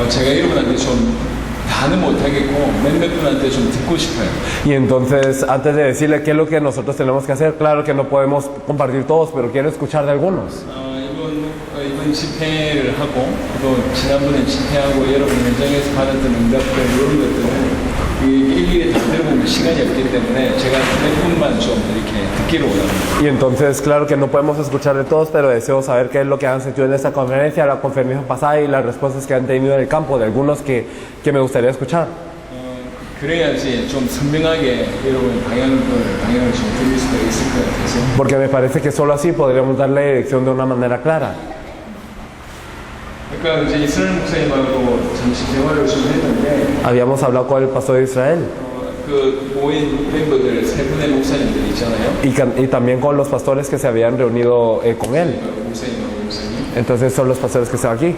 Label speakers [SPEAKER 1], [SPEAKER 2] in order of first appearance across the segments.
[SPEAKER 1] 제가 여러분한테 좀 다는 못하겠고 몇몇 분한테 좀 듣고 싶어요.
[SPEAKER 2] Y entonces, antes de decirle qué es lo que nosotros tenemos que hacer, claro que no podemos compartir todos, pero quiero escuchar de algunos.
[SPEAKER 1] 이번 집회를 하고 또 지난번에 집회하고 여러분 현장에서 받았던 응답들 이런 것들을 일일이 다 들어보면 시간이 없기 때문에 제가 몇 분만 좀 이렇게 듣기로 원합니다.
[SPEAKER 2] Y entonces, claro que no podemos escuchar de todos, pero deseo saber qué es lo que han sentido en esta conferencia, la conferencia pasada y las respuestas que han tenido en el campo, de algunos que me gustaría escuchar.
[SPEAKER 1] 그래야지 좀 선명하게 여러분 방향을 좀 드릴 수가 있을 것 같아서.
[SPEAKER 2] Porque me parece que solo así podríamos darle dirección de una manera clara.
[SPEAKER 1] 그러니까 이제 이스라엘 목사님하고 잠시 대화를 좀 했는데
[SPEAKER 2] Habíamos hablado con el pastor de Israel
[SPEAKER 1] 그 모인 멤버들 세 분의 목사님들 있잖아요.
[SPEAKER 2] y también con los pastores que se habían reunido con él.
[SPEAKER 1] 목사님.
[SPEAKER 2] Entonces son los pastores que están aquí.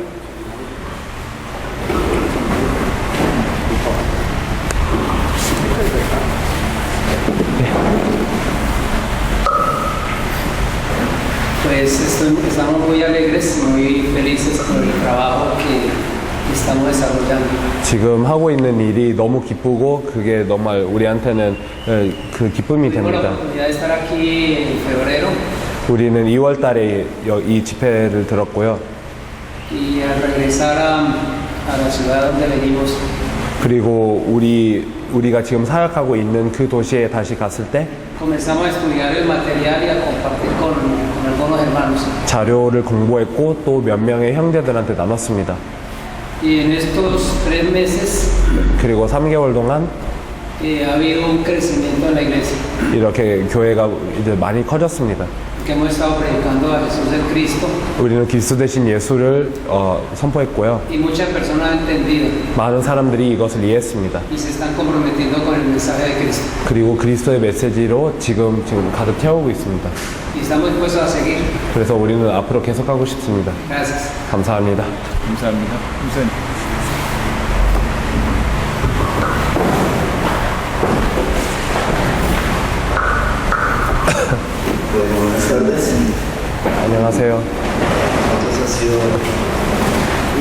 [SPEAKER 3] Pues estamos muy alegres, muy felices por el trabajo que estamos desarrollando.
[SPEAKER 2] 지금 하고 있는 일이 너무 기쁘고 그게 정말 우리한테는 그 기쁨이
[SPEAKER 3] Tuvimos la
[SPEAKER 2] 됩니다.
[SPEAKER 3] oportunidad de estar aquí en febrero
[SPEAKER 2] 우리는 2월 달에 이 집회를 들었고요.
[SPEAKER 3] y al regresar a la ciudad donde venimos,
[SPEAKER 2] 그리고 우리가 지금 사역하고 있는 그 도시에 다시 갔을 때
[SPEAKER 3] comenzamos a estudiar el material y a compartir con algunos hermanos.
[SPEAKER 2] 자료를 공부했고 또 몇 명의 형제들한테 나눴습니다.
[SPEAKER 3] Y en estos 3 meses
[SPEAKER 2] 그리고 3개월 동안
[SPEAKER 3] ha habido un crecimiento en la iglesia,
[SPEAKER 2] 이렇게 교회가 이제 많이 커졌습니다.
[SPEAKER 3] que hemos estado predicando a Jesús el Cristo
[SPEAKER 2] 우리는 그리스도 대신 예수를 선포했고요.
[SPEAKER 3] y muchas personas han entendido
[SPEAKER 2] 많은 사람들이 이것을 이해했습니다.
[SPEAKER 3] y se están comprometiendo con el mensaje de Cristo.
[SPEAKER 2] 그리고 그리스도의 메시지로 지금 가득 채우고 있습니다.
[SPEAKER 3] Y estamos dispuestos a seguir.
[SPEAKER 2] 그래서 우리는 앞으로 계속하고 싶습니다.
[SPEAKER 3] Gracias.
[SPEAKER 2] 감사합니다.
[SPEAKER 1] 감사합니다. 우선
[SPEAKER 4] Buenas tardes.
[SPEAKER 2] 안녕하세요.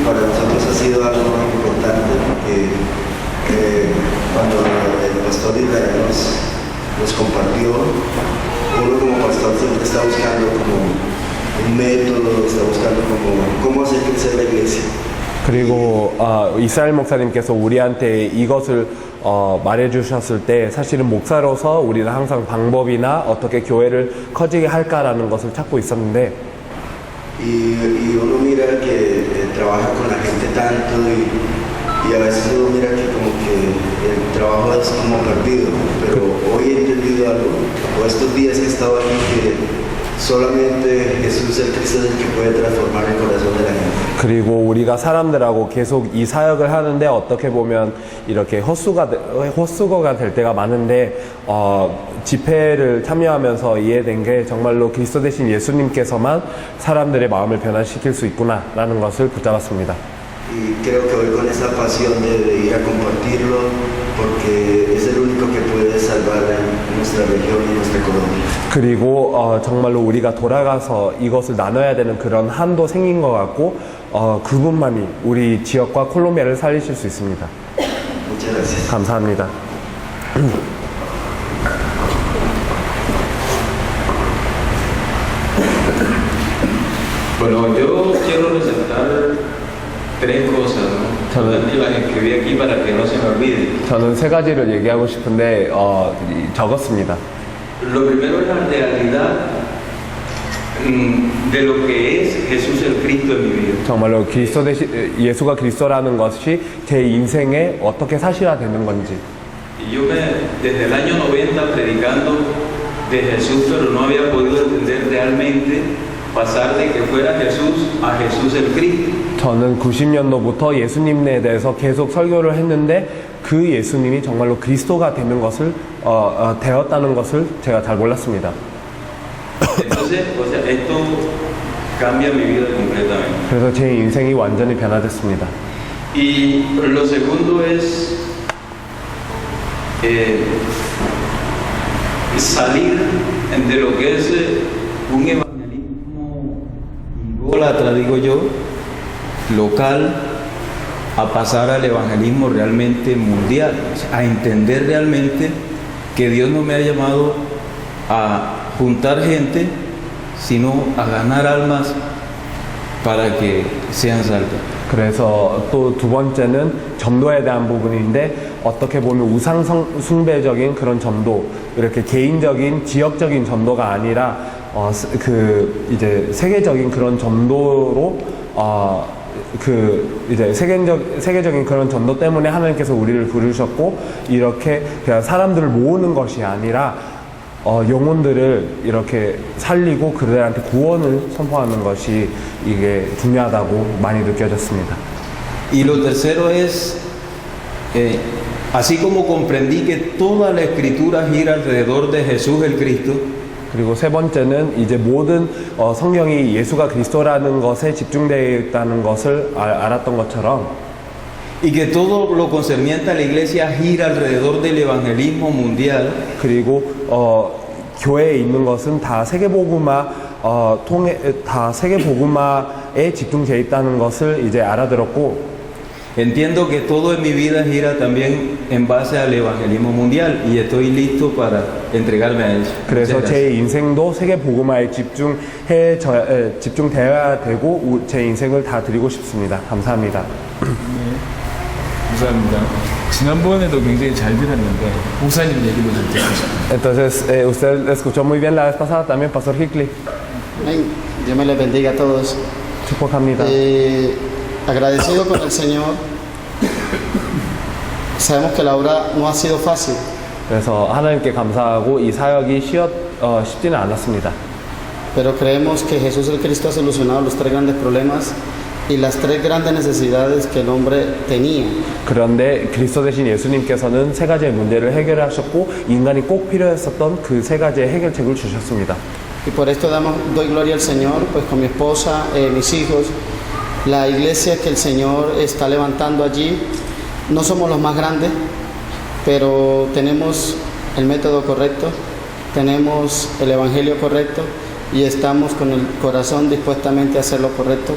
[SPEAKER 4] Para nosotros ha sido algo muy importante porque cuando el pastor Israel nos compartió, uno como pastor siempre está buscando como un método, está buscando como cómo hacer crecer la iglesia.
[SPEAKER 2] 그리고 이스라엘 목사님께서 우리한테 이것을 말해주셨을 때 사실은 목사로서 우리는 항상 방법이나 어떻게 교회를 커지게 할까라는 것을 찾고 있었는데
[SPEAKER 4] Y uno mira que trabaja con la gente tanto y a veces uno mira que como que el trabajo es como perdido, pero hoy he entendido algo, o estos días que he estado aquí, que solamente Jesús el Cristo es el que puede transformar el corazón de la gente.
[SPEAKER 2] 그리고 우리가 사람들하고 계속 이 사역을 하는데 어떻게 보면 이렇게 헛수고가 될 때가 많은데 집회를 참여하면서 이해된 게 정말로 그리스도 대신 예수님께서만 사람들의 마음을 변화시킬 수 있구나라는 것을 붙잡았습니다.
[SPEAKER 4] Y creo que hoy con esa pasión de ir a compartirlo, porque es el único que puede salvar nuestra región y nuestra Colombia.
[SPEAKER 2] 그리고 정말로 우리가 돌아가서 이것을 나눠야 되는 그런 한도 생긴 것 같고 그분만이 우리 지역과 콜롬비아를 살리실 수 있습니다.
[SPEAKER 4] Muchas gracias.
[SPEAKER 2] 감사합니다.
[SPEAKER 5] Bueno, yo quiero resaltar 3 cosas, ¿no? Yo las escribí aquí para que no se me olvide.
[SPEAKER 2] 저는 3가지를 얘기하고 싶은데 적었습니다.
[SPEAKER 5] Lo primero es la realidad de lo que es Jesús el Cristo en mi vida.
[SPEAKER 2] 정말로 그리스도 대신 예수가 그리스도라는 것이 제 인생에 어떻게 사실화되는 건지.
[SPEAKER 5] Y yo desde el año 90 predicando de Jesús, pero no había podido entender realmente pasar de que fuera Jesús a Jesús el Cristo.
[SPEAKER 2] 저는 90년도부터 예수님에 대해서 계속 설교를 했는데 그 예수님이 정말로 그리스도가 되는 것을 되었다는 것을 제가 잘 몰랐습니다.
[SPEAKER 5] Entonces, o sea, esto cambia mi vida completamente.
[SPEAKER 2] 그래서 제 인생이 완전히 변화됐습니다.
[SPEAKER 5] Y lo segundo es salir de lo que es un evangelismo idólatra, digo yo, local, a pasar al evangelismo realmente mundial, a entender realmente que Dios no me ha llamado a juntar gente, sino a ganar almas para que sean salvas.
[SPEAKER 2] 그래서 또 두 번째는 전도에 대한 부분인데 어떻게 보면 우상 숭배적인 그런 전도, 이렇게 개인적인 지역적인 전도가 아니라 이제 세계적인 그런 전도로 이제 세계적인 그런 전도 때문에 하나님께서 우리를 부르셨고, 이렇게 그냥 사람들을 모으는 것이 아니라 영혼들을 i렇게 살리고 그들한테 구원을 선포하는 것이 이게 중요하다고 많이 느껴졌습니다.
[SPEAKER 5] Y lo tercero es, así como comprendí que toda la escritura gira alrededor de Jesús el Cristo,
[SPEAKER 2] 그리고 세 번째는 이제 모든 성경이 예수가 그리스도라는 것에 집중되어 있다는 것을 알았던 것처럼,
[SPEAKER 5] y que todo lo concerniente a la iglesia gira alrededor del evangelismo mundial,
[SPEAKER 2] 그리고 교회에 있는 것은 다 세계복음화 다 세계복음화에 집중되어 있다는 것을 이제 알아들었고,
[SPEAKER 5] entiendo que todo en mi vida gira también en base al evangelismo mundial y estoy listo para entregarme a eso.
[SPEAKER 2] 그래서
[SPEAKER 5] Muchas
[SPEAKER 2] 제
[SPEAKER 5] gracias.
[SPEAKER 2] 인생도 세계복음화에 집중돼야 되고 제 인생을 다 드리고 싶습니다. 감사합니다.
[SPEAKER 1] 감사합니다. 지난번에도 굉장히 잘 들었는데 목사님 얘기도 잘 듣고 싶어요.
[SPEAKER 2] Entonces, usted escuchó muy bien la vez pasada también, Pastor Hickley.
[SPEAKER 6] Amén. Dios me les bendiga a todos.
[SPEAKER 2] 축복합니다.
[SPEAKER 6] Agradecido con el Señor. Sabemos que la obra no ha sido fácil,
[SPEAKER 2] 그래서 하나님께 감사하고 이 사역이 쉽지는 않았습니다.
[SPEAKER 6] pero creemos que Jesús el Cristo ha solucionado los tres grandes problemas y las tres grandes necesidades que el hombre tenía.
[SPEAKER 2] 그런데 그리스도 대신 예수님께서는 세 가지의 문제를 해결하셨고 인간이 꼭 필요했었던 그 세 가지의 해결책을 주셨습니다.
[SPEAKER 6] Y por esto doy gloria al Señor, pues con mi esposa, mis hijos, la iglesia que el Señor está levantando allí. No somos los más grandes, pero tenemos el método correcto, tenemos el evangelio correcto y estamos con el corazón dispuestamente a hacer lo correcto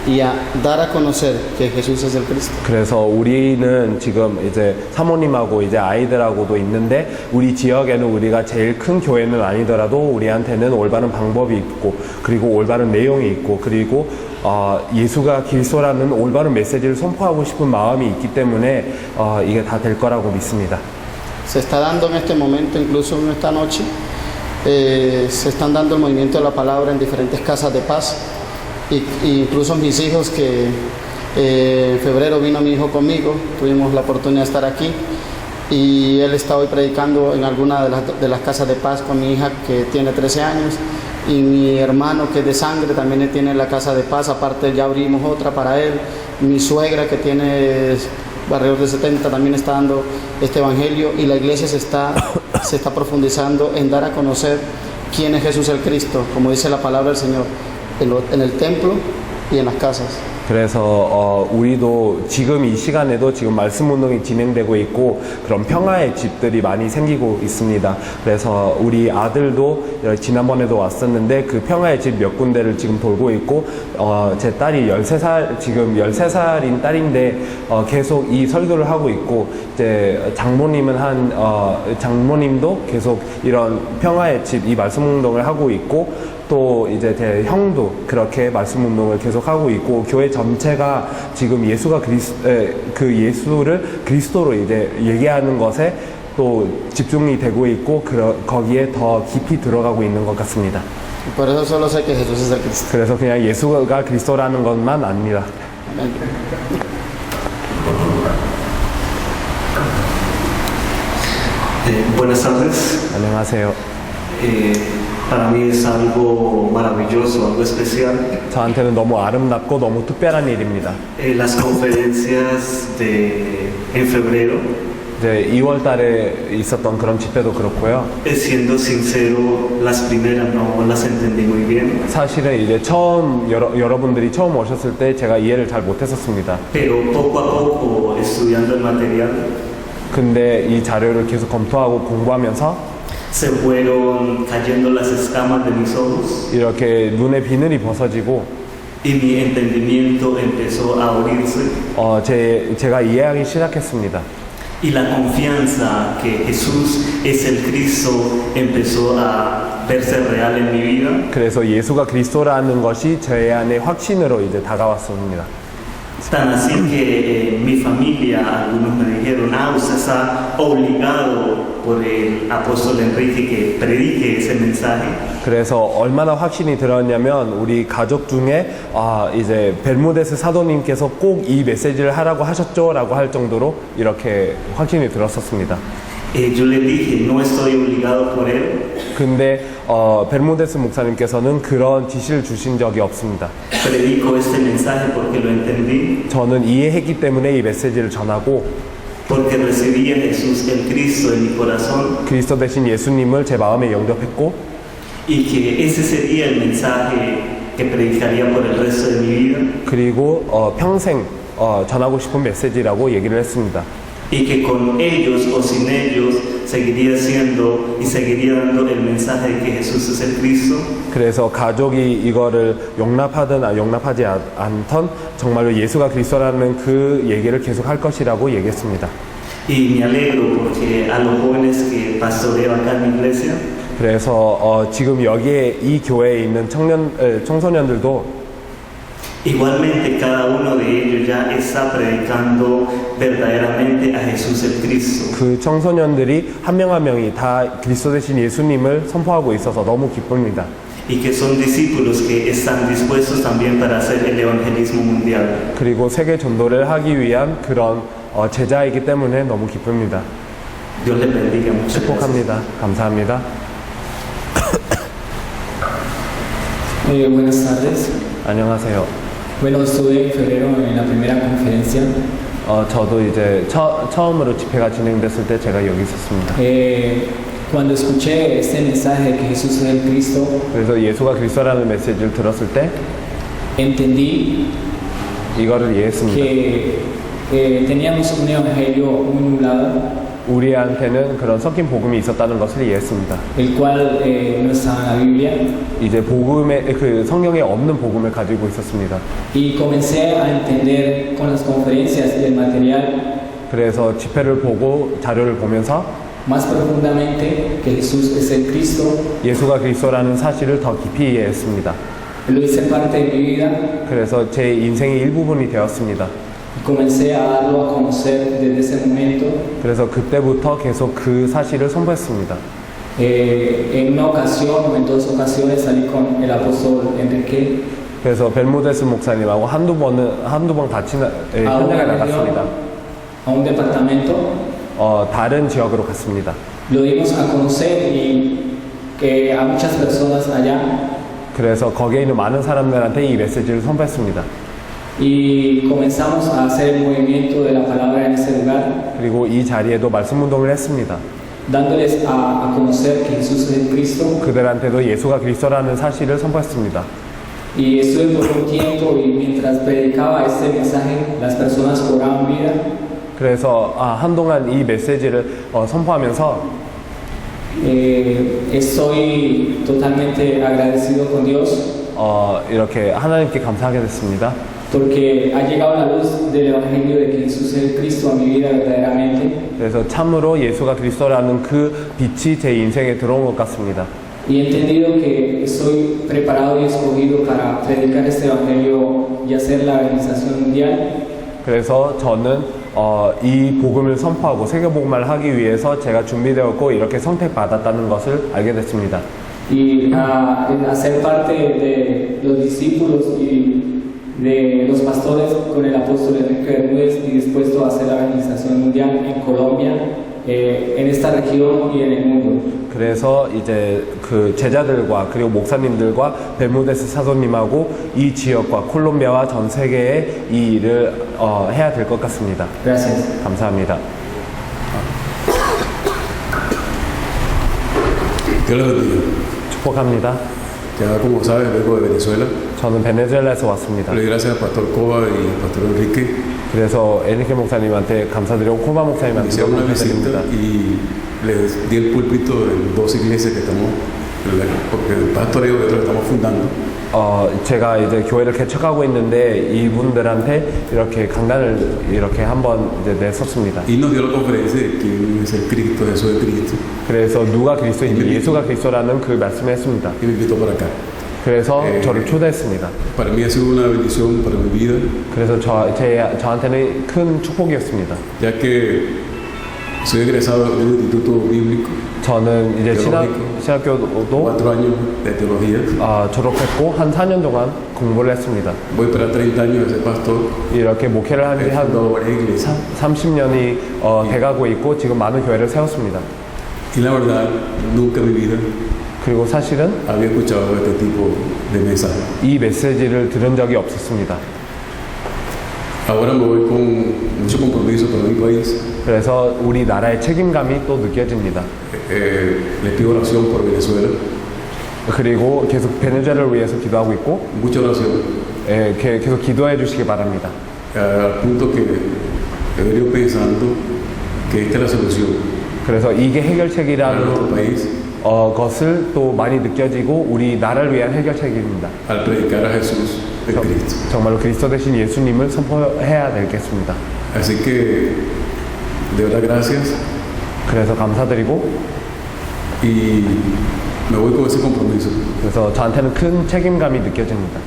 [SPEAKER 6] y a dar a conocer que Jesús es el Cristo.
[SPEAKER 2] 그래서 우리는 지금 이제 사모님하고 이제 아이들하고도 있는데, 우리 지역에는 우리가 제일 큰 교회는 아니더라도 우리한테는 올바른 방법이 있고, 그리고 올바른 내용이 있고, 그리고 예수가 그리스도라는 올바른 메시지를 선포하고 싶은 마음이 있기 때문에 이게 다 될 거라고 믿습니다.
[SPEAKER 6] Se está dando en este momento, incluso en esta noche, se están dando el movimiento de la palabra en diferentes casas de paz. Y incluso mis hijos, que en febrero vino mi hijo conmigo, tuvimos la oportunidad de estar aquí y él está hoy predicando en alguna de las casas de paz con mi hija que tiene 13 años y mi hermano que es de sangre también tiene la casa de paz, aparte ya abrimos otra para él, mi suegra que tiene alrededor de 70 también está dando este evangelio y la iglesia se está profundizando en dar a conocer quién es Jesús el Cristo, como dice la palabra del Señor, en el templo y en las casas.
[SPEAKER 2] 그래서 우리도 지금 이 시간에도 지금 말씀 운동이 진행되고 있고 그런 평화의 집들이 많이 생기고 있습니다. 그래서 우리 아들도 지난번에도 왔었는데 그 평화의 집 몇 군데를 지금 돌고 있고, 제 딸이 13살, 지금 13살인 딸인데 계속 이 설교를 하고 있고, 이제 장모님도 계속 이런 평화의 집 이 말씀 운동을 하고 있고, 또 이제 제 형도 그렇게 말씀 운동을 계속 하고 있고, 교회 전체가 지금 예수가 그 예수를 그리스도로 이제 얘기하는 것에 또 집중이 되고 있고, 거기에 더 깊이 들어가고 있는 것 같습니다.
[SPEAKER 6] Por eso solo sé que Jesús es el Cristo.
[SPEAKER 2] 그래서 그냥 예수가 그리스도라는 것만 압니다.
[SPEAKER 6] Amén.
[SPEAKER 7] Buenas tardes.
[SPEAKER 2] 안녕하세요.
[SPEAKER 7] Para mí es algo maravilloso, algo especial.
[SPEAKER 2] 저한테는 너무 아름답고 너무 특별한 일입니다.
[SPEAKER 7] Las conferencias en febrero,
[SPEAKER 2] 이제 2월 달에 있었던 그런 집회도 그렇고요.
[SPEAKER 7] siendo sincero, las primeras no las entendí muy bien,
[SPEAKER 2] 사실은 이제 여러분들이 처음 오셨을 때 제가 이해를 잘 못했었습니다.
[SPEAKER 7] pero poco a poco estudiando el material
[SPEAKER 2] 근데 이 자료를 계속 검토하고 공부하면서
[SPEAKER 7] se fueron cayendo las escamas de mis ojos
[SPEAKER 2] 이렇게 눈의 비늘이 벗어지고,
[SPEAKER 7] y mi entendimiento empezó a abrirse
[SPEAKER 2] 제가 이해하기 시작했습니다.
[SPEAKER 7] y la confianza que Jesús es el Cristo empezó a verse real en mi vida.
[SPEAKER 2] 그래서 예수가 그리스도라는 것이 제 안에 확신으로 이제 다가왔습니다.
[SPEAKER 7] Tan así que mi familia, algunos me dijeron, usted está obligado por el apóstol Enrique que predique ese mensaje.
[SPEAKER 2] 그래서 얼마나 확신이 들었냐면 우리 가족 중에 이제 벨무데스 사도님께서 꼭 이 메시지를 하라고 하셨죠라고 할 정도로 이렇게 확신이 들었었습니다.
[SPEAKER 7] Yo le dije, no estoy obligado por él.
[SPEAKER 2] 근데 벨무데스 목사님께서는 그런 지시를 주신 적이 없습니다.
[SPEAKER 7] Predico este mensaje porque lo entendí,
[SPEAKER 2] 저는 이해했기 때문에 이 메시지를 전하고
[SPEAKER 7] porque recibí a Jesús el Cristo en mi corazón
[SPEAKER 2] 그리스도 대신 예수님을 제 마음에 영접했고
[SPEAKER 7] y que ese sería el mensaje que predicaría por el resto de mi vida
[SPEAKER 2] 그리고 평생 전하고 싶은 메시지라고 얘기를 했습니다.
[SPEAKER 7] y que con ellos o sin ellos seguiría siendo y seguiría dando el mensaje de que Jesús es el Cristo.
[SPEAKER 2] 그래서 가족이 이거를 용납하든 용납하지 않던 정말로 예수가 그리스도라는 그 얘기를 계속 할 것이라고 얘기했습니다.
[SPEAKER 7] Y me alegro porque a los jóvenes que pastoreo acá en mi iglesia
[SPEAKER 2] 그래서 지금 여기에 이 교회에 있는 청소년들도
[SPEAKER 7] igualmente cada uno de ellos ya está predicando verdaderamente a Jesús el Cristo.
[SPEAKER 2] 그 청소년들이 한 명 한 명이 다 그리스도 대신 예수님을 선포하고 있어서 너무 기쁩니다.
[SPEAKER 7] Y que son discípulos que están dispuestos también para hacer el evangelismo mundial.
[SPEAKER 2] 그리고 세계 전도를 하기 위한 그런 제자이기 때문에 너무 기쁩니다.
[SPEAKER 7] Dios les bendiga. Muchas gracias.
[SPEAKER 2] 축복합니다. 감사합니다.
[SPEAKER 8] Buenas tardes.
[SPEAKER 2] 안녕하세요.
[SPEAKER 8] Bueno, estuve en febrero en la primera conferencia.
[SPEAKER 2] 저도 이제 처음으로 집회가 진행됐을 때 제가 여기 있었습니다.
[SPEAKER 8] Cuando escuché este mensaje de que Jesús es el Cristo,
[SPEAKER 2] 그래서 예수가 그리스도라는 메시지를 들었을 때
[SPEAKER 8] entendí
[SPEAKER 2] 이거를 이해했습니다.
[SPEAKER 8] que teníamos un evangelio muy nublado,
[SPEAKER 2] 우리한테는 그런 섞인 복음이 있었다는 것을 이해했습니다.
[SPEAKER 8] el cual no estaba en la Biblia,
[SPEAKER 2] 이제 그 성경에 없는 복음을 가지고 있었습니다.
[SPEAKER 8] y comencé a entender con las conferencias y el material
[SPEAKER 2] 그래서 집회를 보고 자료를 보면서
[SPEAKER 8] más profundamente que Jesús es el Cristo.
[SPEAKER 2] 예수가 그리스도라는 사실을 더 깊이 이해했습니다.
[SPEAKER 8] Lo hice parte de mi vida
[SPEAKER 2] 그래서 제 인생의 일부분이 되었습니다.
[SPEAKER 8] y comencé a darlo a conocer desde ese momento.
[SPEAKER 2] 그래서 그때부터 계속 그 사실을 선포했습니다.
[SPEAKER 8] En una ocasión o en dos ocasiones salí con el apóstol Enrique
[SPEAKER 2] 그래서 벨무데스 목사님하고 한두 번 같이 현장에 나갔습니다.
[SPEAKER 8] a un departamento.
[SPEAKER 2] 다른 지역으로 갔습니다.
[SPEAKER 8] Lo dimos a conocer y que a muchas personas allá.
[SPEAKER 2] 그래서 거기에 있는 많은 사람들한테 이 메시지를 선포했습니다.
[SPEAKER 8] Y comenzamos a hacer el movimiento de la palabra en ese lugar,
[SPEAKER 2] 그리고 이 자리에도 말씀 운동을 했습니다.
[SPEAKER 8] dándoles a conocer que Jesús es el Cristo.
[SPEAKER 2] 그들한테도 예수가 그리스도라는 사실을 선포했습니다.
[SPEAKER 8] Y estuve por un tiempo y mientras predicaba este mensaje, las personas cobraban vida.
[SPEAKER 2] 그래서 한동안 이 메시지를 선포하면서
[SPEAKER 8] estoy totalmente agradecido con Dios.
[SPEAKER 2] 이렇게 하나님께 감사하게 됐습니다.
[SPEAKER 8] Porque ha llegado la luz del Evangelio de que Jesús es el Cristo a mi vida verdaderamente.
[SPEAKER 2] 그래서 참으로 예수가 그리스도라는 그 빛이 제 인생에 들어온 것 같습니다.
[SPEAKER 8] Y he entendido que estoy preparado y escogido para predicar este Evangelio y hacer la evangelización mundial.
[SPEAKER 2] 그래서 저는 이 복음을 선포하고 세계복음을 하기 위해서 제가 준비되었고 이렇게 선택받았다는 것을 알게 됐습니다.
[SPEAKER 8] Y a ser parte de los discípulos y de los pastores con el apóstol Enrique Bermúdez y dispuesto a hacer la evangelización mundial en Colombia, en esta región y en el mundo.
[SPEAKER 2] 그래서 이제 그 제자들과 그리고 목사님들과 벨무데스 사도님하고 이 지역과 콜롬비아와 전 세계에 이 일을 해야 될 것 같습니다.
[SPEAKER 8] Gracias.
[SPEAKER 2] 감사합니다.
[SPEAKER 9] Dios les bendiga.
[SPEAKER 2] 축복합니다.
[SPEAKER 9] Ya como saben, vengo de Venezuela.
[SPEAKER 2] 저는 베네수엘라에서 왔습니다.
[SPEAKER 9] Le doy gracias al pastor Coba y al pastor Enrique.
[SPEAKER 2] 그래서 에리케 목사님한테 감사드리고 코바 목사님한테
[SPEAKER 9] Hicieron una visita
[SPEAKER 2] 감사드립니다.
[SPEAKER 9] y les di el púlpito en dos iglesias que estamos porque el pastoreo que nosotros estamos fundando,
[SPEAKER 2] 제가 이제 교회를 개척하고 있는데 이분들한테 이렇게 강단을 이렇게 한번 이제 냈었습니다.
[SPEAKER 9] y nos dio la conferencia de quién es el Cristo, Jesús es Cristo,
[SPEAKER 2] 그래서 누가 그리스도인지 예수가 그리스도라는 그 말씀을 했습니다.
[SPEAKER 9] y me invitó para acá.
[SPEAKER 2] 그래서 저를 초대했습니다.
[SPEAKER 9] Para mí ha sido una bendición para mi vida,
[SPEAKER 2] 그래서 저한테는 큰 축복이었습니다.
[SPEAKER 9] ya que soy egresado de un instituto bíblico,
[SPEAKER 2] 저는 이제
[SPEAKER 9] teológico,
[SPEAKER 2] 신학교도
[SPEAKER 9] 4 años de teología,
[SPEAKER 2] 졸업했고 한 4년 동안 공부를 했습니다.
[SPEAKER 9] voy para 30 años de ser pastor,
[SPEAKER 2] 이렇게 목회를 한
[SPEAKER 9] he
[SPEAKER 2] 지 한
[SPEAKER 9] fundado varias iglesias,
[SPEAKER 2] 30년이 돼가고 있고 지금 많은 교회를 세웠습니다.
[SPEAKER 9] y la verdad, nunca en mi vida
[SPEAKER 2] 그리고 사실은
[SPEAKER 9] había escuchado este tipo de mensaje.
[SPEAKER 2] 이 메시지를 들은 적이 없었습니다.
[SPEAKER 9] Ahora me voy con mucho compromiso para mi país.
[SPEAKER 2] 그래서 우리나라의 책임감이 또 느껴집니다.
[SPEAKER 9] Les pido oración por Venezuela,
[SPEAKER 2] 그리고 계속 베네수엘을 위해서 기도하고 있고
[SPEAKER 9] mucha oración,
[SPEAKER 2] 계속 기도해 주시기 바랍니다.
[SPEAKER 9] al punto que he venido pensando que esta es la solución
[SPEAKER 2] 그래서 이게
[SPEAKER 9] para nuestro
[SPEAKER 2] 해결책이라는
[SPEAKER 9] país
[SPEAKER 2] 것을 또 많이 느껴지고 우리나라를 위한 해결책입니다.
[SPEAKER 9] al predicar a Jesús el Cristo.
[SPEAKER 2] 정말로 그리스도 대신 예수님을 선포해야 되겠습니다.
[SPEAKER 9] Así que de verdad gracias
[SPEAKER 2] 그래서 감사드리고
[SPEAKER 9] y me voy con ese compromiso.
[SPEAKER 2] 그래서 저한테는 큰 책임감이 느껴집니다.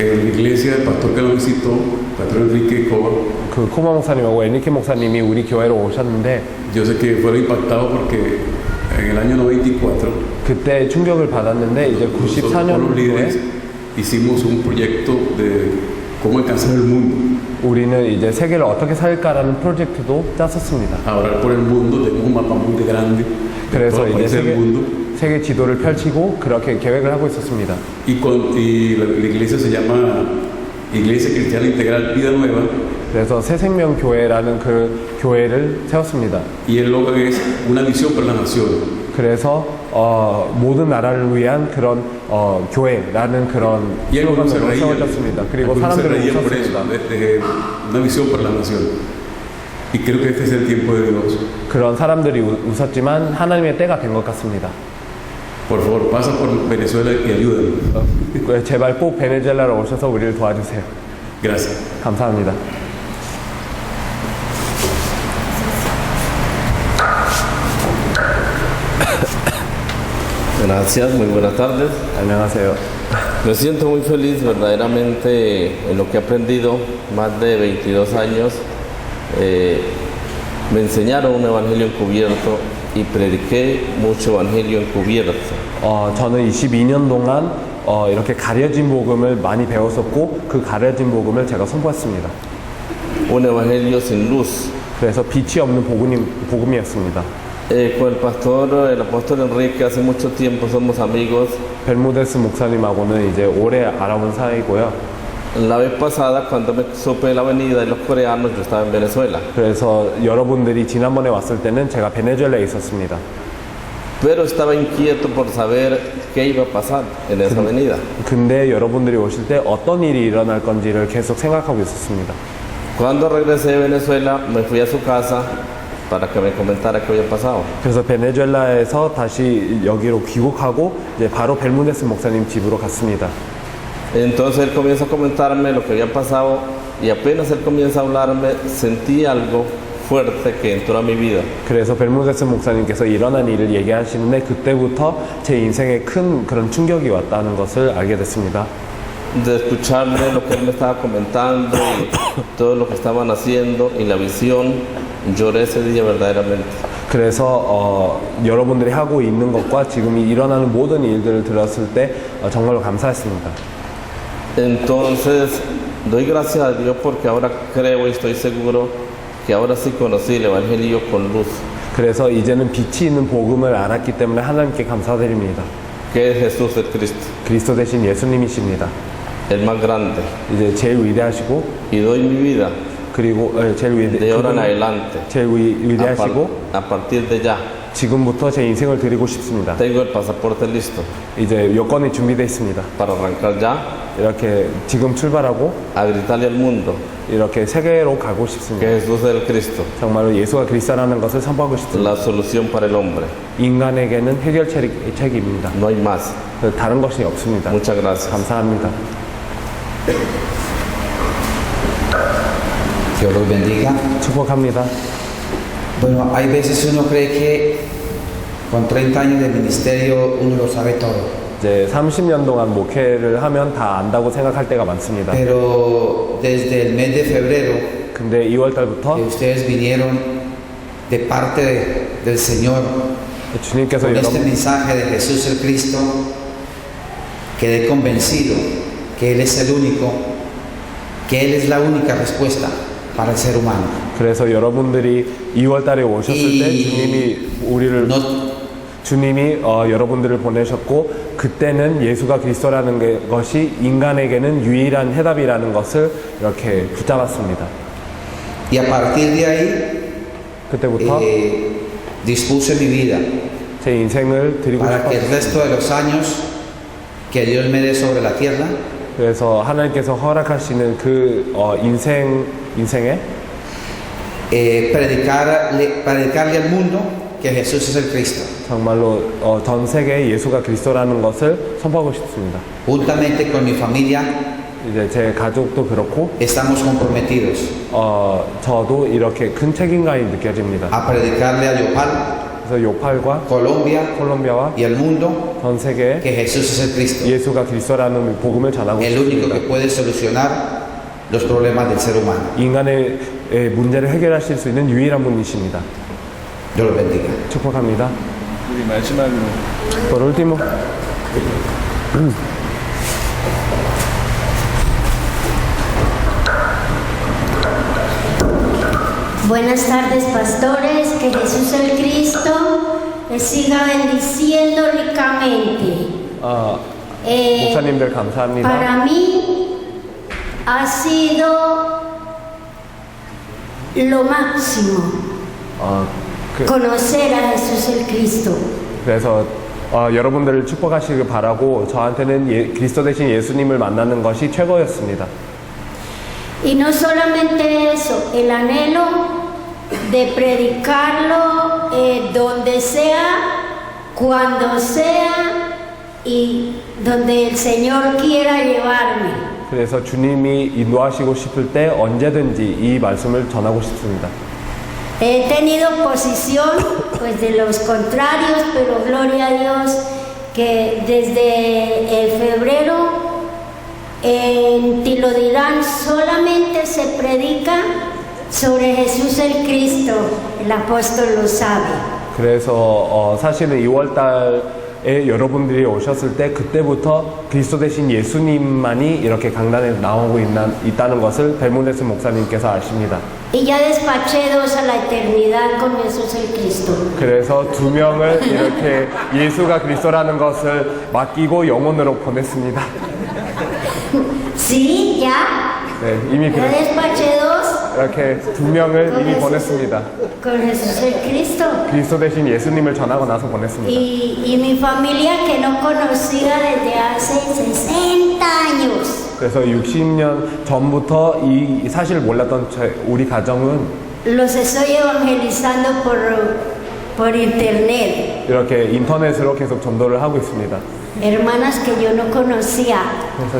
[SPEAKER 9] En la iglesia el pastor que nos visitó, pastor Enrique Escobar,
[SPEAKER 2] 그 코마 목사님하고 에니케 목사님이 우리 교회로 오셨는데
[SPEAKER 9] yo sé que fueron impactados porque en el año 94
[SPEAKER 2] 그때 충격을 받았는데 이제
[SPEAKER 9] nosotros con los líderes
[SPEAKER 2] 94년도에
[SPEAKER 9] hicimos un proyecto de cómo alcanzar el mundo.
[SPEAKER 2] 우리는 이제 세계를 어떻게 살까라는 프로젝트도 짰었습니다.
[SPEAKER 9] A orar por el mundo, tenemos un mapa muy grande de
[SPEAKER 2] 그래서
[SPEAKER 9] todos los
[SPEAKER 2] 이제
[SPEAKER 9] países del mundo.
[SPEAKER 2] 세계 지도를 펼치고 그렇게 계획을 하고 있었습니다.
[SPEAKER 9] Y la iglesia se llama Iglesia Cristiana Integral Vida Nueva
[SPEAKER 2] 그래서 새생명교회라는 그 교회를 세웠습니다.
[SPEAKER 9] y el logo es una visión para las naciones.
[SPEAKER 2] 그래서 모든 나라를 위한 그런 교회라는 그런
[SPEAKER 9] Y algunos se
[SPEAKER 2] 슬로건으로
[SPEAKER 9] reían,
[SPEAKER 2] 세워졌습니다. 그리고
[SPEAKER 9] algunos se
[SPEAKER 2] 사람들은
[SPEAKER 9] reían por eso,
[SPEAKER 2] 웃었습니다.
[SPEAKER 9] de una visión para las naciones. Y creo que este es el tiempo de Dios.
[SPEAKER 2] 그런 사람들이 웃었지만 하나님의 때가 된 것 같습니다.
[SPEAKER 9] Por favor, pasa por Venezuela y ayúdanos.
[SPEAKER 2] 제발 꼭 베네수엘라로 오셔서 우리를 도와주세요.
[SPEAKER 9] Gracias.
[SPEAKER 2] 감사합니다.
[SPEAKER 10] Gracias, muy buenas tardes.
[SPEAKER 2] 안녕하세요.
[SPEAKER 10] Me siento muy feliz verdaderamente en lo que he aprendido, más de 22 años. Me enseñaron un evangelio encubierto y prediqué mucho evangelio encubierto.
[SPEAKER 2] 저는 22년 동안 이렇게 가려진 복음을 많이 배웠었고 그 가려진 복음을 제가 선포했습니다.
[SPEAKER 10] Un evangelio sin luz.
[SPEAKER 2] 그래서 빛이 없는 복음이었습니다.
[SPEAKER 10] Con el apóstol Enrique hace mucho tiempo somos amigos.
[SPEAKER 2] 벨무데스 목사님하고는 이제 오래 알아본 사이고요.
[SPEAKER 10] La vez pasada cuando me supe de la venida de los coreanos yo estaba en Venezuela.
[SPEAKER 2] 그래서 여러분들이 지난번에 왔을 때는 제가 베네수엘라에 있었습니다.
[SPEAKER 10] Pero estaba inquieto por saber qué iba a pasar en esa venida.
[SPEAKER 2] 근데 여러분들이 오실 때 어떤 일이 일어날 건지를 계속 생각하고 있었습니다.
[SPEAKER 10] Cuando regresé de Venezuela me fui a su casa para que me comentara qué había pasado.
[SPEAKER 2] 그래서 베네수엘라에서 다시 여기로 귀국하고 이제 바로 벨무데스 목사님 집으로 갔습니다.
[SPEAKER 10] Entonces él comienza a comentarme lo que había pasado y apenas él comienza a hablarme sentí algo fuerte que entró a mi vida.
[SPEAKER 2] 그래서 벨무데스 목사님께서 일어난 일을 얘기하시는데 그때부터 제 인생에 큰 그런 충격이 왔다는 것을 알게 됐습니다.
[SPEAKER 10] De escucharle lo que él me estaba comentando y todo lo que estaban haciendo y la visión, lloré ese día verdaderamente.
[SPEAKER 2] 그래서 여러분들이 하고 있는 것과 지금 일어나는 모든 일들을 들었을 때 정말로 감사했습니다.
[SPEAKER 10] Entonces doy gracias a Dios porque ahora creo y estoy seguro que ahora sí conocí el evangelio con luz.
[SPEAKER 2] 그래서 이제는 빛이 있는 복음을 알았기 때문에 하나님께 감사드립니다.
[SPEAKER 10] Que es Jesús el Cristo.
[SPEAKER 2] 그리스도 대신 예수님이십니다.
[SPEAKER 10] El más grande.
[SPEAKER 2] 이제 제일 위대하시고
[SPEAKER 10] Y doy mi vida
[SPEAKER 2] 그리고
[SPEAKER 10] de ahora en adelante.
[SPEAKER 2] 제일 위대하시고
[SPEAKER 10] A partir de ya.
[SPEAKER 2] 지금부터 제 인생을 드리고 싶습니다.
[SPEAKER 10] Tengo el pasaporte listo.
[SPEAKER 2] 이제 여권이 준비되어 있습니다.
[SPEAKER 10] Para arrancar ya.
[SPEAKER 2] 이렇게 지금 출발하고
[SPEAKER 10] A gritarle al mundo.
[SPEAKER 2] 이렇게 세계로 가고 싶습니다.
[SPEAKER 10] que Jesús es el Cristo,
[SPEAKER 2] 정말로 예수가 그리스도라는 것을 선포하고 싶습니다.
[SPEAKER 10] la solución para el hombre.
[SPEAKER 2] 인간에게는 해결책입니다.
[SPEAKER 10] No hay más.
[SPEAKER 2] 다른 것이 없습니다.
[SPEAKER 10] Muchas gracias.
[SPEAKER 2] 감사합니다.
[SPEAKER 11] Dios los bendiga.
[SPEAKER 2] 축복합니다.
[SPEAKER 11] Bueno, hay veces uno cree que con 30 años de ministerio uno lo sabe todo.
[SPEAKER 2] 이제 30년 동안 목회를 하면 다 안다고 생각할 때가 많습니다.
[SPEAKER 11] Pero desde el mes de febrero
[SPEAKER 2] 근데 2월 달부터
[SPEAKER 11] que ustedes vinieron de parte del Señor
[SPEAKER 2] 주님께서
[SPEAKER 11] con este
[SPEAKER 2] 여러분
[SPEAKER 11] mensaje de Jesús el Cristo, quedé convencido que Él es el único, que Él es la única respuesta para el ser humano.
[SPEAKER 2] 그래서 여러분들이 2월 달에 오셨을 때 주님이 여러분들을 보내셨고 그때는 예수가 그리스도라는 것이 인간에게는 유일한 해답이라는 것을 이렇게 붙잡았습니다.
[SPEAKER 11] Y a partir de ahí
[SPEAKER 2] 그때부터
[SPEAKER 11] dispuse mi vida
[SPEAKER 2] 제 인생을 드리고
[SPEAKER 11] para que el
[SPEAKER 2] 싶었습니다.
[SPEAKER 11] resto de los años que Dios me dé sobre la tierra
[SPEAKER 2] 그래서 하나님께서 허락하시는 그 인생에
[SPEAKER 11] predicarle al mundo que Jesús es el Cristo.
[SPEAKER 2] 정말로 전 세계에 예수가 그리스도라는 것을 선포하고 싶습니다.
[SPEAKER 11] Juntamente con mi familia
[SPEAKER 2] 이제 제 가족도 그렇고
[SPEAKER 11] estamos comprometidos
[SPEAKER 2] 저도 이렇게 큰 책임감이 느껴집니다.
[SPEAKER 11] a predicarle a Yopal,
[SPEAKER 2] 그래서 요팔과 콜롬비아와
[SPEAKER 11] y al mundo
[SPEAKER 2] 전 세계에
[SPEAKER 11] que Jesús es el Cristo,
[SPEAKER 2] 예수가 그리스도라는 복음을 전하고
[SPEAKER 11] el único
[SPEAKER 2] 싶습니다.
[SPEAKER 11] que puede solucionar los problemas del ser humano.
[SPEAKER 2] 인간의 문제를 해결하실 수 있는 유일한 분이십니다.
[SPEAKER 11] Dios los bendiga.
[SPEAKER 2] 축복합니다.
[SPEAKER 1] 우리 마지막으로
[SPEAKER 2] Por último,
[SPEAKER 12] Buenas tardes, pastores. Que Jesús el Cristo les siga bendiciendo ricamente.
[SPEAKER 2] 목사님들 감사합니다.
[SPEAKER 12] Para mí ha sido lo máximo conocer a Jesús el Cristo.
[SPEAKER 2] 그래서 여러분들을 축복하시길 바라고 저한테는 그리스도 대신 예수님을 만나는 것이 최고였습니다.
[SPEAKER 12] Y no solamente eso, el anhelo de predicarlo donde sea, cuando sea y donde el Señor quiera llevarme.
[SPEAKER 2] 그래서 주님이 인도하시고 싶을 때 언제든지 이 말씀을 전하고 싶습니다.
[SPEAKER 12] He tenido oposición pues de los contrarios, pero gloria a Dios que desde el febrero en Tilodirán solamente se predica sobre Jesús el Cristo. El apóstol lo sabe.
[SPEAKER 2] 그래서 사실은 2월 달에 여러분들이 오셨을 때 그때부터 그리스도 대신 예수님만이 이렇게 강단에 나오고 있다는 것을 벨문데스 목사님께서 아십니다.
[SPEAKER 12] Y ya despaché 2 a la eternidad con Jesús el Cristo.
[SPEAKER 2] 그래서 2명을 이렇게 예수가 그리스도라는 것을 맡기고 영혼으로 보냈습니다.
[SPEAKER 12] Sí, ya.
[SPEAKER 2] 네, 이미
[SPEAKER 12] Ya despaché 2
[SPEAKER 2] 이렇게 2명을 이미 보냈습니다.
[SPEAKER 12] con Jesús el Cristo.
[SPEAKER 2] 그리스도 대신 예수님을 전하고 나서 보냈습니다.
[SPEAKER 12] Y mi familia que no conocía desde hace 60 años.
[SPEAKER 2] 그래서 60년 전부터 이 사실을 몰랐던 우리 가정은
[SPEAKER 12] Los estoy evangelizando por internet.
[SPEAKER 2] 이렇게 인터넷으로 계속 전도를 하고 있습니다.
[SPEAKER 12] Hermanas que yo no conocía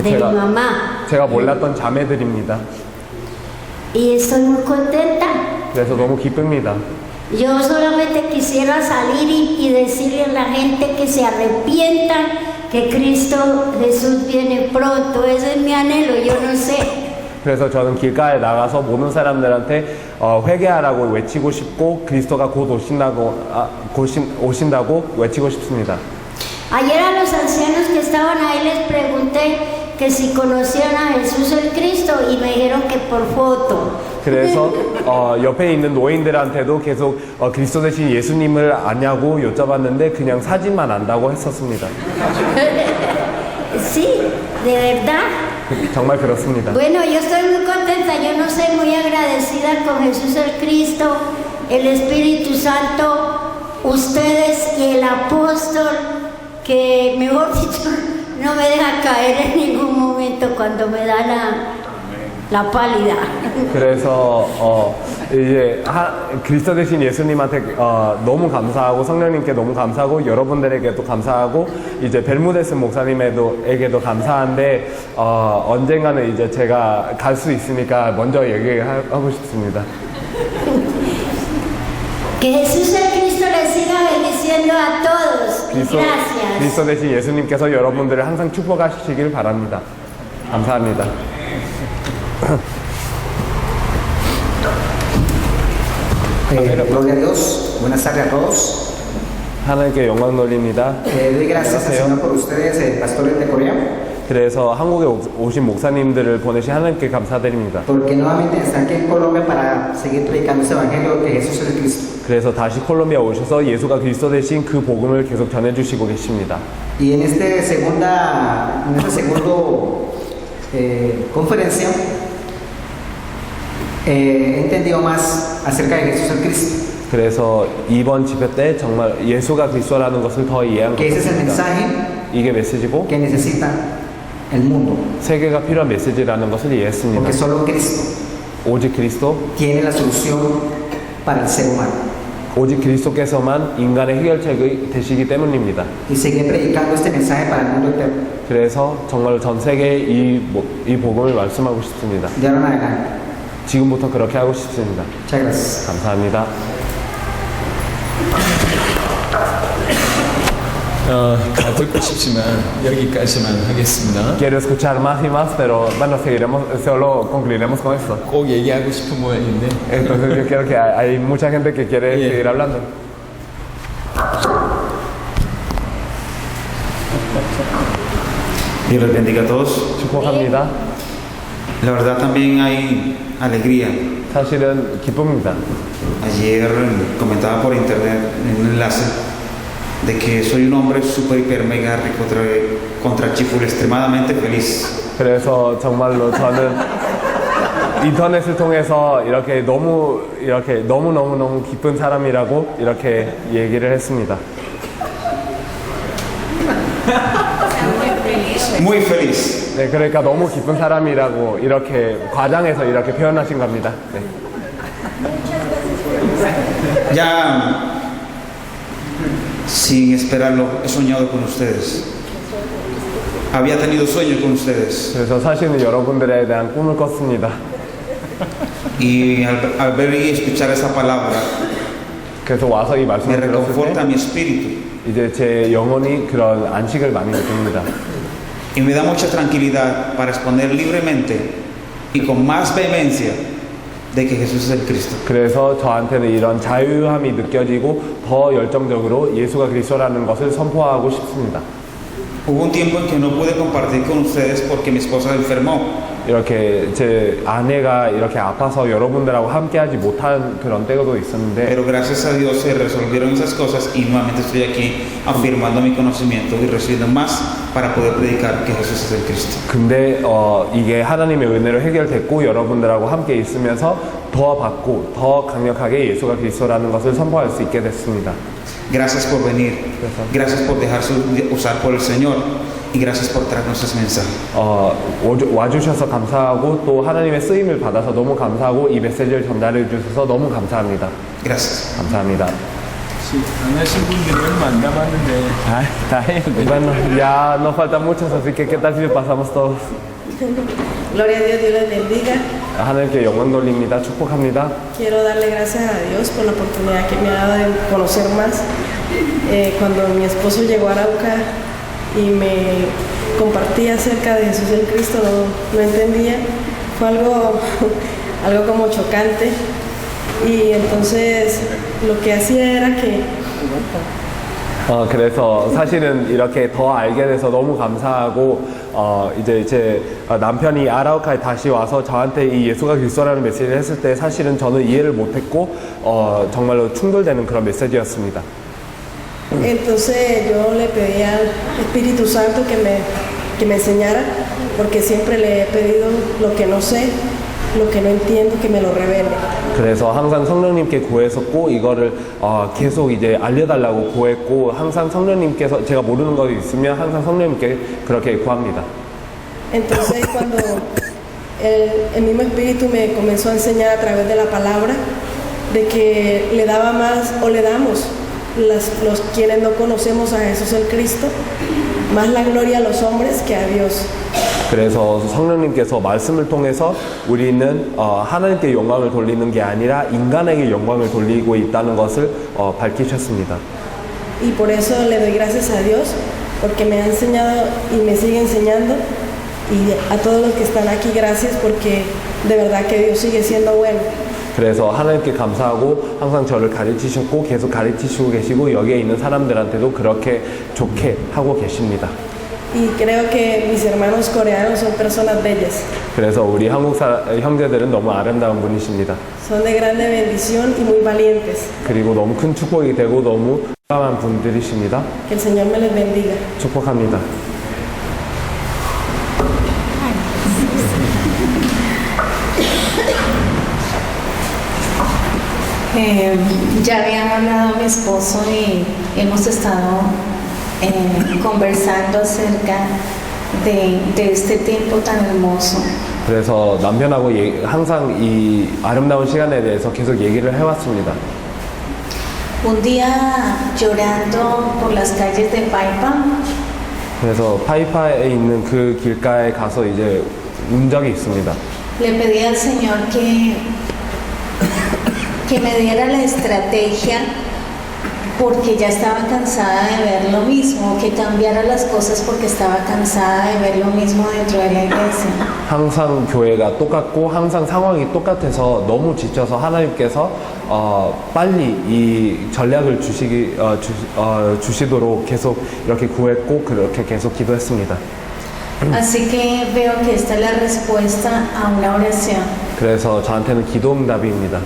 [SPEAKER 12] de mi mamá.
[SPEAKER 2] 제가 몰랐던 자매들입니다.
[SPEAKER 12] Y estoy muy contenta.
[SPEAKER 2] 그래서 너무 기쁩니다.
[SPEAKER 12] Yo solamente quisiera salir y decirle a la gente que se arrepientan, que Cristo Jesús viene pronto. Ese es mi anhelo, yo no sé.
[SPEAKER 2] 그래서 저는 길가에 나가서 모든 사람들한테 회개하라고 외치고 싶고 그리스도가 곧 오신다고 외치고 싶습니다.
[SPEAKER 12] Ayer a los ancianos que estaban ahí les pregunté que si conocían a Jesús el Cristo y me dijeron que por foto.
[SPEAKER 2] 그래서 옆에 있는 노인들한테도 계속 그리스도 대신 예수님을 아냐고 여쭤봤는데 그냥 사진만 안다고 했었습니다.
[SPEAKER 12] Sí, de verdad.
[SPEAKER 2] 정말 그렇습니다.
[SPEAKER 12] Bueno, yo estoy muy contenta, yo no sé, muy agradecida con Jesús el Cristo, el Espíritu Santo, ustedes y el apóstol, que mejor dicho no me deja caer en ningún momento cuando me da la pálida.
[SPEAKER 2] 그래서 이제 그리스도 되신 예수님한테 너무 감사하고 성령님께 너무 감사하고 여러분들에게도 감사하고 이제 벨무데스 목사님에게도 감사한데 언젠가는 이제 제가 갈 수 있으니까 먼저 얘기하고 싶습니다.
[SPEAKER 12] Que Jesús el Cristo les siga bendiciendo a todos. Gracias.
[SPEAKER 2] 그리스도 되신 예수님께서 여러분들을 항상 축복하시길 바랍니다. 감사합니다.
[SPEAKER 11] Gloria a Dios. Buenas tardes a todos.
[SPEAKER 2] 하나님께 영광 돌립니다.
[SPEAKER 11] Doy gracias al Señor por ustedes, pastores de Corea.
[SPEAKER 2] 그래서 한국에 오신 목사님들을 보내신 하나님께 감사드립니다.
[SPEAKER 11] Porque nuevamente están aquí en Colombia para seguir predicando ese evangelio de Jesús el Cristo.
[SPEAKER 2] 그래서 다시 콜롬비아 오셔서 예수가 그리스도 되신 그 복음을 계속 전해주시고 계십니다.
[SPEAKER 11] Y en este segundo conferencia he entendido más acerca de Jesús el Cristo.
[SPEAKER 2] 그래서 이번 집회 때 정말 예수가 그리스도라는 것을 더 이해한 것
[SPEAKER 11] Que ese es el
[SPEAKER 2] 같습니다.
[SPEAKER 11] mensaje
[SPEAKER 2] 이게 메시지고
[SPEAKER 11] que necesita el mundo.
[SPEAKER 2] 세계가 필요한 메시지라는 것을 이해했습니다.
[SPEAKER 11] Porque solo Cristo
[SPEAKER 2] 오직 그리스도,
[SPEAKER 11] tiene la solución para el ser humano.
[SPEAKER 2] 오직 그리스도께서만 인간의 해결책이 되시기 때문입니다.
[SPEAKER 11] Y seguir predicando este mensaje para el mundo entero.
[SPEAKER 2] 그래서 정말 전 세계에 이 복음을 말씀하고 싶습니다.
[SPEAKER 11] De ahora en adelante.
[SPEAKER 2] 지금부터 그렇게 하고 싶습니다.
[SPEAKER 11] Muchas gracias.
[SPEAKER 2] 감사합니다.
[SPEAKER 1] 다 듣고 싶지만 여기까지만 하겠습니다.
[SPEAKER 2] Quiero escuchar más y más, pero bueno, solo concluiremos con esto.
[SPEAKER 1] 꼭 얘기하고 싶은 모양인데.
[SPEAKER 2] Entonces yo creo que hay mucha gente que quiere seguir hablando.
[SPEAKER 11] Dios les bendiga a todos.
[SPEAKER 2] 축복합니다.
[SPEAKER 11] La verdad también hay alegría.
[SPEAKER 2] 사실은 기쁩니다.
[SPEAKER 11] Ayer comentaba por internet en un enlace de que soy un hombre super hiper mega rico contra chiful extremadamente feliz.
[SPEAKER 2] 그래서 정말로 저는 인터넷을 통해서 이렇게 너무 기쁜 사람이라고 이렇게 얘기를 했습니다.
[SPEAKER 11] Muy feliz.
[SPEAKER 2] 네, 그러니까 너무 기쁜 사람이라고 이렇게 과장해서 이렇게 표현하신 겁니다. 네.
[SPEAKER 11] Ya sin esperarlo he soñado con ustedes. Había tenido sueños con ustedes.
[SPEAKER 2] 그래서 사실은 여러분들에 대한 꿈을 꿨습니다.
[SPEAKER 11] Y al ver y escuchar esa palabra
[SPEAKER 2] 그래서 와서 이
[SPEAKER 11] me
[SPEAKER 2] 말씀을 들었을
[SPEAKER 11] reconforta
[SPEAKER 2] 때
[SPEAKER 11] mi espíritu
[SPEAKER 2] 이제 제 영혼이 그런 안식을 많이 느낍니다.
[SPEAKER 11] y me da mucha tranquilidad para exponer libremente y con más vehemencia de que Jesús es el Cristo.
[SPEAKER 2] 그래서 저한테는 이런 자유함이 느껴지고 더 열정적으로 예수가 그리스도라는 것을 선포하고 싶습니다.
[SPEAKER 11] Hubo un tiempo en que no pude compartir con ustedes porque mi esposa enfermó.
[SPEAKER 2] 이렇게 제 아내가 이렇게 아파서 여러분들하고 함께하지 못한 그런 때도 있었는데
[SPEAKER 11] Pero gracias a Dios se resolvieron esas cosas y nuevamente estoy aquí afirmando mi conocimiento y recibiendo más para poder predicar que Jesús es el Cristo.
[SPEAKER 2] 근데 이게 하나님의 은혜로 해결됐고 여러분들하고 함께 있으면서 더 받고 더 강력하게 예수가 그리스도라는 것을 선포할 수 있게 됐습니다.
[SPEAKER 11] Gracias por venir. Gracias por dejarse usar por el Señor. Y gracias por traernos ese mensaje.
[SPEAKER 2] 와주셔서 감사하고 또 하나님의 쓰임을 받아서 너무 감사하고 이 메시지를 전달해 주셔서 너무 감사합니다.
[SPEAKER 11] Gracias.
[SPEAKER 2] 감사합니다.
[SPEAKER 1] 안 하신 분들이 얼마 안 남았는데.
[SPEAKER 2] 다 해요. Bueno, ya nos faltan muchos, así que ¿qué tal si pasamos todos?
[SPEAKER 13] Gloria a Dios, Dios les bendiga.
[SPEAKER 2] 하나님께 영광 돌립니다. 축복합니다.
[SPEAKER 13] Quiero darle gracias a Dios por la oportunidad que me ha dado de conocer más. Cuando mi esposo llegó a Arauca y me compartía acerca de Jesús el Cristo, no entendía. Fue algo como chocante. Y entonces lo que hacía era que
[SPEAKER 2] 그래서 사실은 이렇게 더 알게 돼서 너무 감사하고 이제 제 남편이 아라우카에 다시 와서 저한테 이 예수가 그리스도라는 메시지를 했을 때 사실은 저는 이해를 못했고 정말로 충돌되는 그런 메시지였습니다.
[SPEAKER 13] entonces yo le pedí al Espíritu Santo que me enseñara, porque siempre le he pedido lo que no sé, lo que no entiendo, que me lo revele.
[SPEAKER 2] 그래서 항상 성령님께 구했었고 이거를 계속 이제 알려달라고 구했고 항상 성령님께서 제가 모르는 것이 있으면 항상 성령님께 그렇게 구합니다.
[SPEAKER 13] Entonces el mismo Espíritu me comenzó a enseñar a través de la palabra de que le daba más o le damos los quienes no conocemos a Jesús el Cristo más la gloria a los hombres que a Dios.
[SPEAKER 2] 그래서 성령님께서 말씀을 통해서 우리는 하나님께 영광을 돌리는 게 아니라 인간에게 영광을 돌리고 있다는 것을 밝히셨습니다.
[SPEAKER 13] Y por eso le doy gracias a Dios porque me ha enseñado y me sigue enseñando, y a todos los que están aquí gracias porque de verdad que Dios sigue siendo bueno.
[SPEAKER 2] 그래서 하나님께 감사하고 항상 저를 가르치셨고 계속 가르치시고 계시고 여기에 있는 사람들한테도 그렇게 좋게 하고 계십니다.
[SPEAKER 13] Y creo que mis hermanos coreanos son personas bellas.
[SPEAKER 2] 그래서 우리 한국 형제들은 너무 아름다운 분이십니다.
[SPEAKER 13] Son de grande bendición y muy valientes.
[SPEAKER 2] 그리고 너무 큰 축복이 되고 너무 감사한 분들이십니다.
[SPEAKER 13] Que el Señor me les bendiga.
[SPEAKER 2] 축복합니다.
[SPEAKER 14] Ya habían hablado mi esposo y hemos estado conversando acerca de este tiempo tan hermoso.
[SPEAKER 2] 그래서 남편하고 항상 이 아름다운 시간에 대해서 계속 얘기를 해왔습니다.
[SPEAKER 14] Un día llorando por las calles de Paipa,
[SPEAKER 2] 그래서 파이파에 있는 그 길가에 가서 이제 운 적이 있습니다.
[SPEAKER 14] le pedí al Señor que me diera la estrategia porque ya estaba cansada de ver lo mismo, que cambiara las cosas porque estaba cansada de ver lo mismo dentro de la iglesia.
[SPEAKER 2] 항상 교회가 똑같고 항상 상황이 똑같아서 너무 지쳐서 하나님께서 빨리 이 전략을 주시도록 계속 이렇게 구했고 그렇게 계속 기도했습니다.
[SPEAKER 14] Así que veo que esta es la respuesta a una oración.
[SPEAKER 2] 그래서 저한테는 기도응답입니다.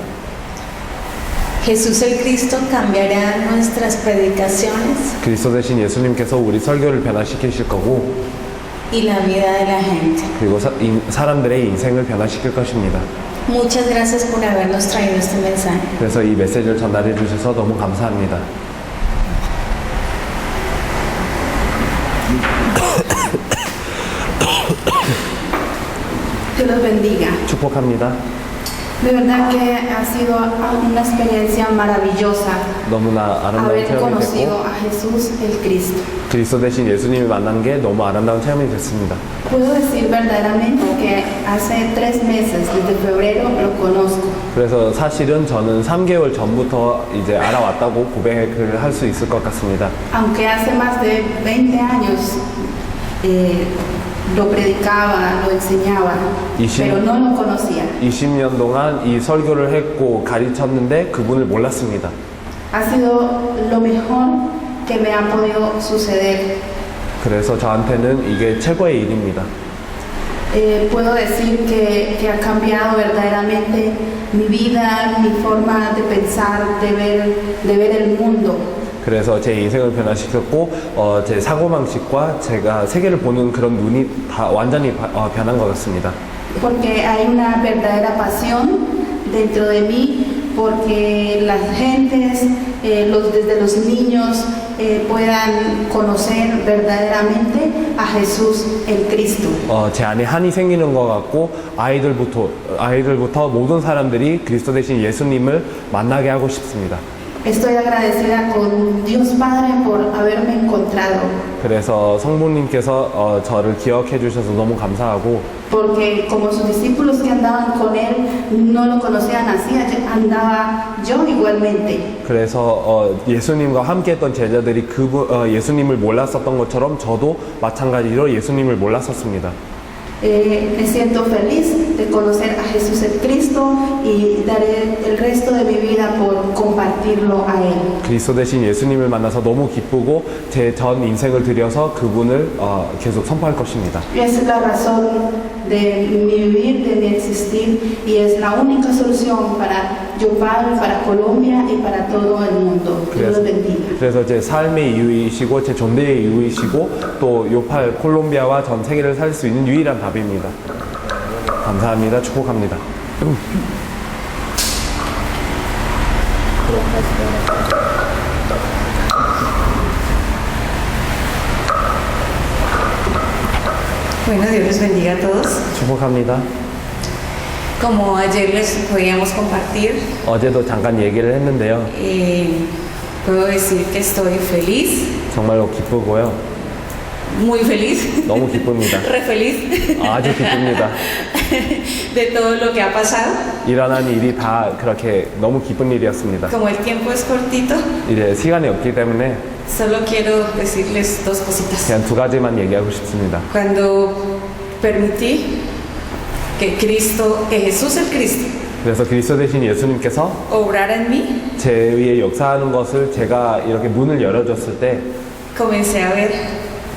[SPEAKER 14] Jesús el Cristo cambiará nuestras predicaciones
[SPEAKER 2] 그리스도 대신 예수님께서 우리 설교를 변화시키실 거고
[SPEAKER 14] y la vida de la gente.
[SPEAKER 2] 그리고 사람들의 인생을 변화시킬 것입니다.
[SPEAKER 14] Muchas gracias por habernos traído este mensaje.
[SPEAKER 2] 그래서 이 메시지를 전달해 주셔서 너무 감사합니다.
[SPEAKER 15] Dios los bendiga.
[SPEAKER 2] 축복합니다.
[SPEAKER 15] De verdad que ha sido una experiencia maravillosa
[SPEAKER 2] 너무나 아름다운
[SPEAKER 15] haber
[SPEAKER 2] 체험이
[SPEAKER 15] conocido
[SPEAKER 2] 됐고
[SPEAKER 15] a Jesús el Cristo.
[SPEAKER 2] 그리스도 대신 예수님을 만난 게 너무 아름다운 체험이 됐습니다.
[SPEAKER 15] Puedo decir verdaderamente que hace 3 meses, desde febrero, lo conozco.
[SPEAKER 2] 그래서 사실은 저는 3개월 전부터 이제 알아왔다고 고백을 할 수 있을 것 같습니다.
[SPEAKER 15] Aunque hace más de 20 años lo predicaba, lo enseñaba, pero no lo conocía.
[SPEAKER 2] 20년 동안 이 설교를 했고 가르쳤는데 그분을 몰랐습니다.
[SPEAKER 15] Ha sido lo mejor que me ha podido suceder.
[SPEAKER 2] 그래서 저한테는 이게 최고의 일입니다.
[SPEAKER 15] Puedo decir que ha cambiado verdaderamente mi vida, mi forma de pensar, de ver el mundo.
[SPEAKER 2] 그래서 제 인생을 변화시켰고 제 사고방식과 제가 세계를 보는 그런 눈이 다 완전히 변한 것 같습니다.
[SPEAKER 15] Porque hay una verdadera pasión dentro de mí, porque las gentes, desde los niños, puedan conocer verdaderamente a Jesús el Cristo.
[SPEAKER 2] 제 안에 한이 생기는 것 같고 아이들부터 모든 사람들이 그리스도 대신 예수님을 만나게 하고 싶습니다.
[SPEAKER 15] Estoy agradecida con Dios Padre por haberme encontrado.
[SPEAKER 2] 그래서 성부님께서 저를 기억해 주셔서 너무 감사하고
[SPEAKER 15] Porque como sus discípulos que andaban con él no lo conocían así, andaba yo igualmente.
[SPEAKER 2] 그래서 예수님과 함께했던 제자들이 예수님을 몰랐었던 것처럼 저도 마찬가지로 예수님을 몰랐었습니다.
[SPEAKER 15] Me siento feliz de conocer a Jesús el Cristo y daré el resto de mi vida por compartirlo a Él.
[SPEAKER 2] 그리스도 대신 예수님을 만나서 너무 기쁘고 제 전 인생을 들여서 그분을 계속 선포할 것입니다.
[SPEAKER 15] Esa es la razón de mi vivir, de mi existir, y es la única solución para Yopal, para Colombia y para todo el mundo. Dios los bendiga.
[SPEAKER 2] 그래서 제 삶의 이유이시고 제 존재의 이유이시고 또 요팔 콜롬비아와 전 세계를 살 수 있는 유일한 답입니다. 감사합니다. 축복합니다.
[SPEAKER 16] Bueno, Dios les bendiga a todos.
[SPEAKER 2] 축복합니다.
[SPEAKER 16] Como ayer les podíamos compartir,
[SPEAKER 2] 어제도 잠깐 얘기를 했는데요.
[SPEAKER 16] puedo decir que estoy feliz,
[SPEAKER 2] 정말로 기쁘고요.
[SPEAKER 16] muy feliz,
[SPEAKER 2] 너무 기쁩니다.
[SPEAKER 16] re feliz
[SPEAKER 2] 아주 기쁩니다.
[SPEAKER 16] de todo lo que ha pasado.
[SPEAKER 2] 일어난 일이 다 그렇게 너무 기쁜 일이었습니다.
[SPEAKER 16] Como el tiempo es cortito,
[SPEAKER 2] 이제 시간이 없기 때문에
[SPEAKER 16] solo quiero decirles dos cositas.
[SPEAKER 2] 그냥 두 가지만 얘기하고 싶습니다.
[SPEAKER 16] Cuando permití que Jesús el Cristo
[SPEAKER 2] 그래서 그리스도 되신 예수님께서
[SPEAKER 16] obrara en mí,
[SPEAKER 2] 제 위에 역사하는 것을 제가 이렇게 문을 열어줬을 때
[SPEAKER 16] comencé a ver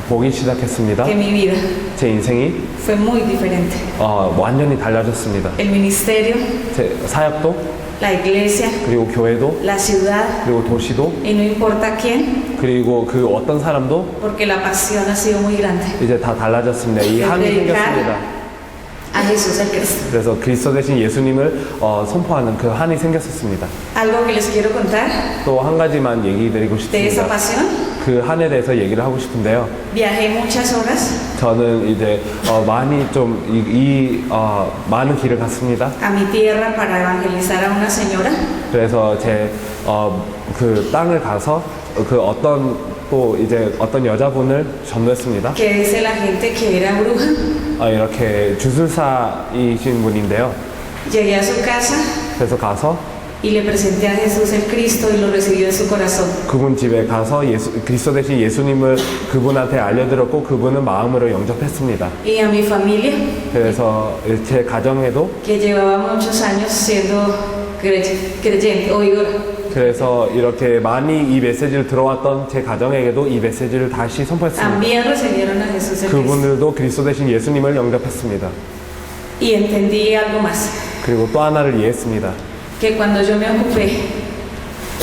[SPEAKER 2] 보기 시작했습니다.
[SPEAKER 16] que mi vida
[SPEAKER 2] 제 인생이
[SPEAKER 16] fue muy diferente.
[SPEAKER 2] 완전히 달라졌습니다.
[SPEAKER 16] El ministerio,
[SPEAKER 2] 제 사역도
[SPEAKER 16] la iglesia,
[SPEAKER 2] 그리고 교회도
[SPEAKER 16] la ciudad,
[SPEAKER 2] 그리고 도시도
[SPEAKER 16] y no importa quién,
[SPEAKER 2] 그리고 그 어떤 사람도
[SPEAKER 16] porque la pasión ha sido muy grande.
[SPEAKER 2] 이제 다 달라졌습니다. 이 한이 생겼습니다.
[SPEAKER 16] A Jesús el Cristo.
[SPEAKER 2] 그래서 그리스도 대신 예수님을 선포하는 그 한이 생겼었습니다.
[SPEAKER 16] Algo que les quiero contar
[SPEAKER 2] 또 한 가지만 얘기 드리고
[SPEAKER 16] de esa
[SPEAKER 2] 싶습니다.
[SPEAKER 16] pasión.
[SPEAKER 2] 그 한에 대해서 얘기를 하고 싶은데요.
[SPEAKER 16] Viajé muchas horas
[SPEAKER 2] 저는 이제 많이 좀 많은 길을 갔습니다.
[SPEAKER 16] a mi tierra para evangelizar a una señora
[SPEAKER 2] 그래서 제 그 땅을 가서 그 어떤 여자분을 전도했습니다.
[SPEAKER 16] que dice la gente que era bruja.
[SPEAKER 2] 이렇게 주술사이신 분인데요.
[SPEAKER 16] Llegué a su casa
[SPEAKER 2] 그래서 가서
[SPEAKER 16] y le presenté a Jesús el Cristo y lo recibió en su corazón.
[SPEAKER 2] 그분 집에 가서 그리스도 대신 예수님을 그분한테 알려드렸고 그분은 마음으로 영접했습니다.
[SPEAKER 16] Y a mi familia,
[SPEAKER 2] 그래서 제 가정에도
[SPEAKER 16] que llevaba muchos años siendo creyente, oidora.
[SPEAKER 2] 그래서 이렇게 많이 이 메시지를 들어왔던 제 가정에게도 이 메시지를 다시 선포했습니다.
[SPEAKER 16] También recibieron a Jesús el Cristo.
[SPEAKER 2] 그분들도 그리스도 대신 예수님을 영접했습니다.
[SPEAKER 16] Y entendí algo más,
[SPEAKER 2] 그리고 또 하나를 이해했습니다.
[SPEAKER 16] que cuando yo me ocupé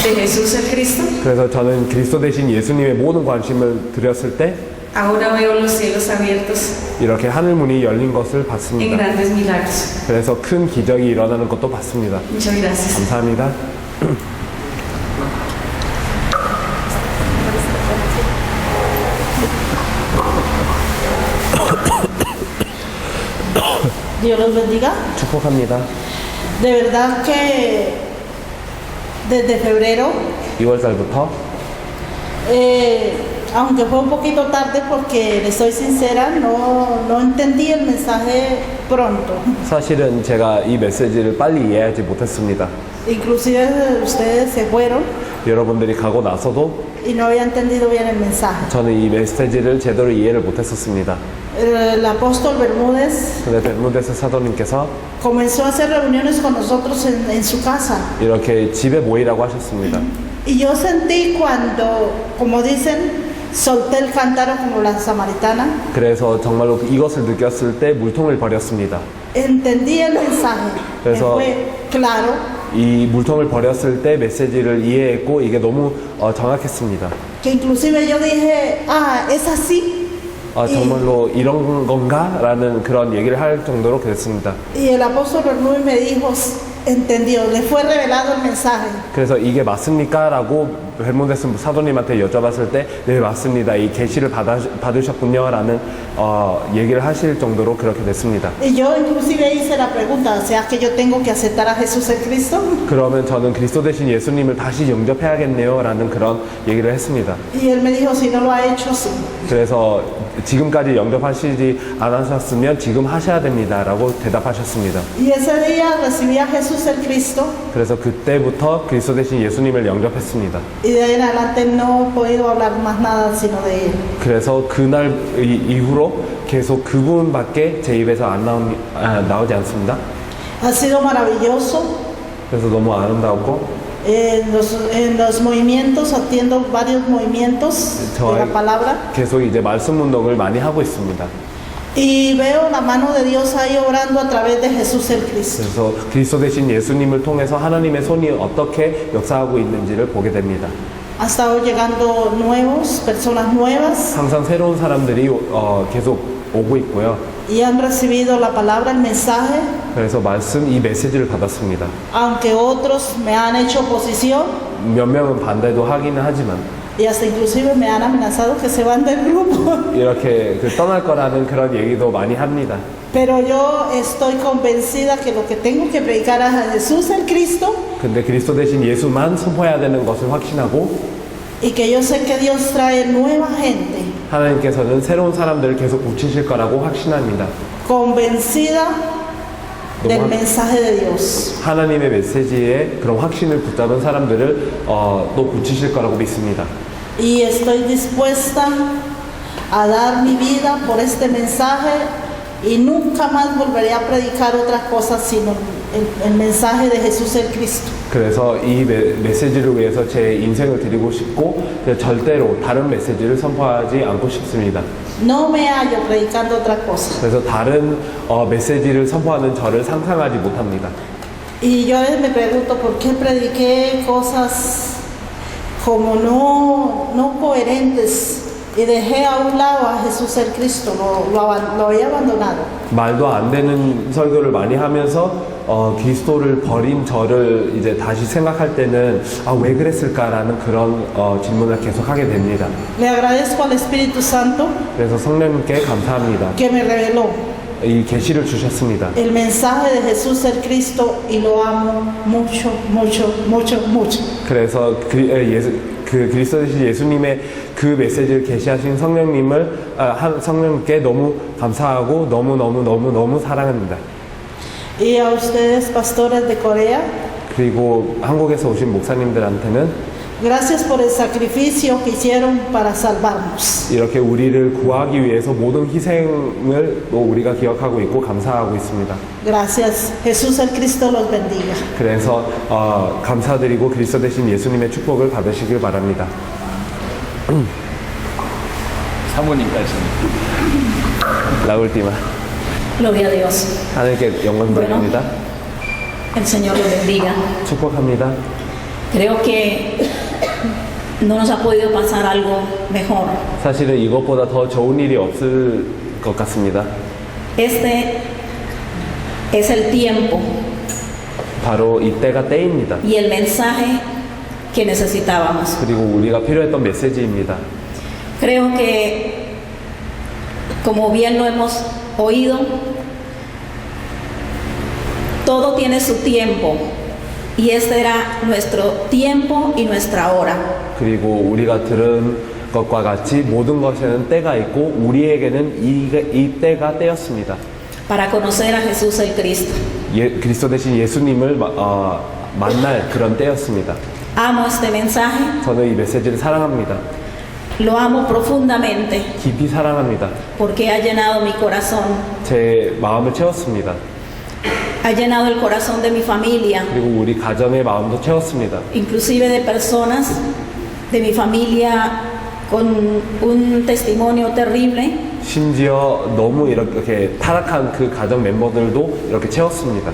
[SPEAKER 16] de Jesús el Cristo,
[SPEAKER 2] 그래서 저는 그리스도 대신 예수님의 모든 관심을 드렸을 때
[SPEAKER 16] ahora veo los cielos abiertos
[SPEAKER 2] 이렇게 하늘 문이 열린 것을
[SPEAKER 16] en
[SPEAKER 2] 봤습니다.
[SPEAKER 16] grandes milagros.
[SPEAKER 2] 그래서 큰 기적이 일어나는 것도 봤습니다.
[SPEAKER 16] Muchas gracias.
[SPEAKER 2] 감사합니다.
[SPEAKER 17] Dios los bendiga.
[SPEAKER 2] 축복합니다.
[SPEAKER 17] De verdad que desde febrero,
[SPEAKER 2] 2월 달부터
[SPEAKER 17] aunque fue un poquito tarde porque le soy sincera, no entendí el mensaje pronto.
[SPEAKER 2] 사실은 제가 이 메시지를 빨리 이해하지 못했습니다.
[SPEAKER 17] Inclusive ustedes se fueron
[SPEAKER 2] 여러분들이 가고 나서도
[SPEAKER 17] y no había entendido bien el mensaje.
[SPEAKER 2] 저는 이 메시지를 제대로 이해를 못했었습니다.
[SPEAKER 17] El apóstol Bermúdez
[SPEAKER 2] 근데 베르무데스 사도님께서
[SPEAKER 17] comenzó a hacer reuniones con nosotros en su casa.
[SPEAKER 2] 이렇게 집에 모이라고 하셨습니다.
[SPEAKER 17] Y yo sentí cuando, como dicen, solté el cántaro como la samaritana.
[SPEAKER 2] 그래서 정말로 이것을 느꼈을 때 물통을 버렸습니다.
[SPEAKER 17] Entendí el mensaje. Me
[SPEAKER 2] 그래서
[SPEAKER 17] fue claro.
[SPEAKER 2] 이 물통을 버렸을 때 메시지를 이해했고 이게 너무 정확했습니다.
[SPEAKER 17] Que inclusive yo dije, es así.
[SPEAKER 2] 정말로 이런 건가? 라는 그런 얘기를 할 정도로 그랬습니다.
[SPEAKER 17] Y el apóstol Bermúdez me dijo, entendió, le fue revelado el mensaje.
[SPEAKER 2] 그래서 이게 맞습니까? 라고 벨모데스 사도님한테 여쭤봤을 때 네 맞습니다. 이 계시를 받으셨군요 라는 얘기를 하실 정도로 그렇게 됐습니다.
[SPEAKER 17] Y yo inclusive hice la pregunta, ¿sea que yo tengo que aceptar a Jesús el Cristo?
[SPEAKER 2] 그러면 저는 그리스도 대신 예수님을 다시 영접해야겠네요 라는 그런 얘기를 했습니다.
[SPEAKER 17] Y él me dijo, si no lo ha hecho, sí.
[SPEAKER 2] 그래서 지금까지 영접하시지 않으셨으면 지금 하셔야 됩니다 라고 대답하셨습니다.
[SPEAKER 17] Y ese día recibí a Jesús el Cristo.
[SPEAKER 2] 그래서 그때부터 그리스도 대신 예수님을 영접했습니다.
[SPEAKER 17] Y de ahí en adelante no he podido hablar más nada sino de él.
[SPEAKER 2] 그래서 그날 이후로 계속 그분밖에 제 입에서 나오지 않습니다.
[SPEAKER 17] Ha sido maravilloso.
[SPEAKER 2] 그래서 너무 아름다웠고
[SPEAKER 17] En los movimientos, atiendo varios movimientos de la palabra.
[SPEAKER 2] 계속 이제 말씀 운동을 많이 하고 있습니다.
[SPEAKER 17] Y veo la mano de Dios ahí obrando a través de Jesús el Cristo.
[SPEAKER 2] 그래서 그리스도 대신 예수님을 통해서 하나님의 손이 어떻게 역사하고 있는지를 보게 됩니다.
[SPEAKER 17] Ha estado llegando nuevos, personas nuevas.
[SPEAKER 2] 항상 새로운 사람들이 계속 오고 있고요.
[SPEAKER 17] Y han recibido la palabra, el mensaje.
[SPEAKER 2] 그래서 이 메시지를 받았습니다.
[SPEAKER 17] Aunque otros me han hecho oposición.
[SPEAKER 2] 몇 명은 반대도 하기는 하지만.
[SPEAKER 17] y hasta inclusive me han amenazado que se van del grupo.
[SPEAKER 2] 이렇게 떠날 거라는 그런 얘기도 많이 합니다.
[SPEAKER 17] Pero yo estoy convencida que lo que tengo que predicar a Jesús el Cristo
[SPEAKER 2] 근데 그리스도 대신 예수만 선포해야 되는 것을 확신하고
[SPEAKER 17] y que yo sé que Dios trae nueva gente.
[SPEAKER 2] 하나님께서는 새로운 사람들을 계속 붙이실 거라고 확신합니다.
[SPEAKER 17] Convencida del mensaje de Dios.
[SPEAKER 2] 하나님의 메시지에 그런 확신을 붙잡은 사람들을 또 붙이실 거라고 믿습니다.
[SPEAKER 17] Y estoy dispuesta a dar mi vida por este mensaje y nunca más volveré a predicar otra cosa sino el mensaje de Jesús el Cristo.
[SPEAKER 2] 그래서 이 메시지를 위해서 제 인생을 드리고 싶고 절대로 다른 메시지를 선포하지 않고 싶습니다.
[SPEAKER 17] No me hallo predicando otra cosa.
[SPEAKER 2] 그래서 다른 메시지를 선포하는 저를 상상하지 못합니다.
[SPEAKER 17] Y yo me pregunto por qué prediqué cosas como no coherentes y dejé a un lado a Jesús el Cristo, lo había abandonado.
[SPEAKER 2] 말도 안 되는 설교를 많이 하면서 그리스도를 버린 저를 이제 다시 생각할 때는 왜 그랬을까라는 그런 질문을 계속 하게 됩니다.
[SPEAKER 17] Le agradezco al Espíritu Santo
[SPEAKER 2] 그래서 성령님께 감사합니다.
[SPEAKER 17] que me reveló
[SPEAKER 2] 이 계시를 주셨습니다.
[SPEAKER 17] el mensaje de Jesús el Cristo y lo amo mucho, mucho, mucho, mucho.
[SPEAKER 2] 그래서 그리스도 되신 예수님의 그 메시지를 계시하신 성령님께 너무 감사하고 너무 사랑합니다.
[SPEAKER 17] Y a ustedes, pastores de Corea,
[SPEAKER 2] 그리고 한국에서 오신 목사님들한테는
[SPEAKER 17] gracias por el sacrificio que hicieron para salvarnos.
[SPEAKER 2] 이렇게 우리를 구하기 위해서 모든 희생을 또 우리가 기억하고 있고 감사하고 있습니다.
[SPEAKER 17] Gracias. Jesús el Cristo los bendiga.
[SPEAKER 2] 그래서 감사드리고 그리스도 되신 예수님의 축복을 받으시길 바랍니다.
[SPEAKER 1] 사모님까지.
[SPEAKER 2] La última.
[SPEAKER 16] Gloria a Dios.
[SPEAKER 2] 하나님께 영광 돌립니다.
[SPEAKER 16] El Señor lo bendiga.
[SPEAKER 2] 축복합니다.
[SPEAKER 16] Creo que no nos ha podido pasar algo mejor.
[SPEAKER 2] 사실은 이것보다 더 좋은 일이 없을 것 같습니다.
[SPEAKER 16] Este es el tiempo
[SPEAKER 2] 바로 이때가 때입니다.
[SPEAKER 16] y el mensaje que necesitábamos.
[SPEAKER 2] 그리고 우리가 필요했던 메시지입니다.
[SPEAKER 16] Creo que, como bien lo hemos oído, todo tiene su tiempo y este era nuestro tiempo y nuestra hora.
[SPEAKER 2] 그리고 우리가 들은 것과 같이 모든 것에는 때가 있고 우리에게는 이 때가 때였습니다.
[SPEAKER 16] Para conocer a Jesús el Cristo.
[SPEAKER 2] 그리스도 대신 예수님을 만날 그런 때였습니다.
[SPEAKER 16] Amo este mensaje.
[SPEAKER 2] 저는 이 메시지를 사랑합니다.
[SPEAKER 16] Lo amo profundamente
[SPEAKER 2] 깊이 사랑합니다.
[SPEAKER 16] porque ha llenado mi corazón.
[SPEAKER 2] 제 마음을 채웠습니다.
[SPEAKER 16] Ha llenado el corazón de mi familia.
[SPEAKER 2] 그리고 우리 가정의 마음도 채웠습니다.
[SPEAKER 16] Inclusive de personas de mi familia con un testimonio terrible.
[SPEAKER 2] 심지어 너무 이렇게 타락한 그 가정 멤버들도 이렇게 채웠습니다.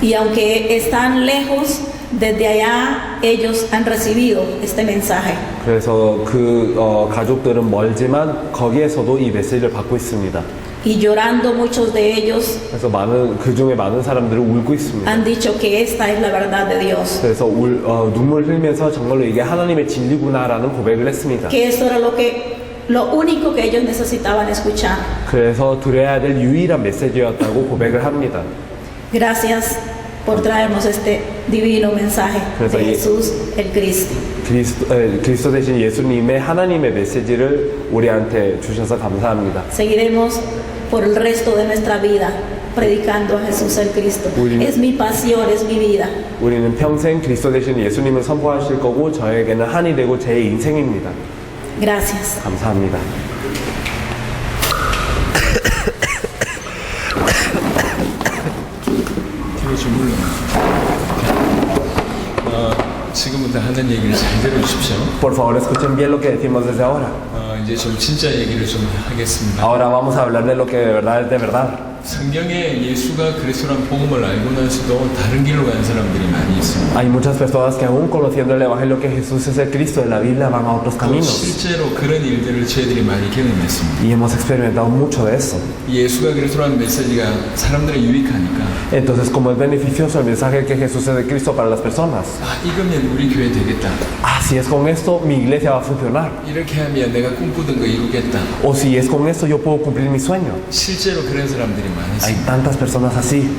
[SPEAKER 16] Y aunque están lejos, desde allá ellos han recibido este mensaje.
[SPEAKER 2] 그래서 그 가족들은 멀지만 거기에서도 이 메시지를 받고 있습니다.
[SPEAKER 16] Y llorando muchos de ellos
[SPEAKER 2] 그래서 그 중에 많은 사람들은 울고 있습니다.
[SPEAKER 16] han dicho que esta es la verdad de Dios.
[SPEAKER 2] 그래서 눈물 흘리면서 정말로 이게 하나님의 진리구나라는 고백을 했습니다.
[SPEAKER 16] Que esto era lo único que ellos necesitaban escuchar.
[SPEAKER 2] 그래서 들어야 될 유일한 메시지였다고 고백을 합니다.
[SPEAKER 16] Gracias por traernos este divino mensaje de Jesús el Cristo.
[SPEAKER 2] 그리스도 대신 예수님의 하나님의 메시지를 우리한테 주셔서 감사합니다.
[SPEAKER 16] Seguiremos por el resto de nuestra vida predicando a Jesús el Cristo. Es mi pasión, es mi vida.
[SPEAKER 2] 우리는 평생 그리스도 대신 예수님을 선포하실 거고 저에게는 한이 되고 제 인생입니다.
[SPEAKER 16] Gracias.
[SPEAKER 2] 감사합니다.
[SPEAKER 1] 지금부터 하는 얘기를 잘 들어주십시오.
[SPEAKER 2] Por favor, escuchen bien lo que decimos desde ahora.
[SPEAKER 1] 이제 좀 진짜 얘기를 좀 하겠습니다.
[SPEAKER 2] Ahora vamos a hablar de lo que de verdad es de verdad.
[SPEAKER 1] 성경에 예수가 그리스도란 복음을 알고 나서도 다른 길로 간 사람들이 많이
[SPEAKER 9] 있습니다.
[SPEAKER 2] Hay muchas personas que aún conociendo el Evangelio que Jesús es el Cristo de la Biblia van a otros
[SPEAKER 1] 또
[SPEAKER 2] caminos.
[SPEAKER 1] 실제로 그런 일들을 저희들이 많이 경험했습니다.
[SPEAKER 2] Y hemos experimentado mucho de eso.
[SPEAKER 1] 예수가 그리스도라는 메시지가 사람들에 유익하니까
[SPEAKER 2] Entonces, como es beneficioso el mensaje que Jesús es el Cristo para las personas,
[SPEAKER 1] 이거면 우리 교회 되겠다.
[SPEAKER 2] si es con esto, mi iglesia va a funcionar.
[SPEAKER 1] 이렇게 하면 내가 꿈꾸던 거 이루겠다.
[SPEAKER 2] O si es con esto, yo puedo cumplir mi sueño.
[SPEAKER 1] 실제로 그런 사람들이
[SPEAKER 2] Hay
[SPEAKER 1] 많았습니다.
[SPEAKER 2] tantas personas así.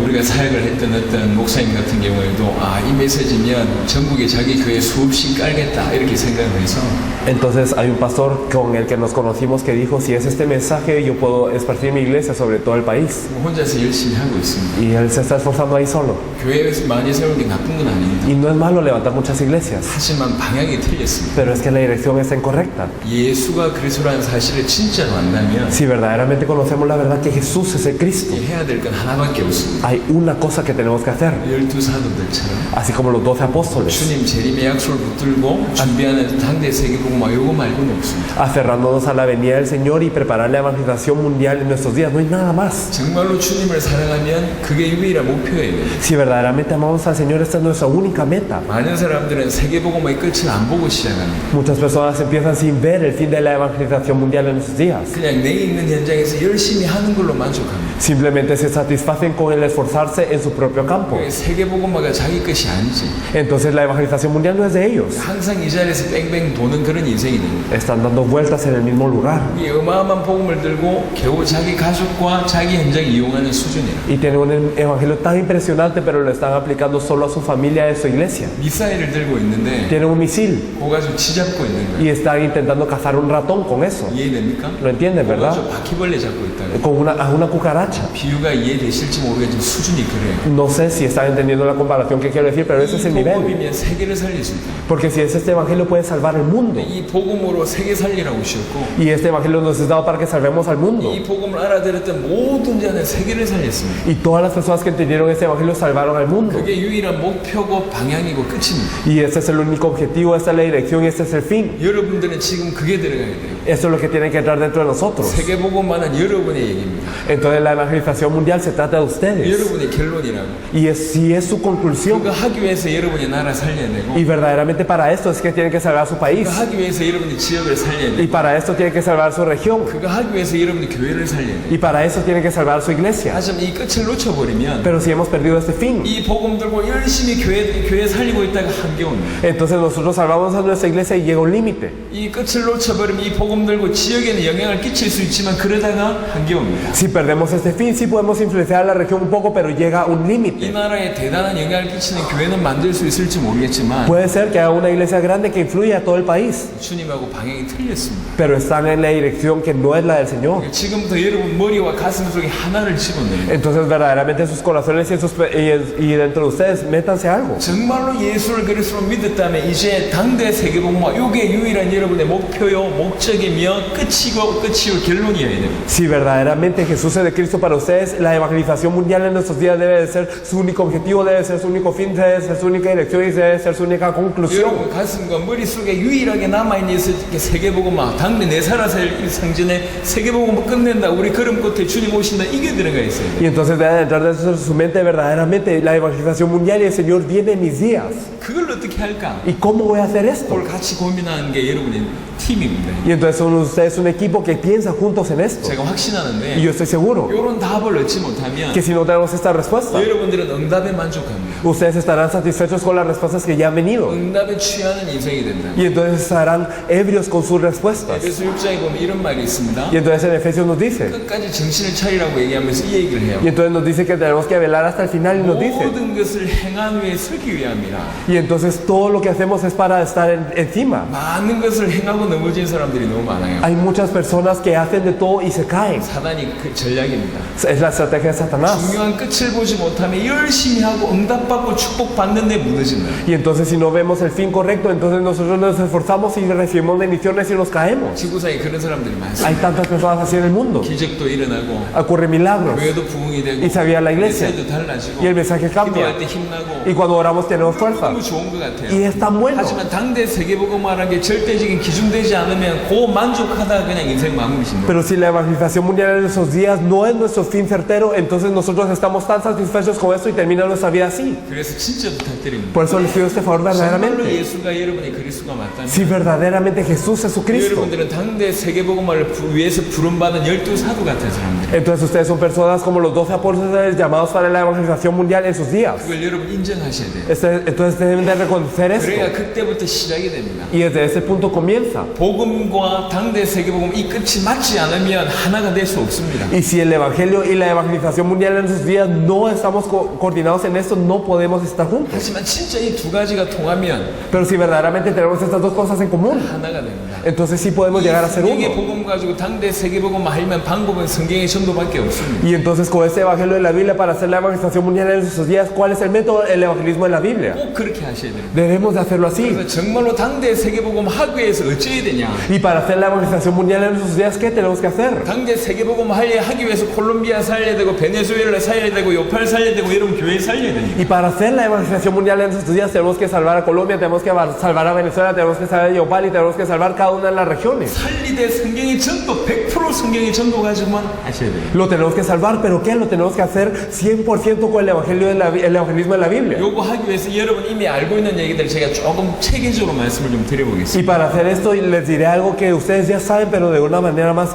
[SPEAKER 1] 우리가 사역을 했던 어떤 목사님 같은 경우에도 이 메시지면 전국에 자기 교회 수없이 깔겠다 이렇게 생각을 해서
[SPEAKER 2] Entonces hay un pastor con el que nos conocimos que dijo, si es este mensaje, yo puedo esparcir mi iglesia sobre todo el país.
[SPEAKER 1] 혼자서 열심히 하고 있습니다.
[SPEAKER 2] Y él se está esforzando ahí solo.
[SPEAKER 1] 교회에서 많이 세우는 게 나쁜 건 아닙니다.
[SPEAKER 2] Y no es malo levantar muchas iglesias,
[SPEAKER 1] 하지만 방향이 틀렸습니다.
[SPEAKER 2] pero es que la dirección está incorrecta.
[SPEAKER 1] 예수가 그리스도라는 사실을 진짜로 안다면
[SPEAKER 2] Si verdaderamente conocemos la verdad que Jesús es el Cristo,
[SPEAKER 1] 해야 될 건 하나밖에 없습니다.
[SPEAKER 2] hay una cosa que tenemos que hacer,
[SPEAKER 1] 12 사도들처럼
[SPEAKER 2] así como los 12 apóstoles,
[SPEAKER 1] 주님 재림의 약속을 붙들고 준비하는 당대 세계복음화 요거 말고는 없습니다.
[SPEAKER 2] aferrándonos a la venida del Señor y preparar la evangelización mundial en nuestros días. No hay nada más.
[SPEAKER 1] 정말로 주님을 사랑하면 그게 유일한 목표예요.
[SPEAKER 2] Si verdaderamente amamos al Señor, esta es nuestra única meta.
[SPEAKER 1] 많은 사람들은 세계복음화의 끝을 안 보고 시작합니다.
[SPEAKER 2] Muchas personas empiezan sin ver el fin de la evangelización mundial en nuestros días.
[SPEAKER 1] 그냥 내 있는 현장에서 열심히 하는 걸로 만족합니다.
[SPEAKER 2] Simplemente se satisfacen con el esforzarse en su propio campo.
[SPEAKER 1] 세계복음화가 자기 것이 아니지.
[SPEAKER 2] Entonces la evangelización mundial no es de ellos.
[SPEAKER 1] 항상 이 자리에서 뺑뺑 도는 그런 인생이 됩니다.
[SPEAKER 2] Están dando vueltas en el mismo lugar.
[SPEAKER 1] 이 어마어마한 복음을 들고 겨우 자기 가족과 자기 현장 이용하는 수준이라.
[SPEAKER 2] Y tienen un evangelio tan impresionante, pero lo están aplicando solo a su familia y a su iglesia.
[SPEAKER 1] 미사일을 들고 있는데
[SPEAKER 2] Tienen un misil
[SPEAKER 1] 그거 가지고 쥐잡고 있는 거예요.
[SPEAKER 2] y están intentando cazar un ratón con eso.
[SPEAKER 1] 이해됩니까?
[SPEAKER 2] ¿Lo entienden,
[SPEAKER 1] 그거
[SPEAKER 2] verdad?
[SPEAKER 1] 가지고 바퀴벌레 잡고 있다고.
[SPEAKER 2] Con una cucaracha.
[SPEAKER 1] 비유가 이해되실지 모르겠지만 수준이 그래요.
[SPEAKER 2] No sé si están entendiendo la comparación que quiero decir, pero ese es el
[SPEAKER 1] 이
[SPEAKER 2] nivel.
[SPEAKER 1] 복음이면 세계를 살릴 수 있다.
[SPEAKER 2] Porque si es este evangelio puede salvar el mundo.
[SPEAKER 1] 이 복음으로 세계 살리라고 주셨고
[SPEAKER 2] Y este evangelio nos es dado para que salvemos al mundo.
[SPEAKER 1] 이 복음을 알아들었던 모든 자는 세계를 살렸습니다.
[SPEAKER 2] Y todas las personas que entendieron este evangelio salvaron al mundo.
[SPEAKER 1] 그게 유일한 목표고 방향이고 끝입니다.
[SPEAKER 2] Y este es el único objetivo, esta es la dirección y este es el fin.
[SPEAKER 1] 여러분들은 지금 그게 들어가야 돼요.
[SPEAKER 2] Esto es lo que tiene que entrar dentro de nosotros.
[SPEAKER 1] 세계복음만은 여러분의 얘기입니다.
[SPEAKER 2] Entonces la evangelización mundial se trata de ustedes.
[SPEAKER 1] 여러분의 결론이라고.
[SPEAKER 2] Y si es su conclusión.
[SPEAKER 1] 그거 하기 위해서 여러분의 나라 살려내고
[SPEAKER 2] Y verdaderamente para esto es que tienen que salvar su país.
[SPEAKER 1] 그거 하기 위해서 여러분의 지역을 살려내고
[SPEAKER 2] Y para esto tienen que salvar su región.
[SPEAKER 1] 그거 하기 위해서 여러분의 교회를 살려내고
[SPEAKER 2] Y para eso tienen que salvar su iglesia.
[SPEAKER 1] 하지만 이 끝을 놓쳐버리면
[SPEAKER 2] Pero si hemos perdido este fin,
[SPEAKER 1] 이 복음 들고 열심히 교회 살리고 있다가 한계 옵니다.
[SPEAKER 2] entonces nosotros salvamos a nuestra iglesia y llega un límite.
[SPEAKER 1] 이 끝을 놓쳐버리면 이 복음 들고 지역에는 영향을 끼칠 수 있지만 그러다가 한계 옵니다.
[SPEAKER 2] Si perdemos este fin, sí podemos influenciar a la región un poco, pero llega un
[SPEAKER 1] 이
[SPEAKER 2] límite.
[SPEAKER 1] 나라에 대단한 영향을 끼치는 교회는 만들 수 있을지 모르겠지만
[SPEAKER 2] Puede ser que haya una iglesia grande que influya a todo el país,
[SPEAKER 1] 주님하고 방향이 틀렸습니다.
[SPEAKER 2] pero están en la dirección que no es la del Señor.
[SPEAKER 1] 지금부터 여러분 머리와 가슴 속에 하나를 집어넣어요.
[SPEAKER 2] Entonces verdaderamente en sus corazones y dentro de ustedes, métanse algo.
[SPEAKER 1] 정말로 예수를 그리스도로 믿었다면 이제 당대 세계복음화 이게 유일한 여러분의 목표요 목적이며 끝이요 결론이어야 됩니다.
[SPEAKER 2] Si verdaderamente Jesús es de Cristo para ustedes, la evangelización mundial en nuestros días debe de ser su único objetivo, debe ser su único fin, debe ser su única dirección y debe ser su única conclusión.
[SPEAKER 1] 여러분 가슴과 머릿속에 유일하게 남아있는 세계복음화 당대 내 살아서 상전에 세계복음화 끝낸다 우리 걸음 끝에 주님 오신다 이게 들어가 있어요.
[SPEAKER 2] Y entonces debe entrar dentro de su mente verdaderamente la evangelización mundial y el Señor viene en mis días.
[SPEAKER 1] 그걸 어떻게 할까?
[SPEAKER 2] ¿Y cómo voy a hacer esto?
[SPEAKER 1] 그걸 같이 고민하는 게 여러분의 팀입니다.
[SPEAKER 2] Y entonces son ustedes un equipo que piensa juntos en esto.
[SPEAKER 1] 제가 확신하는데
[SPEAKER 2] Y yo estoy seguro
[SPEAKER 1] 이런 답을 얻지 못하면
[SPEAKER 2] que si no tenemos esta respuesta,
[SPEAKER 1] 여러분들은 응답에 만족합니다.
[SPEAKER 2] ustedes estarán satisfechos con las respuestas que ya han venido.
[SPEAKER 1] 응답에 취하는 인생이 된다.
[SPEAKER 2] Y entonces estarán ebrios con sus respuestas.
[SPEAKER 1] 에베소 6장에 보면 이런 말이 있습니다.
[SPEAKER 2] Y entonces en Efesios nos dice,
[SPEAKER 1] 끝까지 정신을 차리라고 얘기하면서 이 얘기를 해요.
[SPEAKER 2] y entonces nos dice que tenemos que velar hasta el final y nos dice,
[SPEAKER 1] 모든 것을 행한 후에 서기 위함이라.
[SPEAKER 2] y entonces todo lo que hacemos es para estar encima.
[SPEAKER 1] 많은 것을 행하고 넘어진 사람들이 너무 많아요.
[SPEAKER 2] Hay muchas personas que hacen de todo y se caen.
[SPEAKER 1] 사단이 그 전략입니다.
[SPEAKER 2] Es la estrategia de Satanás.
[SPEAKER 1] 중요한 끝을 보지 못하면 열심히 하고 응답받고 축복받는데 무너진다.
[SPEAKER 2] Y entonces si no vemos el fin correcto, entonces nosotros nos esforzamos y recibimos bendiciones y nos caemos.
[SPEAKER 1] 지구상에 그런 사람들이 많습니다.
[SPEAKER 2] Hay tantas personas así en el mundo.
[SPEAKER 1] 기적도 일어나고
[SPEAKER 2] Ocurren milagros.
[SPEAKER 1] 교회도 부흥이 되고
[SPEAKER 2] Y se avía la iglesia.
[SPEAKER 1] 메시지도 달라지고
[SPEAKER 2] Y el mensaje cambia.
[SPEAKER 1] 기도할 때 힘나고
[SPEAKER 2] Y cuando oramos tenemos fuerza.
[SPEAKER 1] 너무 좋은 것 같아요.
[SPEAKER 2] Y es tan bueno.
[SPEAKER 1] 하지만 당대 세계복음화라는 게 절대적인 기준되어 달성되지 않으면 그 만족하다 그냥 인생 마무리십니다.
[SPEAKER 2] Pero si la evangelización mundial en esos días no es nuestro fin certero, entonces nosotros estamos tan satisfechos con esto y termina nuestra vida así.
[SPEAKER 1] 그래서 진짜 부탁드립니다.
[SPEAKER 2] Por eso les pido este favor
[SPEAKER 1] 정말로
[SPEAKER 2] verdaderamente.
[SPEAKER 1] 예수가 여러분의 그리스도가 맞다면
[SPEAKER 2] Si verdaderamente Jesús es su Cristo,
[SPEAKER 1] 여러분들은 당대 세계복음을 위해서 부름받은 12사도 같은 사람들.
[SPEAKER 2] entonces ustedes son personas como los 12 apóstoles llamados para la evangelización mundial en sus días.
[SPEAKER 1] 그걸 여러분 인정하셔야 돼요.
[SPEAKER 2] Entonces deben de reconocer esto.
[SPEAKER 1] 그래야 그때부터 시작이 됩니다.
[SPEAKER 2] Y desde ese punto comienza.
[SPEAKER 1] 복음과 당대 세계복음 이 끝이 맞지 않으면 하나가 될 수 없습니다.
[SPEAKER 2] Y si el evangelio y la evangelización mundial en sus días no estamos coordinados en esto, no podemos estar juntos.
[SPEAKER 1] 하지만 진짜 이 두 가지가 통하면
[SPEAKER 2] Pero si verdaderamente tenemos estas dos cosas en común,
[SPEAKER 1] 하나가 됩니다.
[SPEAKER 2] entonces sí podemos llegar a ser
[SPEAKER 1] 성경의
[SPEAKER 2] uno.
[SPEAKER 1] 복음 가지고 당대 세계복음 하려면 방법은 성경의 전도밖에 없습니다.
[SPEAKER 2] Y entonces con este evangelio de la Biblia para hacer la evangelización mundial en sus días, ¿cuál es el método? El evangelismo de la Biblia.
[SPEAKER 1] 꼭 그렇게 하셔야 됩니다.
[SPEAKER 2] Debemos de hacerlo así.
[SPEAKER 1] 그래서 정말로 당대 세계복음 하기 위해서 어찌해야 되냐?
[SPEAKER 2] Y para hacer la evangelización mundial en sus días, ¿qué tenemos que hacer?
[SPEAKER 1] 당대 세계복음 하기 위해서 콜롬비아 살려야 되고 베네수엘라 살려야 되고 요팔 살려야 되고 여러분 교회 살려야 되니까.
[SPEAKER 2] Y para hacer la evangelización mundial en sus días tenemos que salvar a Colombia, tenemos que salvar a Venezuela, tenemos que salvar a Yopal y tenemos que salvar cada una de las regiones.
[SPEAKER 1] 살리되 성경의 전도 100% 성경의 전도 가지고만 하셔야 돼요.
[SPEAKER 2] Lo tenemos que salvar, pero ¿qué? Lo tenemos que hacer 100% con el evangelismo de la Biblia.
[SPEAKER 1] 요거 하기 위해서 여러분 이미 알고 있는 얘기들 제가 조금 체계적으로 말씀을 좀 드려보겠습니다.
[SPEAKER 2] Y para hacer esto les diré algo que ustedes ya saben, pero de una manera más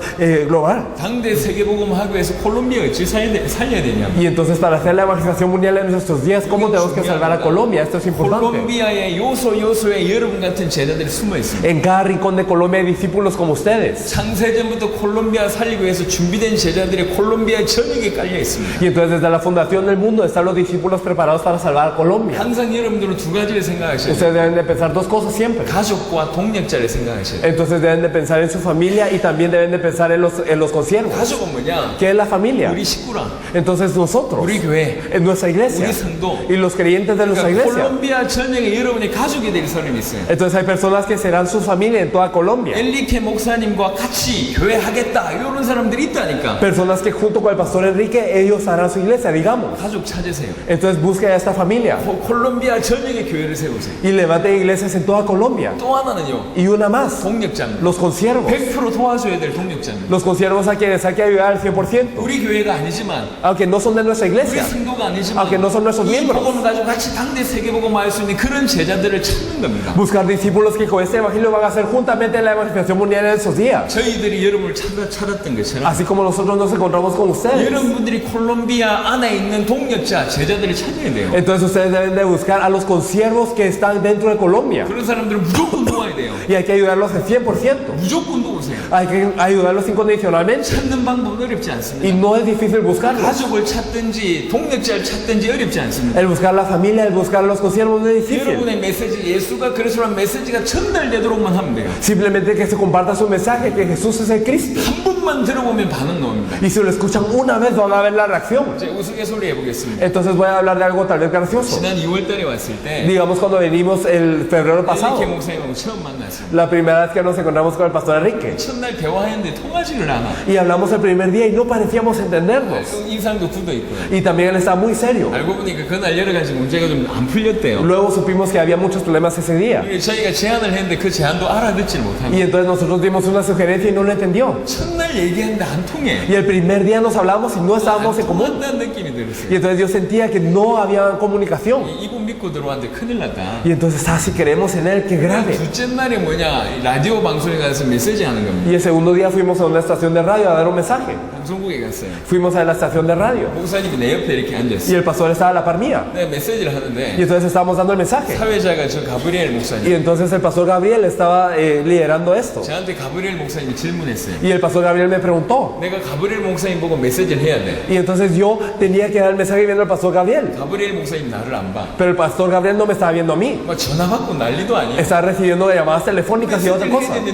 [SPEAKER 2] global.
[SPEAKER 1] 당대 세계복음 하기 위해서 콜롬비아 어찌 살려야 되냐?
[SPEAKER 2] Y entonces para hacer la evangelización mundial en nuestros días, ¿cómo tenemos que salvar a Colombia? Esto es importante.
[SPEAKER 1] 콜롬비아의 요소에 여러분 같은 제자들이 숨어 있습니다.
[SPEAKER 2] En cada rincón de Colombia hay discípulos como ustedes.
[SPEAKER 1] 창세전부터 콜롬비아 살리기 위해서 준비된 제자들이 콜롬비아 전역에 깔려 있습니다.
[SPEAKER 2] Y entonces desde la fundación del mundo están los discípulos preparados para salvar a Colombia.
[SPEAKER 1] 항상 여러분들은 두 가지를 생각하셔야 돼요.
[SPEAKER 2] Ustedes deben de pensar dos cosas siempre.
[SPEAKER 1] 가족과 동력자를 생각하셔야 돼요.
[SPEAKER 2] Entonces deben de pensar en su familia y también deben de pensar en los consiervos.
[SPEAKER 1] 가족은 뭐냐?
[SPEAKER 2] ¿Qué es la familia?
[SPEAKER 1] 우리 식구랑
[SPEAKER 2] Entonces nosotros,
[SPEAKER 1] 우리 교회,
[SPEAKER 2] en nuestra iglesia
[SPEAKER 1] 우리 성도,
[SPEAKER 2] y los creyentes de nuestra iglesia.
[SPEAKER 1] 콜롬비아 전역에 여러분이 가족이 될 사람이 있어요.
[SPEAKER 2] Entonces hay personas que serán su familia en toda Colombia.
[SPEAKER 1] 엘리케 목사님과 같이 교회 하겠다 이런 사람들이 있다니까.
[SPEAKER 2] Personas que junto con el pastor Enrique ellos harán su iglesia, digamos.
[SPEAKER 1] 가족 찾으세요.
[SPEAKER 2] Entonces busque a esta familia
[SPEAKER 1] 콜롬비아 전역에 교회를 세우세요.
[SPEAKER 2] y levanten iglesias en toda Colombia.
[SPEAKER 1] 또 하나는요.
[SPEAKER 2] Y una más,
[SPEAKER 1] 동력자입니다.
[SPEAKER 2] los consiervos.
[SPEAKER 1] 100% 도와줘야 될 동력자입니다.
[SPEAKER 2] Los consiervos a quienes hay que ayudar al 100%.
[SPEAKER 1] 우리 교회가 아니지만,
[SPEAKER 2] Aunque no son de nuestra
[SPEAKER 1] 우리
[SPEAKER 2] iglesia,
[SPEAKER 1] 성도가 아니지만,
[SPEAKER 2] aunque no son nuestros
[SPEAKER 1] 이
[SPEAKER 2] miembros.
[SPEAKER 1] 복음을 가지고 같이 당대 세계복음 할 수 있는 그런 제자들을 찾는 겁니다.
[SPEAKER 2] Buscar discípulos que con este evangelio van a hacer juntamente la evangelización mundial en esos días.
[SPEAKER 1] 저희들이 여러분을 찾았던 것처럼
[SPEAKER 2] Así como nosotros nos encontramos con ustedes.
[SPEAKER 1] 여러분들이 콜롬비아 안에 있는 동력자 제자들을 찾아야 돼요.
[SPEAKER 2] Entonces ustedes deben de buscar a los consiervos que están dentro de Colombia.
[SPEAKER 1] 그런 사람들은 무조건 도와야 돼요.
[SPEAKER 2] Y hay que ayudarlos al 100%.
[SPEAKER 1] 무조건 도우세요.
[SPEAKER 2] Hay que ayudarlos incondicionalmente.
[SPEAKER 1] 찾는 방법은 어렵지 않습니다.
[SPEAKER 2] Y no es difícil buscarlos.
[SPEAKER 1] 가족을 찾든지 동력자를 찾든지 어렵지 않습니다.
[SPEAKER 2] El buscar la familia, el buscar a los consiervos no es difícil.
[SPEAKER 1] 여러분의 메시지, 예수가 그리스도라는 메시지가 전달되도록만 하면 돼요.
[SPEAKER 2] Simplemente que se comparta su mensaje, que Jesús es el Cristo.
[SPEAKER 1] 한 번만 들어보면 반응 나옵니다.
[SPEAKER 2] Y si lo escuchan una vez van a ver la reacción.
[SPEAKER 1] 이제 우스갯소리 해보겠습니다.
[SPEAKER 2] Entonces voy a hablar de algo tal vez gracioso.
[SPEAKER 1] 지난 2월달에 왔을 때
[SPEAKER 2] Digamos cuando venimos el febrero pasado.
[SPEAKER 1] 엘리케 목사님하고 처음 만났습니다.
[SPEAKER 2] La primera vez que nos encontramos con el pastor Enrique.
[SPEAKER 1] 첫날 대화했는데 통하지를 않아.
[SPEAKER 2] Y hablamos el primer día y no parecíamos entendernos.
[SPEAKER 1] 또 인상도 굳어 있고요.
[SPEAKER 2] Y también él estaba muy serio.
[SPEAKER 1] 알고 보니까 그날 여러 가지 문제가 좀 안 풀렸대요.
[SPEAKER 2] Luego supimos que había muchos problemas ese día.
[SPEAKER 1] 저희가 제안을 했는데 그 제안도 알아듣질
[SPEAKER 2] Y
[SPEAKER 1] 못합니다.
[SPEAKER 2] entonces nosotros dimos una sugerencia y no lo entendió.
[SPEAKER 1] 첫날 얘기했는데 안 통해.
[SPEAKER 2] Y el primer día nos hablamos y no estábamos en común.
[SPEAKER 1] 통한다는 느낌이 들었어요.
[SPEAKER 2] Y entonces yo sentía que no había comunicación.
[SPEAKER 1] 이분 믿고 들어왔는데 큰일 났다.
[SPEAKER 2] Y entonces, si creemos en él, qué grave.
[SPEAKER 1] 둘째 날이 뭐냐, 라디오 방송에 가서 메시지 하는 겁니다.
[SPEAKER 2] Y el segundo día fuimos a una estación de radio a dar un mensaje.
[SPEAKER 1] 방송국에 갔어요.
[SPEAKER 2] Fuimos a la estación de radio.
[SPEAKER 1] 목사님이 내 옆에 이렇게
[SPEAKER 2] Y
[SPEAKER 1] 앉았어요.
[SPEAKER 2] el pastor estaba a la par mía.
[SPEAKER 1] 내가 메시지를
[SPEAKER 2] Y
[SPEAKER 1] 하는데
[SPEAKER 2] entonces estábamos dando el mensaje.
[SPEAKER 1] 사회자가 저 가브리엘
[SPEAKER 2] Y
[SPEAKER 1] 목사님.
[SPEAKER 2] entonces el pastor Gabriel estaba liderando esto.
[SPEAKER 1] 저한테 가브리엘 목사님이 질문했어요.
[SPEAKER 2] Y el pastor Gabriel me preguntó.
[SPEAKER 1] 내가 가브리엘 목사님 보고 메시지를 해야 돼.
[SPEAKER 2] Y entonces yo tenía que dar el mensaje viendo al pastor Gabriel.
[SPEAKER 1] 가브리엘 목사님 나를 안 봐.
[SPEAKER 2] Pero el pastor Gabriel no me estaba viendo a mí.
[SPEAKER 1] 막 전화 받고 난리도 아니야.
[SPEAKER 2] Estaba recibiendo llamadas telefónicas y otra
[SPEAKER 1] 메시지를
[SPEAKER 2] cosa.
[SPEAKER 1] 해야 되는데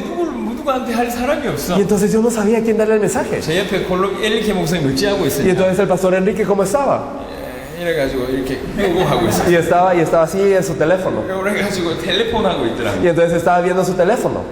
[SPEAKER 1] 누구한테 할 사람이 없어.
[SPEAKER 2] Y entonces yo no sabía a quién darle el mensaje.
[SPEAKER 1] 제 옆에 엘리케 목사님 어찌하고
[SPEAKER 2] Y
[SPEAKER 1] 있으니까
[SPEAKER 2] entonces el pastor Enrique, ¿cómo estaba?
[SPEAKER 1] 이래가지고 이렇게 요거 하고 있어요.
[SPEAKER 2] Y estaba así en su teléfono.
[SPEAKER 1] 그래가지고 텔레폰 하고 있더라고.
[SPEAKER 2] Y entonces estaba viendo su teléfono.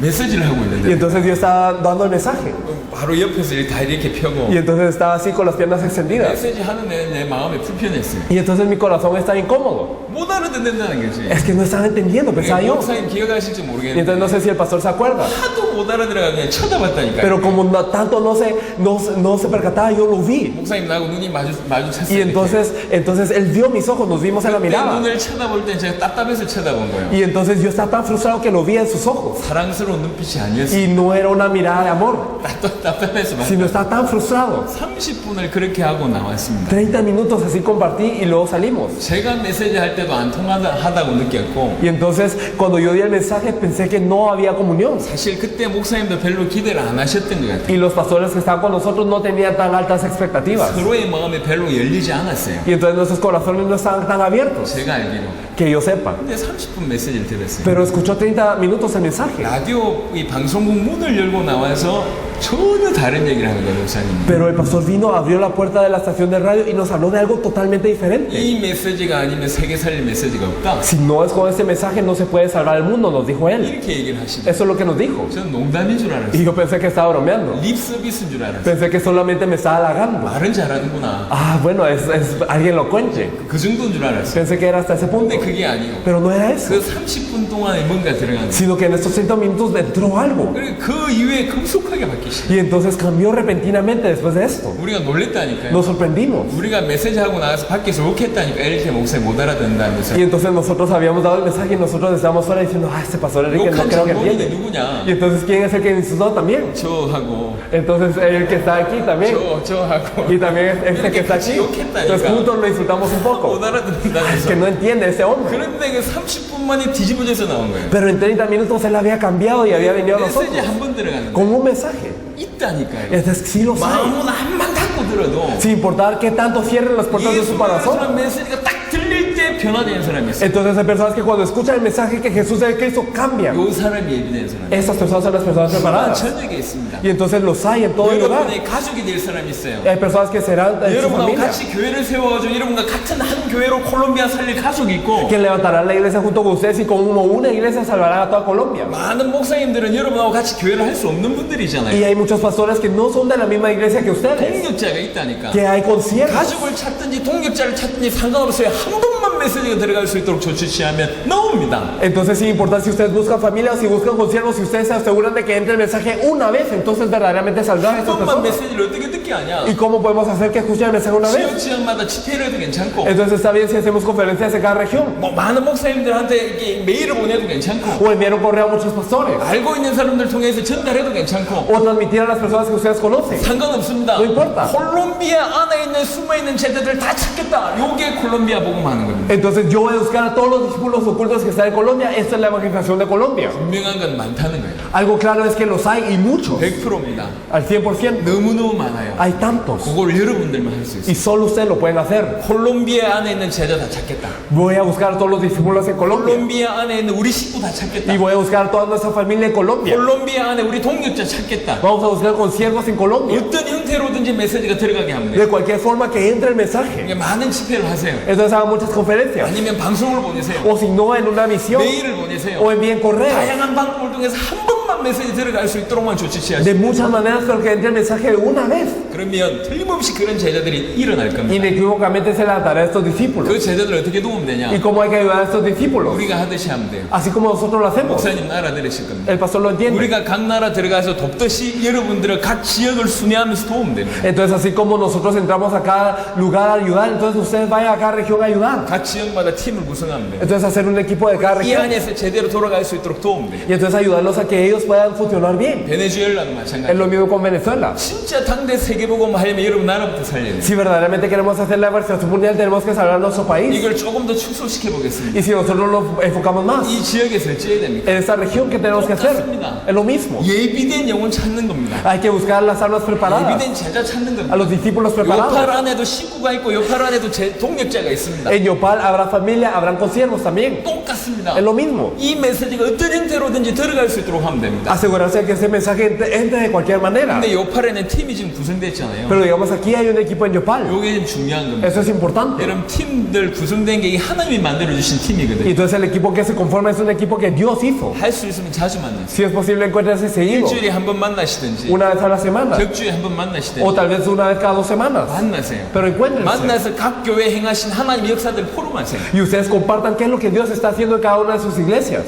[SPEAKER 1] 메시지를 하고
[SPEAKER 2] Y
[SPEAKER 1] 있는데
[SPEAKER 2] entonces yo estaba dando el mensaje.
[SPEAKER 1] 바로 옆에서 다 이렇게 펴고
[SPEAKER 2] Y entonces estaba así con las piernas extendidas.
[SPEAKER 1] 메시지 하는 내 마음이 불편했어요.
[SPEAKER 2] Y entonces mi corazón está incómodo.
[SPEAKER 1] 못 알아듣는다는 거지.
[SPEAKER 2] Es que no están entendiendo, pensaba yo.
[SPEAKER 1] 목사님 기억하실지
[SPEAKER 2] Y
[SPEAKER 1] 모르겠는데
[SPEAKER 2] entonces no sé si el pastor se acuerda.
[SPEAKER 1] 하도 못 알아들어가 그냥 쳐다봤다니까요.
[SPEAKER 2] Pero como tanto no se percataba, yo lo vi.
[SPEAKER 1] 목사님 나하고 눈이 마주쳤어요.
[SPEAKER 2] Y entonces él vio mis ojos, nos vimos en la
[SPEAKER 1] 그때
[SPEAKER 2] mirada.
[SPEAKER 1] 눈을 쳐다볼 때 제가 답답해서 쳐다본 거예요.
[SPEAKER 2] Y entonces yo estaba tan frustrado que lo vi en sus ojos.
[SPEAKER 1] 사랑스러운 눈빛이 아니었어요.
[SPEAKER 2] Y no era una mirada de amor,
[SPEAKER 1] 답답해서
[SPEAKER 2] sino estaba tan frustrado.
[SPEAKER 1] 30분을 그렇게 하고 나왔습니다.
[SPEAKER 2] 30 minutos así compartí y luego salimos.
[SPEAKER 1] 제가 메시지 할 때도 안 통하다고 느꼈고
[SPEAKER 2] Y entonces cuando yo di el mensaje pensé que no había comunión.
[SPEAKER 1] 사실 그때 목사님도 별로 기대를 안 하셨던 것 같아요.
[SPEAKER 2] Y los pastores que estaban con nosotros no tenían tan altas expectativas.
[SPEAKER 1] 서로의 마음이 별로 열리지 않았어요.
[SPEAKER 2] Y entonces nuestros corazones no estaban tan abiertos,
[SPEAKER 1] 제가 알기로.
[SPEAKER 2] que yo sepa.
[SPEAKER 1] 근데 30분 메시지를 들었어요.
[SPEAKER 2] Pero escuchó 30 minutos el mensaje.
[SPEAKER 1] 라디오 이 방송국 문을 열고 나와서 전혀 다른 얘기를 하는 거예요, 목사님.
[SPEAKER 2] Pero el pastor vino, abrió la puerta de la estación de radio y nos habló de algo totalmente diferente.
[SPEAKER 1] 이 메시지가 아니면 세계 살릴 메시지가 없다.
[SPEAKER 2] Si no es con este mensaje no se puede salvar el mundo, nos dijo él.
[SPEAKER 1] 이렇게 얘기를 하시고.
[SPEAKER 2] Eso es lo que nos dijo.
[SPEAKER 1] 저는 농담인 줄 알았어요.
[SPEAKER 2] Y yo pensé que estaba bromeando.
[SPEAKER 1] 립 서비스인 줄 알았어요.
[SPEAKER 2] Pensé que solamente me estaba halagando.
[SPEAKER 1] 말은 잘하는구나.
[SPEAKER 2] Ah, bueno, es alguien elocuente.
[SPEAKER 1] 그 정도인 줄 알았어요.
[SPEAKER 2] Pensé que era hasta ese punto.
[SPEAKER 1] 근데 그게 아니에요.
[SPEAKER 2] Pero no era eso.
[SPEAKER 1] 그 30분 동안에 뭔가 들어간 거예요.
[SPEAKER 2] Sino que en estos 30 minutos entró algo.
[SPEAKER 1] 그리고 그 이후에 급속하게 바뀌시죠.
[SPEAKER 2] Y entonces cambió repentinamente después de esto.
[SPEAKER 1] 우리가 놀랬다니까요.
[SPEAKER 2] Nos sorprendimos.
[SPEAKER 1] 우리가 메시지 하고 나와서 밖에서 욕했다니까. 이렇게 목사님 못 알아듣는다면서.
[SPEAKER 2] Y entonces nosotros habíamos dado el mensaje y nosotros estábamos fuera diciendo, ah, este pastor Enrique no
[SPEAKER 1] 욕한
[SPEAKER 2] creo que
[SPEAKER 1] 장본인이
[SPEAKER 2] entiende.
[SPEAKER 1] 누구냐?
[SPEAKER 2] Y entonces, ¿quién es el que insultó también?
[SPEAKER 1] 저하고
[SPEAKER 2] Entonces, el que está aquí también.
[SPEAKER 1] 저하고
[SPEAKER 2] Y también este que está aquí. Entonces juntos lo insultamos un poco.
[SPEAKER 1] 못 알아듣는다면서.
[SPEAKER 2] Es que no entiende ese hombre.
[SPEAKER 1] 그런데 그 30분 만에 뒤집어져서 나온 거예요.
[SPEAKER 2] Pero en 30 minutos él había cambiado y había venido a nosotros.
[SPEAKER 1] 메시지 한 번 들어가는
[SPEAKER 2] Con un mensaje.
[SPEAKER 1] 있다니까요.
[SPEAKER 2] Entonces sí lo sabe.
[SPEAKER 1] 마음은 한만 닫고 들어도
[SPEAKER 2] Sin importar qué tanto cierren las puertas de su corazón.
[SPEAKER 1] 메시지가 딱 들릴 때 변화되는 사람이 있어요.
[SPEAKER 2] Entonces hay personas que cuando escuchan el mensaje que Jesús es el Cristo cambian.
[SPEAKER 1] 요 사람이 예비된 사람.
[SPEAKER 2] Estas personas son las personas preparadas.
[SPEAKER 1] 전역에 있습니다.
[SPEAKER 2] Y entonces los hay en todo el lugar.
[SPEAKER 1] 여러분의 가족이 될 사람이 있어요.
[SPEAKER 2] Hay personas que serán de su
[SPEAKER 1] 여러분하고
[SPEAKER 2] familia.
[SPEAKER 1] 같이 교회를 세워가지고 여러분과 같은 한 교회로 콜롬비아 살릴 가족이 있고
[SPEAKER 2] Que levantarán la iglesia junto con ustedes y como una iglesia salvarán a toda Colombia.
[SPEAKER 1] 많은 목사님들은 여러분하고 같이 교회를 할 수 없는 분들이잖아요.
[SPEAKER 2] Y hay muchos pastores que no son de la misma iglesia que ustedes.
[SPEAKER 1] 동력자가 있다니까.
[SPEAKER 2] Que hay conciertos.
[SPEAKER 1] 가족을 찾든지 동력자를 찾든지 상관없어요. 한 번만 메시지가 들어갈 수 있도록 조치시하면 나옵니다.
[SPEAKER 2] Entonces sin importar si ustedes buscan familia o si buscan conciertos, si ustedes se aseguran de que entre el mensaje una vez, entonces verdaderamente saldrán
[SPEAKER 1] 한
[SPEAKER 2] estas
[SPEAKER 1] 번만
[SPEAKER 2] personas.
[SPEAKER 1] 메시지를 어떻게 듣게 하냐?
[SPEAKER 2] ¿Y cómo podemos hacer que escuchen el mensaje una
[SPEAKER 1] 지역
[SPEAKER 2] vez?
[SPEAKER 1] 지역마다 집회를 해도 괜찮고
[SPEAKER 2] Entonces está bien si hacemos conferencias en cada región.
[SPEAKER 1] 뭐 많은 목사님들한테 이렇게 메일을 보내도 괜찮고
[SPEAKER 2] O enviar un correo a muchos pastores.
[SPEAKER 1] 알고 있는 사람들 통해서 전달해도 괜찮고
[SPEAKER 2] O transmitir a las personas que ustedes conocen.
[SPEAKER 1] 상관없습니다.
[SPEAKER 2] No importa.
[SPEAKER 1] 콜롬비아 안에 있는 숨어있는 제자들 다 찾겠다. 요게 콜롬비아 복음하는 겁니다.
[SPEAKER 2] Entonces yo voy a buscar a todos los discípulos ocultos que están en Colombia. Esta es la evangelización de Colombia.
[SPEAKER 1] 분명한 건 많다는 거예요.
[SPEAKER 2] Algo claro es que los hay y muchos.
[SPEAKER 1] 100%입니다.
[SPEAKER 2] Al 100%.
[SPEAKER 1] 너무너무 많아요.
[SPEAKER 2] Hay tantos.
[SPEAKER 1] 그걸 여러분들만 할 수 있어요.
[SPEAKER 2] Y solo ustedes lo pueden hacer.
[SPEAKER 1] 콜롬비아 안에 있는 제자 다 찾겠다.
[SPEAKER 2] Voy a buscar a todos los discípulos en Colombia.
[SPEAKER 1] 콜롬비아 안에 있는 우리 식구 다 찾겠다.
[SPEAKER 2] Y voy a buscar a toda nuestra familia en Colombia.
[SPEAKER 1] 콜롬비아 안에 우리 동력자 찾겠다.
[SPEAKER 2] Vamos a buscar conciertos en Colombia.
[SPEAKER 1] 어떤 형태로든지 메시지가 들어가게 하면
[SPEAKER 2] De
[SPEAKER 1] 돼요.
[SPEAKER 2] cualquier forma que entre el mensaje.
[SPEAKER 1] 그러니까 많은 집회를 하세요.
[SPEAKER 2] Entonces hagan muchas conferencias.
[SPEAKER 1] 아니면 방송을 보내세요.
[SPEAKER 2] O si no, en una misión.
[SPEAKER 1] 메일을 보내세요.
[SPEAKER 2] O envíen correos.
[SPEAKER 1] 다양한 방법을 통해서 한 번만 메시지 들어갈 수 있도록만 조치
[SPEAKER 2] De
[SPEAKER 1] 취하시고
[SPEAKER 2] muchas maneras, pero que entre el mensaje de una vez.
[SPEAKER 1] 그러면 틀림없이 그런 제자들이 일어날 겁니다.
[SPEAKER 2] Inequívocamente se levantará a estos discípulos.
[SPEAKER 1] 그 제자들 어떻게 도우면 되냐?
[SPEAKER 2] ¿Y cómo hay que ayudar a estos discípulos?
[SPEAKER 1] 우리가 하듯이 하면 돼요.
[SPEAKER 2] Así como nosotros lo hacemos.
[SPEAKER 1] 목사님 알아들으실 겁니다.
[SPEAKER 2] El pastor lo entiende.
[SPEAKER 1] 우리가 각 나라 들어가서 돕듯이 여러분들은 각 지역을 순회하면서 도우면 됩니다.
[SPEAKER 2] Entonces, así como nosotros entramos a cada lugar a ayudar, entonces ustedes vayan a cada región a ayudar.
[SPEAKER 1] 각 지역마다 팀을 구성하면 돼요.
[SPEAKER 2] Entonces, hacer un equipo de cada
[SPEAKER 1] 이
[SPEAKER 2] región.
[SPEAKER 1] 안에서 제대로 돌아갈 수 있도록 도우면 돼요.
[SPEAKER 2] Y entonces ayudarlos a que ellos puedan funcionar bien.
[SPEAKER 1] 베네수엘라도
[SPEAKER 2] Es
[SPEAKER 1] 마찬가지.
[SPEAKER 2] lo mismo con Venezuela.
[SPEAKER 1] 진짜 당대 세계복음 하려면 여러분 나라부터 살려야 돼요.
[SPEAKER 2] Si verdaderamente queremos hacer la evangelización mundial, tenemos que salvar nuestro país.
[SPEAKER 1] 이걸 조금 더 축소시켜 보겠습니다.
[SPEAKER 2] Y si nosotros lo enfocamos más,
[SPEAKER 1] 이 지역에서 어찌해야 됩니까?
[SPEAKER 2] en esta región, ¿qué tenemos que hacer? Es lo mismo.
[SPEAKER 1] 예비된 영혼 찾는 겁니다.
[SPEAKER 2] Hay que buscar las almas preparadas,
[SPEAKER 1] 예비된 제자 찾는 겁니다.
[SPEAKER 2] a los discípulos
[SPEAKER 1] 요팔
[SPEAKER 2] preparados.
[SPEAKER 1] 안에도 식구가 있고 요팔 안에도 동력자가 있습니다.
[SPEAKER 2] En Yopal habrá familia, habrán conciervos también.
[SPEAKER 1] 똑같습니다.
[SPEAKER 2] Es lo mismo.
[SPEAKER 1] 이 메시지가 어떤 형태로든지 들어갈 수 있도록 하면 됩니다.
[SPEAKER 2] asegurarse de que ese mensaje entre de cualquier manera.
[SPEAKER 1] 근데 요팔에는 팀이 지금 구성됐잖아요.
[SPEAKER 2] Pero digamos aquí hay un equipo en Yopal.
[SPEAKER 1] 이게 좀 중요한 겁니다.
[SPEAKER 2] Eso es importante.
[SPEAKER 1] 여러분 팀들 구성된 게 하나님이 만들어 주신 팀이거든요.
[SPEAKER 2] Y entonces el equipo que se conforma es un equipo que Dios hizo.
[SPEAKER 1] 할 수 있으면 자주 만나세요.
[SPEAKER 2] Si es posible, encuéntrese seguido.
[SPEAKER 1] 일주일에 한 번 만나시든지,
[SPEAKER 2] Una vez a la semana.
[SPEAKER 1] 격주에 한 번 만나시든지,
[SPEAKER 2] O tal vez una vez cada 2 semanas.
[SPEAKER 1] 만나세요.
[SPEAKER 2] Pero encuéntrense.
[SPEAKER 1] 만나서 각 교회 행하신 하나님의 역사들 포럼하세요.
[SPEAKER 2] Y ustedes compartan qué es lo que Dios está haciendo en cada una de sus iglesias.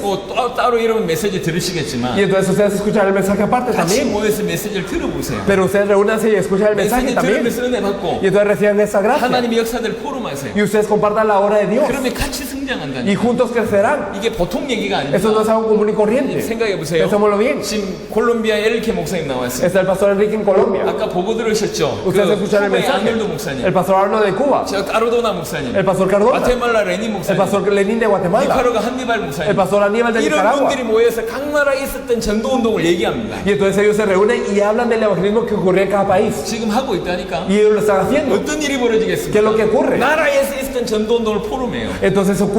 [SPEAKER 1] 따로 여러분 메시지 들으시겠지만,
[SPEAKER 2] Y entonces ustedes escuchan el mensaje aparte
[SPEAKER 1] 같이
[SPEAKER 2] también.
[SPEAKER 1] 모여서 메시지를 들어보세요.
[SPEAKER 2] Pero ustedes reúnanse y escuchan el mensaje
[SPEAKER 1] 메시지
[SPEAKER 2] también.
[SPEAKER 1] 들으면서 은혜 받고,
[SPEAKER 2] Y entonces reciben esa gracia.
[SPEAKER 1] 하나님의 역사들 포럼하세요.
[SPEAKER 2] Y ustedes compartan la obra de Dios.
[SPEAKER 1] 그러면 같이 성장한다니까.
[SPEAKER 2] Y juntos crecerán.
[SPEAKER 1] 이게 보통 얘기가 아닙니다.
[SPEAKER 2] Eso no es algo común y corriente.
[SPEAKER 1] 생각해 보세요.
[SPEAKER 2] Pensémoslo bien.
[SPEAKER 1] 지금 콜롬비아 에르케 목사님 나왔어요.
[SPEAKER 2] Está el pastor Enrique en Colombia.
[SPEAKER 1] 아까 보고 들으셨죠?
[SPEAKER 2] Ustedes escucharon el
[SPEAKER 1] 쿠바의
[SPEAKER 2] mensaje.
[SPEAKER 1] 아놀도 목사님,
[SPEAKER 2] El pastor Arno de Cuba.
[SPEAKER 1] 저 까르도나 목사님,
[SPEAKER 2] El pastor Cardona.
[SPEAKER 1] 과테말라 레니
[SPEAKER 2] El
[SPEAKER 1] 목사님,
[SPEAKER 2] pastor Lenín de Guatemala.
[SPEAKER 1] 니카라과 한니발 목사님,
[SPEAKER 2] El pastor Aníbal de
[SPEAKER 1] 이런
[SPEAKER 2] Nicaragua.
[SPEAKER 1] 분들이 모여서 각 나라에 있었던 전도 운동을 얘기합니다.
[SPEAKER 2] Y entonces ellos se reúnen y hablan del evangelismo que ocurrió en cada país.
[SPEAKER 1] 지금 하고 있다니까.
[SPEAKER 2] Y ellos lo están haciendo.
[SPEAKER 1] 어떤 일이
[SPEAKER 2] ¿Qué es
[SPEAKER 1] 벌어지겠습니까?
[SPEAKER 2] lo que ocurre?
[SPEAKER 1] 나라에서 있었던 전도 운동을 포럼해요.
[SPEAKER 2] Entonces ocurre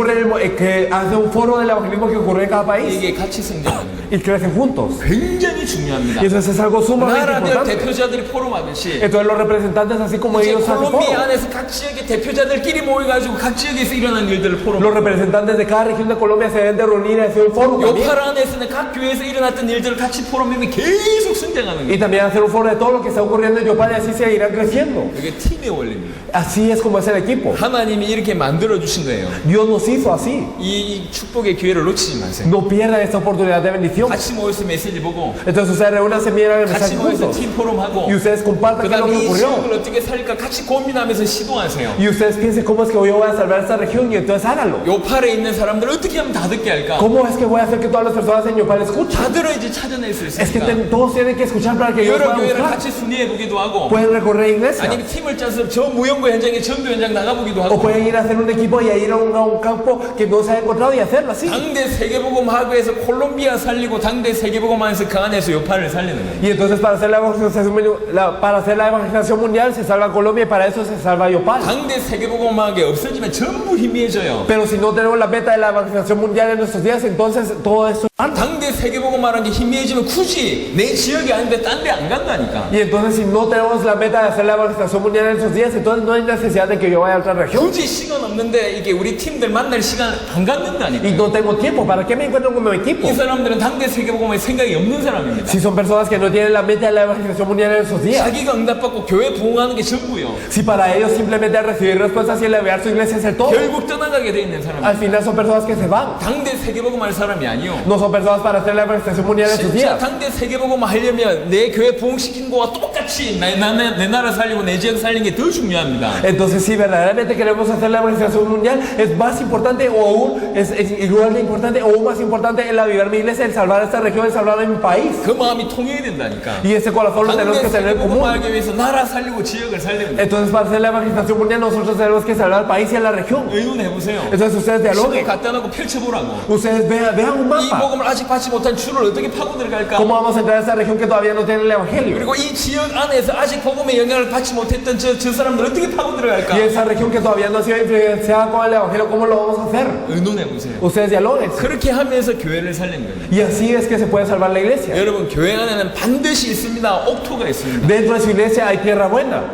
[SPEAKER 2] que hace un foro del evangelismo que ocurrió en cada país.
[SPEAKER 1] 이게 같이 성장하는 거예요.
[SPEAKER 2] Y crecen juntos.
[SPEAKER 1] 굉장히 중요합니다.
[SPEAKER 2] Y entonces es algo sumamente
[SPEAKER 1] 나라별
[SPEAKER 2] importante.
[SPEAKER 1] 대표자들이 포럼하듯이
[SPEAKER 2] Entonces los representantes, así como
[SPEAKER 1] 이제
[SPEAKER 2] ellos hacen foro,
[SPEAKER 1] 콜롬비아 안에서 각 지역의 대표자들끼리 모여가지고 각 지역에서 일어난 일들을 포럼.
[SPEAKER 2] los representantes de cada región de Colombia se deben de reunir y hacer un foro también.
[SPEAKER 1] 요팔 안에서는 각 교회에서 일어났던 일들을 같이 포럼하면 계속 성장하는
[SPEAKER 2] Y
[SPEAKER 1] 거예요.
[SPEAKER 2] también hacer un foro de todo lo que está ocurriendo en Yopal y así seguirán creciendo.
[SPEAKER 1] 이게 팀의 원리입니다.
[SPEAKER 2] Así es como es el equipo.
[SPEAKER 1] 하나님이 이렇게 만들어 주신 거예요.
[SPEAKER 2] Dios nos hizo así.
[SPEAKER 1] 이 축복의 기회를 놓치지 마세요.
[SPEAKER 2] No pierdan esta oportunidad de bendición.
[SPEAKER 1] 같이 모여서 메시지 보고,
[SPEAKER 2] Entonces ustedes reúnanse, miran el
[SPEAKER 1] 같이
[SPEAKER 2] mensaje
[SPEAKER 1] 모여서
[SPEAKER 2] juntos.
[SPEAKER 1] 팀 포럼하고,
[SPEAKER 2] Y ustedes compartan qué es lo
[SPEAKER 1] 그다음에
[SPEAKER 2] que
[SPEAKER 1] 이
[SPEAKER 2] ocurrió.
[SPEAKER 1] 지역을 어떻게 살릴까 같이 고민하면서 시도하세요.
[SPEAKER 2] Y ustedes piensen cómo es que yo voy a salvar esta región y entonces háganlo.
[SPEAKER 1] 요팔에 있는 사람들 어떻게 하면 다 듣게 할까?
[SPEAKER 2] ¿Cómo es que voy a hacer que todas las personas en Yopal escuchen?
[SPEAKER 1] 다 들어야지 찾아낼 수
[SPEAKER 2] Es que
[SPEAKER 1] 있으니까.
[SPEAKER 2] todos tienen que escuchar para que ellos
[SPEAKER 1] 여러
[SPEAKER 2] puedan
[SPEAKER 1] 교회를
[SPEAKER 2] buscar.
[SPEAKER 1] 같이 순회해 보기도 하고,
[SPEAKER 2] Pueden recorrer iglesias.
[SPEAKER 1] 아니면 팀을 짜서 저 무용고 현장에 전도 현장 나가보기도
[SPEAKER 2] O
[SPEAKER 1] 하고,
[SPEAKER 2] pueden ir a hacer un equipo y a ir a un campo que no se ha encontrado y hacerlo así.
[SPEAKER 1] 당대 세계복음학교에서 콜롬비아 살리고 당대 세계복음학에서 그 안에서 요파를 살리는 거예요.
[SPEAKER 2] Y entonces para hacer para hacer la evangelización mundial se salva Colombia y para eso se salva Yopal.
[SPEAKER 1] 당대 세계복음학이 없어지면 전부 희미해져요.
[SPEAKER 2] Pero si no tenemos la meta de la evangelización mundial en nuestros días, entonces todo esto.
[SPEAKER 1] 당대 세계복음학이라는 게 희미해지면 굳이 내 지역이 아닌데 딴 데 안 간다니까.
[SPEAKER 2] Y entonces si no tenemos la meta de hacer la evangelización mundial en nuestros días, entonces no hay necesidad de que yo vaya a otra región.
[SPEAKER 1] 굳이 시간 없는데 이게 우리 팀들 만날 시간 안 갖는다니까.
[SPEAKER 2] Y no tengo tiempo, ¿para qué me encuentro con mi equipo?
[SPEAKER 1] 이 사람들은 당대 세계복음에 생각이 없는 사람입니다.
[SPEAKER 2] Si son personas que no tienen la meta de la evangelización mundial en esos días.
[SPEAKER 1] 자기가 응답받고 교회 부흥하는 게 전부요.
[SPEAKER 2] Si para ellos simplemente recibir respuestas y elevar su iglesia es el todo.
[SPEAKER 1] 결국 떠나가게 돼 있는 사람.
[SPEAKER 2] Al final son personas que se van.
[SPEAKER 1] 당대 세계복음 할 사람이 아니요.
[SPEAKER 2] No son personas para hacer la evangelización mundial en sus
[SPEAKER 1] 진짜
[SPEAKER 2] días.
[SPEAKER 1] 당대 세계복음 하려면 내 교회 부흥시킨 거와 똑같이 내 나라 살리고 내 지역 살리는 게 더 중요합니다.
[SPEAKER 2] Entonces, si verdaderamente queremos hacer la evangelización mundial, es más importante o aún, es igual de importante o aún más importante el avivar mi iglesia, el salvar esta región, el salvar a mi país.
[SPEAKER 1] 그 마음이 통해야 된다니까.
[SPEAKER 2] Y ese corazón lo tenemos que tener en común.
[SPEAKER 1] 하기 위해서 나라 살리고 지역을 살리는.
[SPEAKER 2] Entonces, para hacer la evangelización mundial, nosotros tenemos que salvar al país y a la región.
[SPEAKER 1] 의논해 보세요.
[SPEAKER 2] Entonces, ustedes dialoguen.
[SPEAKER 1] 갖다 놓고 펼쳐보라고.
[SPEAKER 2] Ustedes vean un
[SPEAKER 1] 이
[SPEAKER 2] mapa.
[SPEAKER 1] 복음을 아직 받지 못한 줄을 어떻게 파고 들어갈까?
[SPEAKER 2] ¿Cómo vamos a entrar a esta región que todavía no tiene el evangelio?
[SPEAKER 1] 그리고 이 지역 안에서 아직 복음의 영향을 받지 못했던 저 사람들 어떻게 파고 들어갈까?
[SPEAKER 2] Y esa región que todavía no ha sido influenciada con el evangelio, ¿cómo lo vamos a hacer?
[SPEAKER 1] 의논해 보세요.
[SPEAKER 2] Ustedes dialoguen.
[SPEAKER 1] 그렇게 하면서 교회를 살리는 거예요.
[SPEAKER 2] Y así es que se puede salvar la iglesia.
[SPEAKER 1] 여러분 교회 안에는 반드시 있습니다. 옥토가 있습니다.
[SPEAKER 2] Dentro de su iglesia hay tierra buena.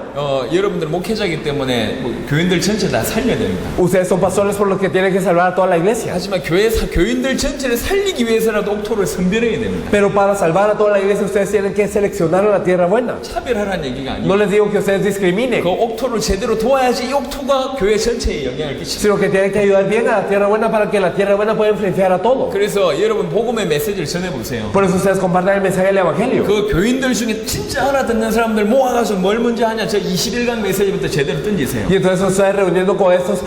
[SPEAKER 1] 여러분들 목회자이기 때문에 교인들 전체 다 살려야 됩니다.
[SPEAKER 2] Ustedes son pastores por los que tienen que salvar a toda la iglesia.
[SPEAKER 1] 하지만 교인들 전체를 살리기 위해서라도 옥토를 선별해야 됩니다.
[SPEAKER 2] Pero para salvar a toda la iglesia ustedes tienen que seleccionar a la tierra buena.
[SPEAKER 1] 차별하라는 얘기가 아니에요.
[SPEAKER 2] No les digo que ustedes discriminen,
[SPEAKER 1] 그 옥토를 제대로 도와야지 이 옥토가 교회 전체에 영향을 끼칩니다.
[SPEAKER 2] sino que tienen que ayudar bien a la tierra buena para que la tierra buena pueda influenciar a todo.
[SPEAKER 1] 그래서 여러분 복음의 메시지를 전해보세요.
[SPEAKER 2] Por eso ustedes compartan el mensaje del evangelio.
[SPEAKER 1] 그 교인들 중에 진짜 알아듣는 사람들 모아가서 뭘 먼저 하냐? 저 21강 메시지부터 제대로 던지세요.
[SPEAKER 2] Y entonces ustedes reuniendo con estos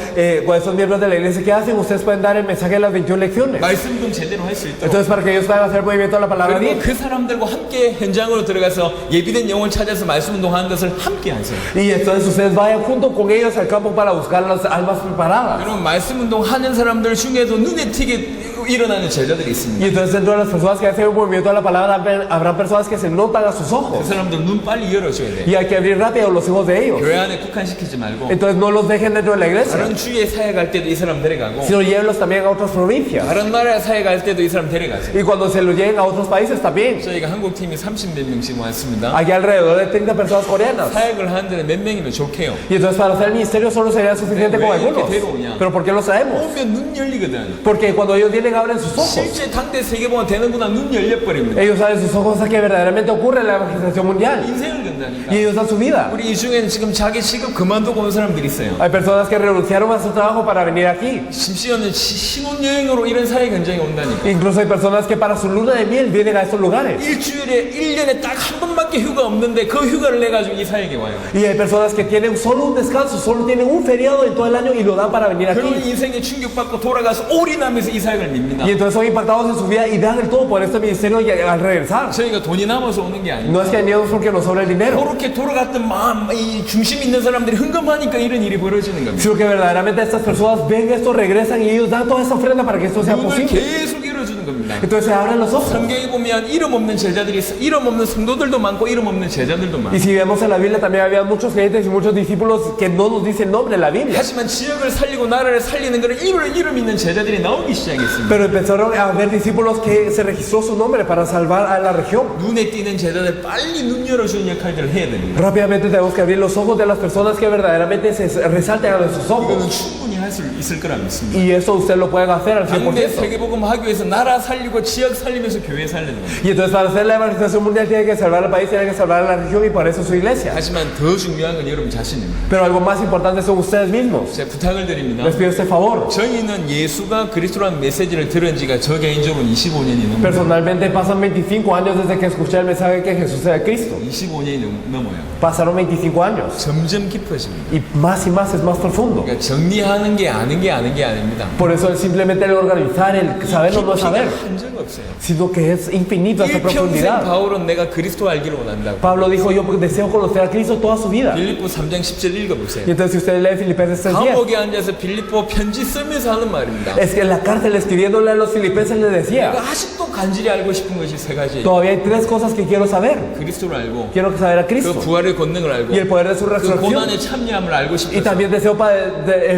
[SPEAKER 2] miembros de la iglesia, ¿qué hacen? Ustedes pueden dar el mensaje de las 21 lecciones.
[SPEAKER 1] 말씀 좀 제대로 할 수 있도록.
[SPEAKER 2] Entonces para que ellos puedan hacer movimiento a la palabra
[SPEAKER 1] 그리고
[SPEAKER 2] bien.
[SPEAKER 1] 그 사람들과 함께 현장으로 들어가서 예비된 영혼 찾아서 말씀 운동하는 것을 함께 하세요.
[SPEAKER 2] Y entonces ustedes vayan junto con ellos al campo para buscar las almas preparadas.
[SPEAKER 1] 여러분 말씀 운동하는 사람들 중에도 눈에 띄게 또 일어나는 제자들이
[SPEAKER 2] Y
[SPEAKER 1] 있습니다.
[SPEAKER 2] entonces dentro de las personas que hacen el movimiento de la palabra habrán personas que se notan a sus
[SPEAKER 1] 그
[SPEAKER 2] ojos.
[SPEAKER 1] 사람들 눈 빨리 열어줘야 돼.
[SPEAKER 2] Y hay que abrir rápido los ojos de ellos.
[SPEAKER 1] 교회 안에 국한시키지 말고
[SPEAKER 2] Entonces no los dejen dentro de la iglesia,
[SPEAKER 1] 다른 주에 사회 갈 때도 이 사람 데려가고
[SPEAKER 2] sino llévenlos también a otras provincias.
[SPEAKER 1] 다른 나라에 사회 갈 때도 이 사람 데려가세요.
[SPEAKER 2] Y cuando se los lleven a otros países también.
[SPEAKER 1] 저희가 한국 팀이 30몇 명씩 왔습니다.
[SPEAKER 2] Hay alrededor de 30 personas coreanas.
[SPEAKER 1] 사역을 하는 데는 몇 명이면 좋게요.
[SPEAKER 2] Y entonces para hacer el ministerio solo sería suficiente con
[SPEAKER 1] 왜 이렇게
[SPEAKER 2] algunos.
[SPEAKER 1] 데려오냐?
[SPEAKER 2] Pero ¿por qué los traemos?
[SPEAKER 1] 오면 눈 열리거든.
[SPEAKER 2] Porque cuando ellos vienen abren sus ojos.
[SPEAKER 1] 실제 당대 세계보가 되는구나 눈 열려버립니다.
[SPEAKER 2] Ellos abren sus ojos a que verdaderamente ocurre en la evangelización mundial.
[SPEAKER 1] 인생을 건다니까.
[SPEAKER 2] Y ellos dan su vida.
[SPEAKER 1] 우리 이 중에는 지금 자기 직업 그만두고 온 사람들이 있어요.
[SPEAKER 2] Hay personas que renunciaron a su trabajo para venir aquí.
[SPEAKER 1] 심지어는 신혼여행으로 이런 사회 현장에 온다니까.
[SPEAKER 2] Incluso hay personas que para su luna de miel vienen a estos lugares.
[SPEAKER 1] 일주일에 1년에 딱 한 번밖에 휴가 없는데 그 휴가를 내 가지고 이 사회에 와요.
[SPEAKER 2] Y hay personas que tienen solo un descanso, solo tienen un feriado en todo el año y lo dan para venir
[SPEAKER 1] 그런
[SPEAKER 2] aquí.
[SPEAKER 1] 인생에 충격받고 돌아가서 올인하면서 이 사역을 밉니다.
[SPEAKER 2] Y entonces son impactados en su vida y dan el todo por este ministerio y al regresar.
[SPEAKER 1] 저희가 돈이 남아서 오는 게 아니에요.
[SPEAKER 2] No es que venimos porque nos sobra el dinero,
[SPEAKER 1] 그렇게 돌아갔던 마음, 이 중심 있는 사람들이 흥금하니까 이런 일이 벌어지는 겁니다.
[SPEAKER 2] sino que verdaderamente estas personas ven esto, regresan y ellos dan toda esta ofrenda para que esto sea
[SPEAKER 1] 눈을
[SPEAKER 2] posible.
[SPEAKER 1] 계속 열어주는 겁니다.
[SPEAKER 2] Entonces se abren los ojos.
[SPEAKER 1] 성경에 보면 이름 없는 제자들이 있어. 이름 없는 성도들도 많고 이름 없는 제자들도 많고.
[SPEAKER 2] Y si vemos en la Biblia también había muchos creyentes y muchos discípulos que no nos dicen nombre en la Biblia.
[SPEAKER 1] 하지만 지역을 살리고 나라를 살리는 그런 이름 있는 제자들이 나오기 시작했습니다.
[SPEAKER 2] Pero empezaron a haber discípulos que se registró su nombre para salvar a la región.
[SPEAKER 1] 눈에 띄는 제자들 빨리 눈 열어주는 역할들을 해야 됩니다.
[SPEAKER 2] Rápidamente tenemos que abrir los ojos de las personas que verdaderamente se resalten a nuestros
[SPEAKER 1] 이거는
[SPEAKER 2] ojos.
[SPEAKER 1] 충분히 할 수 있을 거라 믿습니다.
[SPEAKER 2] Y eso usted lo puede hacer al
[SPEAKER 1] 당대
[SPEAKER 2] 100%.
[SPEAKER 1] 세계복음 하기 위해서 나라 살리고 지역 살리면서 교회 살리는 겁니다.
[SPEAKER 2] Y entonces para hacer la evangelización mundial tiene que salvar al país, tiene que salvar a la región y por eso su iglesia.
[SPEAKER 1] 하지만 더 중요한 건 여러분 자신입니다.
[SPEAKER 2] Pero algo más importante son ustedes mismos.
[SPEAKER 1] 제가 부탁을 드립니다.
[SPEAKER 2] Les pido este favor.
[SPEAKER 1] 저희는 예수가 그리스도라는 메시지를 들은 지가 저 개인적으로는 25년이 넘어요.
[SPEAKER 2] Personalmente pasan 25 años desde que escuché el mensaje que Jesús es el Cristo.
[SPEAKER 1] 25년이 넘어요.
[SPEAKER 2] Pasaron 25 años.
[SPEAKER 1] 점점 깊어집니다.
[SPEAKER 2] Y más es más profundo.
[SPEAKER 1] 그러니까 정리하는 게 아는 게 아닙니다.
[SPEAKER 2] Por eso es simplemente el organizar, el saber o no saber,
[SPEAKER 1] 한적 없어요.
[SPEAKER 2] sino que es infinito esta
[SPEAKER 1] 일평생
[SPEAKER 2] profundidad.
[SPEAKER 1] 바울은 내가 그리스도 알기를 원한다고.
[SPEAKER 2] Pablo dijo, yo deseo conocer a Cristo toda su vida.
[SPEAKER 1] 빌립보 3장 10절
[SPEAKER 2] Y
[SPEAKER 1] 읽어보세요.
[SPEAKER 2] entonces si ustedes leen Filipenses 3:10,
[SPEAKER 1] 감옥에 앉아서 빌립보 편지 쓰면서 하는 말입니다.
[SPEAKER 2] es que en la cárcel escribiéndole a los filipenses les decía,
[SPEAKER 1] 내가 아직도 간절히 알고 싶은 것이 세 가지예요.
[SPEAKER 2] todavía hay tres cosas que quiero saber.
[SPEAKER 1] 그리스도를 알고
[SPEAKER 2] Quiero saber a
[SPEAKER 1] 그
[SPEAKER 2] Cristo
[SPEAKER 1] 부활의 권능을 알고
[SPEAKER 2] y el poder de su
[SPEAKER 1] 그
[SPEAKER 2] resurrección.
[SPEAKER 1] 고난에 참여함을 알고
[SPEAKER 2] Y
[SPEAKER 1] 싶어서
[SPEAKER 2] también deseo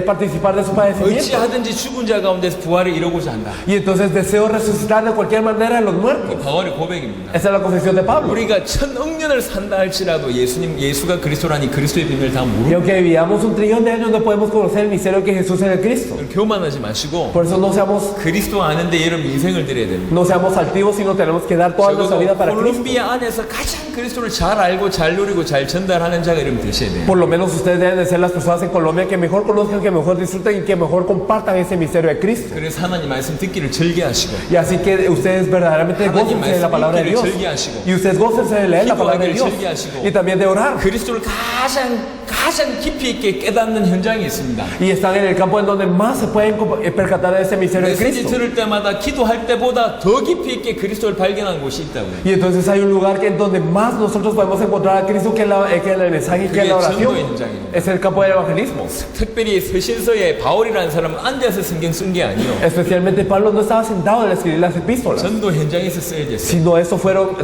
[SPEAKER 2] participar de su padecimiento.
[SPEAKER 1] 어찌하든지 죽은 자 가운데서 부활을 이루고자 한다.
[SPEAKER 2] Y entonces deseo resucitar de cualquier manera a los muertos.
[SPEAKER 1] 그 바울의 고백입니다.
[SPEAKER 2] Esa es la confesión de Pablo.
[SPEAKER 1] 우리가 1000억년을 산다 할지라도 예수가 그리스도라니 그리스도의 비밀을 다
[SPEAKER 2] Y
[SPEAKER 1] 모르고
[SPEAKER 2] aunque vivamos 1.000.000 de años, no podemos conocer el misterio que Jesús es el Cristo.
[SPEAKER 1] 교만하지 마시고
[SPEAKER 2] Por eso no seamos
[SPEAKER 1] 그리스도 아는데 여러분 인생을 드려야 됩니다.
[SPEAKER 2] No seamos altivos, sino tenemos que dar toda nuestra vida
[SPEAKER 1] 적어도
[SPEAKER 2] para Cristo.
[SPEAKER 1] 콜롬비아 안에서 가장 그리스도를 잘 알고 잘 누리고 잘 전달하는 자가 여러분 되셔야 돼요.
[SPEAKER 2] Por lo menos ustedes deben de ser las personas en Colombia que mejor conozcan, que mejor disfruten y que mejor compartan ese misterio de Cristo.
[SPEAKER 1] 그래서 하나님 말씀 듣기를 즐겨하시고
[SPEAKER 2] Y así que ustedes verdaderamente gócense de la palabra de Dios. Y ustedes gócense de leer la palabra de Dios. Y también de orar.
[SPEAKER 1] 그리스도를 가장 깊이 있게 깨닫는 현장이 있습니다.
[SPEAKER 2] Y están en el campo en donde más se pueden percatar de ese misterio de
[SPEAKER 1] 메시지
[SPEAKER 2] Cristo.
[SPEAKER 1] 들을 때마다 기도할 때보다 더 깊이 있게 그리스도를 발견한 곳이 있다고요.
[SPEAKER 2] Y entonces hay un lugar que en donde más nosotros podemos encontrar a Cristo que en el mensaje, que en la oración. Es el campo del evangelismo.
[SPEAKER 1] 특별히 서신서에 바울이라는 사람은 앉아서 성경 쓴 게 아니에요.
[SPEAKER 2] Especialmente Pablo no estaba sentado al escribir las epístolas.
[SPEAKER 1] 전도 현장에서 써야 됐어요.
[SPEAKER 2] Sino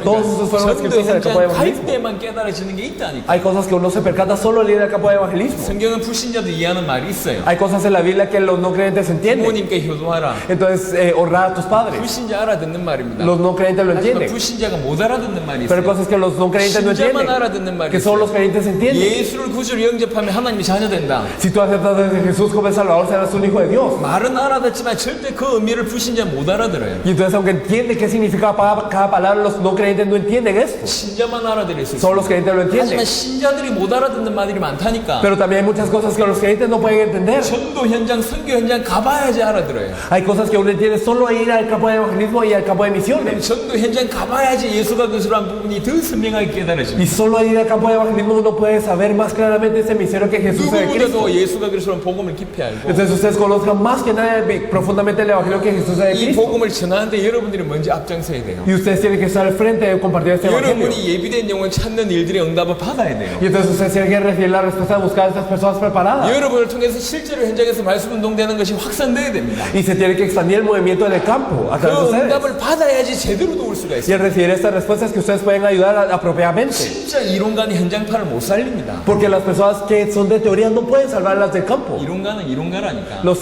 [SPEAKER 2] todos esos fueron escritos en el campo de
[SPEAKER 1] 갈
[SPEAKER 2] evangelismo.
[SPEAKER 1] 때만 깨달아지는 게 있다니까.
[SPEAKER 2] Hay cosas que uno se percata solo al ir al campo de evangelismo.
[SPEAKER 1] 성경은 불신자도 이해하는 말이 있어요.
[SPEAKER 2] Hay cosas en la Biblia que los no creyentes entienden.
[SPEAKER 1] 부모님께 효도하라.
[SPEAKER 2] Entonces, honrar a tus padres.
[SPEAKER 1] 불신자 알아듣는 말입니다.
[SPEAKER 2] Los no creyentes lo
[SPEAKER 1] 하지만
[SPEAKER 2] entienden.
[SPEAKER 1] 불신자가 못 알아듣는 말이
[SPEAKER 2] Pero hay
[SPEAKER 1] 있어요.
[SPEAKER 2] cosas que los no creyentes no
[SPEAKER 1] 신자만
[SPEAKER 2] entienden.
[SPEAKER 1] 알아듣는 말이
[SPEAKER 2] Que solo los
[SPEAKER 1] 있어요.
[SPEAKER 2] creyentes entienden.
[SPEAKER 1] 예수를 구주로 영접하면 하나님이 자녀 된다.
[SPEAKER 2] Si tú aceptas a Jesús como el Salvador, serás un hijo de Dios.
[SPEAKER 1] 말은 알아듣지만 절대 그 의미를 불신자 못 알아들어요.
[SPEAKER 2] Y entonces, aunque entiende qué significa cada palabra, los no creyentes no entienden esto.
[SPEAKER 1] 신자만 알아들을 수
[SPEAKER 2] Solo los
[SPEAKER 1] 있어요.
[SPEAKER 2] creyentes lo entienden.
[SPEAKER 1] 하지만 신자들이 못 알아듣는 말들이 많다니까.
[SPEAKER 2] Pero también hay muchas cosas que los creyentes no pueden entender.
[SPEAKER 1] 전도 현장, 선교 현장 가봐야지 알아들어요.
[SPEAKER 2] Hay cosas que uno entiende solo a ir al campo de evangelismo y al campo de misiones.
[SPEAKER 1] 전도 현장 가봐야지 예수가 그리스도라는 부분이 더 선명하게 깨달아집니다.
[SPEAKER 2] Y solo al ir al campo de evangelismo uno puede saber más claramente ese misterio que Jesús es el Cristo.
[SPEAKER 1] 누구보다도 예수가 그리스도라는 복음을 깊이 알고
[SPEAKER 2] Entonces ustedes conozcan más que nadie profundamente el evangelio que Jesús es el
[SPEAKER 1] 이
[SPEAKER 2] Cristo.
[SPEAKER 1] 복음을 전하는데 여러분들이 먼저 앞장서야 돼요.
[SPEAKER 2] Y ustedes tienen que estar al frente de compartir este evangelio.
[SPEAKER 1] 여러분이 예비된 영혼 찾는 일들의 응답을 받아야 돼요.
[SPEAKER 2] Y entonces ustedes tienen que recibir la respuesta de buscar a estas personas preparadas.
[SPEAKER 1] 여러분을 통해서 실제로 현장에서 말씀 운동되는 것이 확산돼야 됩니다.
[SPEAKER 2] Y se tiene que expandir el movimiento en el campo a
[SPEAKER 1] 그
[SPEAKER 2] través de ustedes.
[SPEAKER 1] 응답을 받아야지 제대로 도울 수가
[SPEAKER 2] Y
[SPEAKER 1] 있어요.
[SPEAKER 2] al recibir estas respuestas que ustedes pueden ayudar apropiadamente.
[SPEAKER 1] 진짜 이론가는 현장파를 못 살립니다.
[SPEAKER 2] Porque las personas que son de teoría no pueden salvar las del campo.
[SPEAKER 1] 이론가는 이론가라니까.
[SPEAKER 2] Los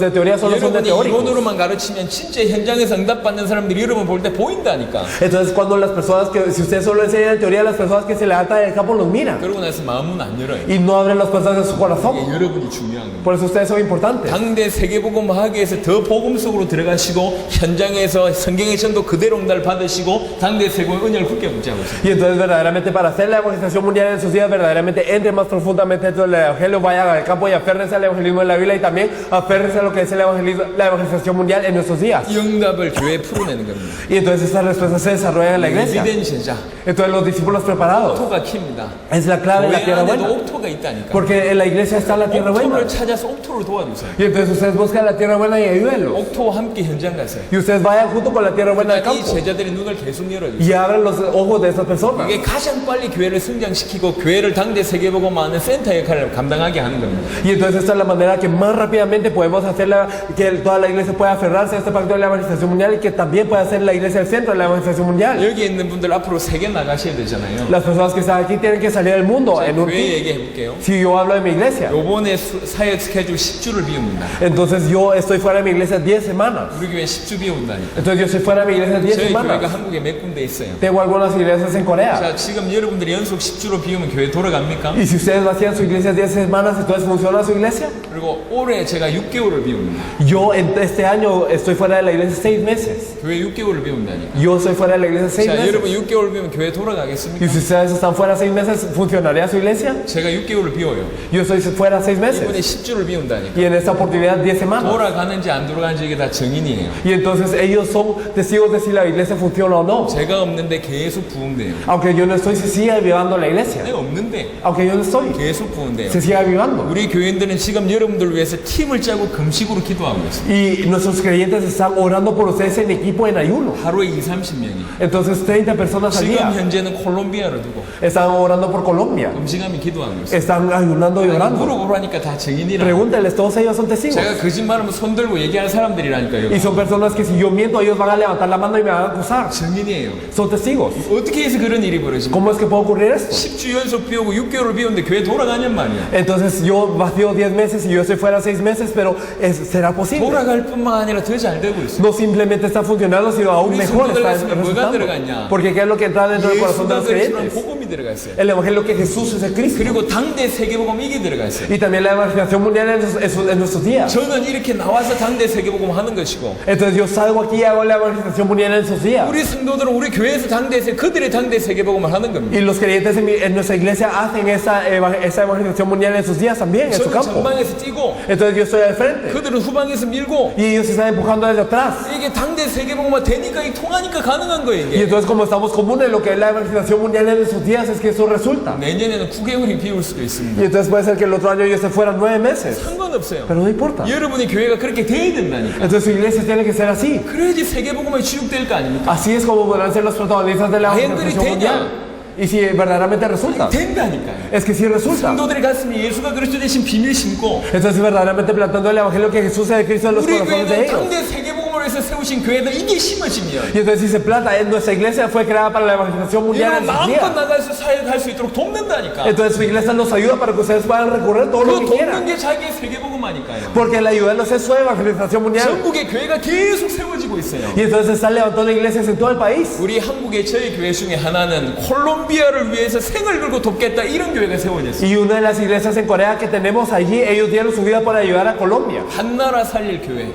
[SPEAKER 2] de teoría solo son de
[SPEAKER 1] 여러분이
[SPEAKER 2] teóricos.
[SPEAKER 1] 이론으로만 가르치면 진짜 현장에서 응답받는 사람들이 여러분 볼 때 보인다니까.
[SPEAKER 2] Entonces cuando las personas que, si ustedes solo enseñan en teoría, las personas que se levantan del campo los miran.
[SPEAKER 1] 그러고 나서 마음은 안 열어요.
[SPEAKER 2] Y no abren las puertas de su corazón.
[SPEAKER 1] 이게 여러분이 중요한 겁니다.
[SPEAKER 2] Por eso ustedes son importantes.
[SPEAKER 1] 당대 세계복음화하기에서 더 복음 속으로 들어가시고 현장에서 성경의 전도 그대로 응답을 받으시고 당대 세계복음 은혜를 굳게 붙잡고 있어요.
[SPEAKER 2] Y entonces verdaderamente para hacer la evangelización mundial en sus días, verdaderamente entre más profundamente dentro del evangelio, vayan al campo y aférrense al evangelismo de la Biblia y también aférrense a lo que es la evangelización mundial en nuestros días.
[SPEAKER 1] 이 응답을 교회에 풀어내는 겁니다.
[SPEAKER 2] Y entonces estas respuestas se desarrollan en la iglesia.
[SPEAKER 1] 믿은 제자.
[SPEAKER 2] Entonces los discípulos preparados.
[SPEAKER 1] 옥토가 킵니다.
[SPEAKER 2] Es la clave en la
[SPEAKER 1] 교회
[SPEAKER 2] tierra
[SPEAKER 1] 안에도
[SPEAKER 2] buena.
[SPEAKER 1] 옥토가 있다니까.
[SPEAKER 2] Porque en la iglesia está la tierra buena.
[SPEAKER 1] 옥토를 찾아서 옥토를 도와주세요.
[SPEAKER 2] Y entonces ustedes buscan la tierra buena y ayúdenlos.
[SPEAKER 1] 옥토와 함께 현장 가세요.
[SPEAKER 2] Y ustedes vayan junto con la tierra buena al
[SPEAKER 1] 이
[SPEAKER 2] campo.
[SPEAKER 1] 제자들의 눈을 계속 열어주세요.
[SPEAKER 2] Y abran los ojos de estas personas.
[SPEAKER 1] 이게 가장 빨리 교회를 성장시키고 교회를 당대 세계복음화하는 센터 역할을 감당하게 하는 겁니다.
[SPEAKER 2] Y entonces esta es la manera que más rápidamente podemos hacerla, que toda la iglesia pueda aferrarse a este pacto de la evangelización mundial y que también pueda ser la iglesia el centro de la evangelización mundial.
[SPEAKER 1] 여기 있는 분들 앞으로 세계 나가셔야 되잖아요.
[SPEAKER 2] Las personas que están aquí tienen que salir al mundo. En un,
[SPEAKER 1] 교회 얘기해 볼게요.
[SPEAKER 2] si yo hablo de mi iglesia,
[SPEAKER 1] 요번에 사역 스케줄 10주를 비웁니다.
[SPEAKER 2] entonces yo estoy fuera de mi iglesia 10 semanas.
[SPEAKER 1] 우리 교회 10주 비운다니까.
[SPEAKER 2] Entonces yo estoy fuera de mi iglesia 10
[SPEAKER 1] 저희 교회가
[SPEAKER 2] semanas.
[SPEAKER 1] 한국에 몇 군데 있어요.
[SPEAKER 2] Tengo algunas iglesias en Corea.
[SPEAKER 1] 자, 지금 여러분들이 연속 10주로 비우면 교회 돌아갑니까?
[SPEAKER 2] Y si ustedes vacían su iglesia 10 semanas, entonces funciona su iglesia.
[SPEAKER 1] 그리고 올해 제가 6개월을 비웁니다.
[SPEAKER 2] Yo este año estoy fuera de la iglesia 6 meses.
[SPEAKER 1] 교회 6개월을 비운다니까.
[SPEAKER 2] Yo estoy fuera de la iglesia 6
[SPEAKER 1] 자,
[SPEAKER 2] meses.
[SPEAKER 1] 여러분 6개월 비우면 교회 돌아가겠습니까?
[SPEAKER 2] Y si ustedes están fuera 6 meses, ¿funcionaría su iglesia?
[SPEAKER 1] 제가 6개월을 비워요.
[SPEAKER 2] Yo estoy fuera 6
[SPEAKER 1] 이번에
[SPEAKER 2] meses.
[SPEAKER 1] 10주를 비운다니까.
[SPEAKER 2] Y en esta oportunidad 10 semanas.
[SPEAKER 1] 돌아가는지 안 돌아가는지 이게 다 증인이에요.
[SPEAKER 2] Y entonces ellos son testigos de si la iglesia funciona o no.
[SPEAKER 1] 제가 없는데 계속 부흥돼요.
[SPEAKER 2] Aunque yo no estoy, se sigue avivando la iglesia.
[SPEAKER 1] 내가 없는데
[SPEAKER 2] Aunque yo no estoy,
[SPEAKER 1] 계속 부흥돼요.
[SPEAKER 2] se sigue avivando.
[SPEAKER 1] 우리 교인들은 지금 여러분들 위해서 팀을 짜고 금식으로 기도하고 있어요.
[SPEAKER 2] Y nuestros creyentes están orando por ustedes en equipo en ayuno.
[SPEAKER 1] 하루에 2-30명이.
[SPEAKER 2] Entonces 30 personas al
[SPEAKER 1] 지금
[SPEAKER 2] día
[SPEAKER 1] 현재는 콜롬비아를 두고
[SPEAKER 2] están orando por Colombia.
[SPEAKER 1] 금식하며 기도하고 있어요.
[SPEAKER 2] Están ayunando y orando.
[SPEAKER 1] 물어보라니까 다 증인이라.
[SPEAKER 2] Pregúntales, todos ellos son testigos.
[SPEAKER 1] 제가 거짓말하면 손 들고 얘기하는 사람들이라니까요.
[SPEAKER 2] Y son personas que si yo miento, ellos van a levantar la mano y me van a acusar.
[SPEAKER 1] 증인이에요.
[SPEAKER 2] Son testigos.
[SPEAKER 1] 어떻게 해서 그런 일이 벌어집니까?
[SPEAKER 2] ¿Cómo es que puede ocurrir esto?
[SPEAKER 1] 10주 연속 비우고 6개월을 비우는데 교회 돌아가냔 말이야.
[SPEAKER 2] Entonces yo vacío 10 meses y yo estoy fuera 6 meses, pero ¿será posible?
[SPEAKER 1] 돌아갈 뿐만 아니라 더 잘 되고 있어.
[SPEAKER 2] No simplemente está funcionando, sino aún
[SPEAKER 1] 우리
[SPEAKER 2] mejor
[SPEAKER 1] 성도들
[SPEAKER 2] está
[SPEAKER 1] 가슴에 뭐가
[SPEAKER 2] resultando.
[SPEAKER 1] 들어갔냐?
[SPEAKER 2] Porque ¿qué es lo que entra dentro del corazón de los
[SPEAKER 1] 예수가 그리스도는
[SPEAKER 2] creyentes?
[SPEAKER 1] 복음이 들어가 있어요.
[SPEAKER 2] El evangelio que Jesús es el Cristo.
[SPEAKER 1] 그리고 당대 세계복음 이게 들어가 있어요.
[SPEAKER 2] Y también la evangelización mundial en nuestros días.
[SPEAKER 1] 저는 이렇게 나와서 당대 세계복음 하는 것이고
[SPEAKER 2] Entonces yo salgo aquí y hago la evangelización mundial en esos días.
[SPEAKER 1] 우리 성도들은 우리 교회에서 당대에서 그들의 당대 세계복음을 하는 겁니다.
[SPEAKER 2] Y los creyentes en nuestra iglesia hacen esa evangelización mundial en sus días también, en su
[SPEAKER 1] 저는
[SPEAKER 2] campo.
[SPEAKER 1] 전방에서 뛰고
[SPEAKER 2] Entonces yo estoy al frente.
[SPEAKER 1] 그들은 후방에서 밀고
[SPEAKER 2] Y ellos se están empujando desde atrás.
[SPEAKER 1] 이게 당대 세계복음화 되니까 이 통하니까 가능한 거예요.
[SPEAKER 2] Y
[SPEAKER 1] 이게.
[SPEAKER 2] entonces como estamos comunes, lo que es la evangelización mundial en esos días es que eso resulta.
[SPEAKER 1] 내년에는 9개월이 비울 수도
[SPEAKER 2] Y
[SPEAKER 1] 있습니다.
[SPEAKER 2] entonces puede ser que el otro año yo esté fuera 9 meses.
[SPEAKER 1] 상관없어요.
[SPEAKER 2] Pero no importa.
[SPEAKER 1] 여러분의 교회가 그렇게 돼야 된다니까.
[SPEAKER 2] Entonces su iglesia tiene que ser así.
[SPEAKER 1] 그래야지 세계복음에 주육될 거 아닙니까?
[SPEAKER 2] Así es como podrán ser los protagonistas de la evangelización mundial. Y si verdaderamente resulta.
[SPEAKER 1] 된다니까요.
[SPEAKER 2] Es que sí resulta.
[SPEAKER 1] 성도들의 가슴에 예수가 그리스도 대신 비밀 심고
[SPEAKER 2] Entonces verdaderamente plantando el evangelio que Jesús es el Cristo en los
[SPEAKER 1] 우리
[SPEAKER 2] corazones de
[SPEAKER 1] 교회는
[SPEAKER 2] ellos.
[SPEAKER 1] 당대 세계복음을 위해서 세우신 교회다 이게 심어지면
[SPEAKER 2] Y entonces si se planta, nuestra iglesia fue creada para la evangelización mundial
[SPEAKER 1] 여러분
[SPEAKER 2] en sus
[SPEAKER 1] 마음껏
[SPEAKER 2] días.
[SPEAKER 1] 나가서 사역할 수 있도록 돕는다니까.
[SPEAKER 2] Entonces su iglesia nos ayuda para que ustedes puedan recorrer todo lo
[SPEAKER 1] 그
[SPEAKER 2] que
[SPEAKER 1] 돕는
[SPEAKER 2] quieran.
[SPEAKER 1] 게 자기의 세계복음하니까요.
[SPEAKER 2] Porque la ayuda es su evangelización mundial.
[SPEAKER 1] 전국의 교회가 계속 세워지고 있어요.
[SPEAKER 2] Y entonces se están levantando iglesias en todo el país.
[SPEAKER 1] 우리 한국의 저희 교회 중에 하나는 콜롬비아를 위해서 생을 걸고 돕겠다 이런 교회가 세워졌어요.
[SPEAKER 2] Y una de las iglesias en Corea que tenemos allí, ellos dieron su vida para ayudar a Colombia.
[SPEAKER 1] 한 나라 살릴 교회.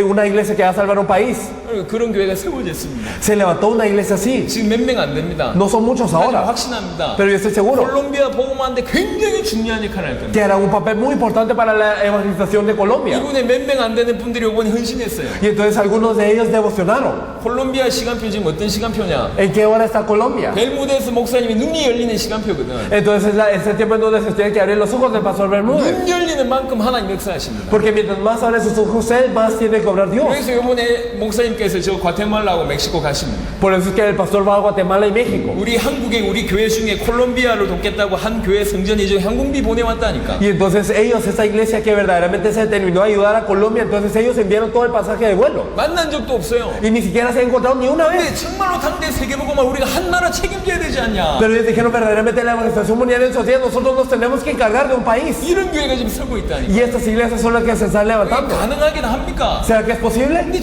[SPEAKER 2] Una iglesia que va a salvar un país.
[SPEAKER 1] 그런 교회가 세워졌습니다.
[SPEAKER 2] Se levantó una iglesia así.
[SPEAKER 1] 지금 몇 명 안 됩니다.
[SPEAKER 2] No son muchos ahora.
[SPEAKER 1] 확신합니다.
[SPEAKER 2] Pero yo estoy seguro
[SPEAKER 1] 콜롬비아 복음화인데 굉장히 중요한 역할을 할 겁니다.
[SPEAKER 2] que hará un papel muy importante para la evangelización de Colombia.
[SPEAKER 1] 이분의 몇 명 안 되는 분들이 이번에 헌신했어요.
[SPEAKER 2] Y entonces algunos de ellos devocionaron.
[SPEAKER 1] 콜롬비아 시간표 지금 어떤 시간표냐?
[SPEAKER 2] ¿En qué hora está Colombia?
[SPEAKER 1] 벨무데스 목사님이 눈이 열리는 시간표거든.
[SPEAKER 2] Entonces es el tiempo en donde se tiene que abrir los ojos del pastor Bermúdez.
[SPEAKER 1] 눈 열리는 만큼 하나님 역사하십니다.
[SPEAKER 2] Porque mientras más abre sus ojos él, más tiene que obrar Dios.
[SPEAKER 1] 그래서 이번에 때문에 목사님께서 저 과테말라하고 멕시코 가십니다.
[SPEAKER 2] Por eso es que el pastor va a Guatemala y México.
[SPEAKER 1] 우리 한국에 우리 교회 중에 콜롬비아를 돕겠다고 한 교회 성전이 저 항공비 보내왔다니까.
[SPEAKER 2] Y entonces ellos, esa iglesia que verdaderamente se determinó a ayudar a Colombia, entonces ellos enviaron todo el pasaje de vuelo.
[SPEAKER 1] 만난 적도 없어요.
[SPEAKER 2] Y ni siquiera se han encontrado ni una
[SPEAKER 1] 근데
[SPEAKER 2] vez.
[SPEAKER 1] 정말로 당대 세계보고만 우리가 한 나라 책임져야 되지 않냐.
[SPEAKER 2] Pero ellos dijeron verdaderamente la evangelización mundial en esos días nosotros nos tenemos que encargar de un país.
[SPEAKER 1] 이런 교회가 지금 서고 있다니까.
[SPEAKER 2] Y estas iglesias son las que se están levantando.
[SPEAKER 1] 가능하긴 합니까?
[SPEAKER 2] ¿Será que es posible?
[SPEAKER 1] 근데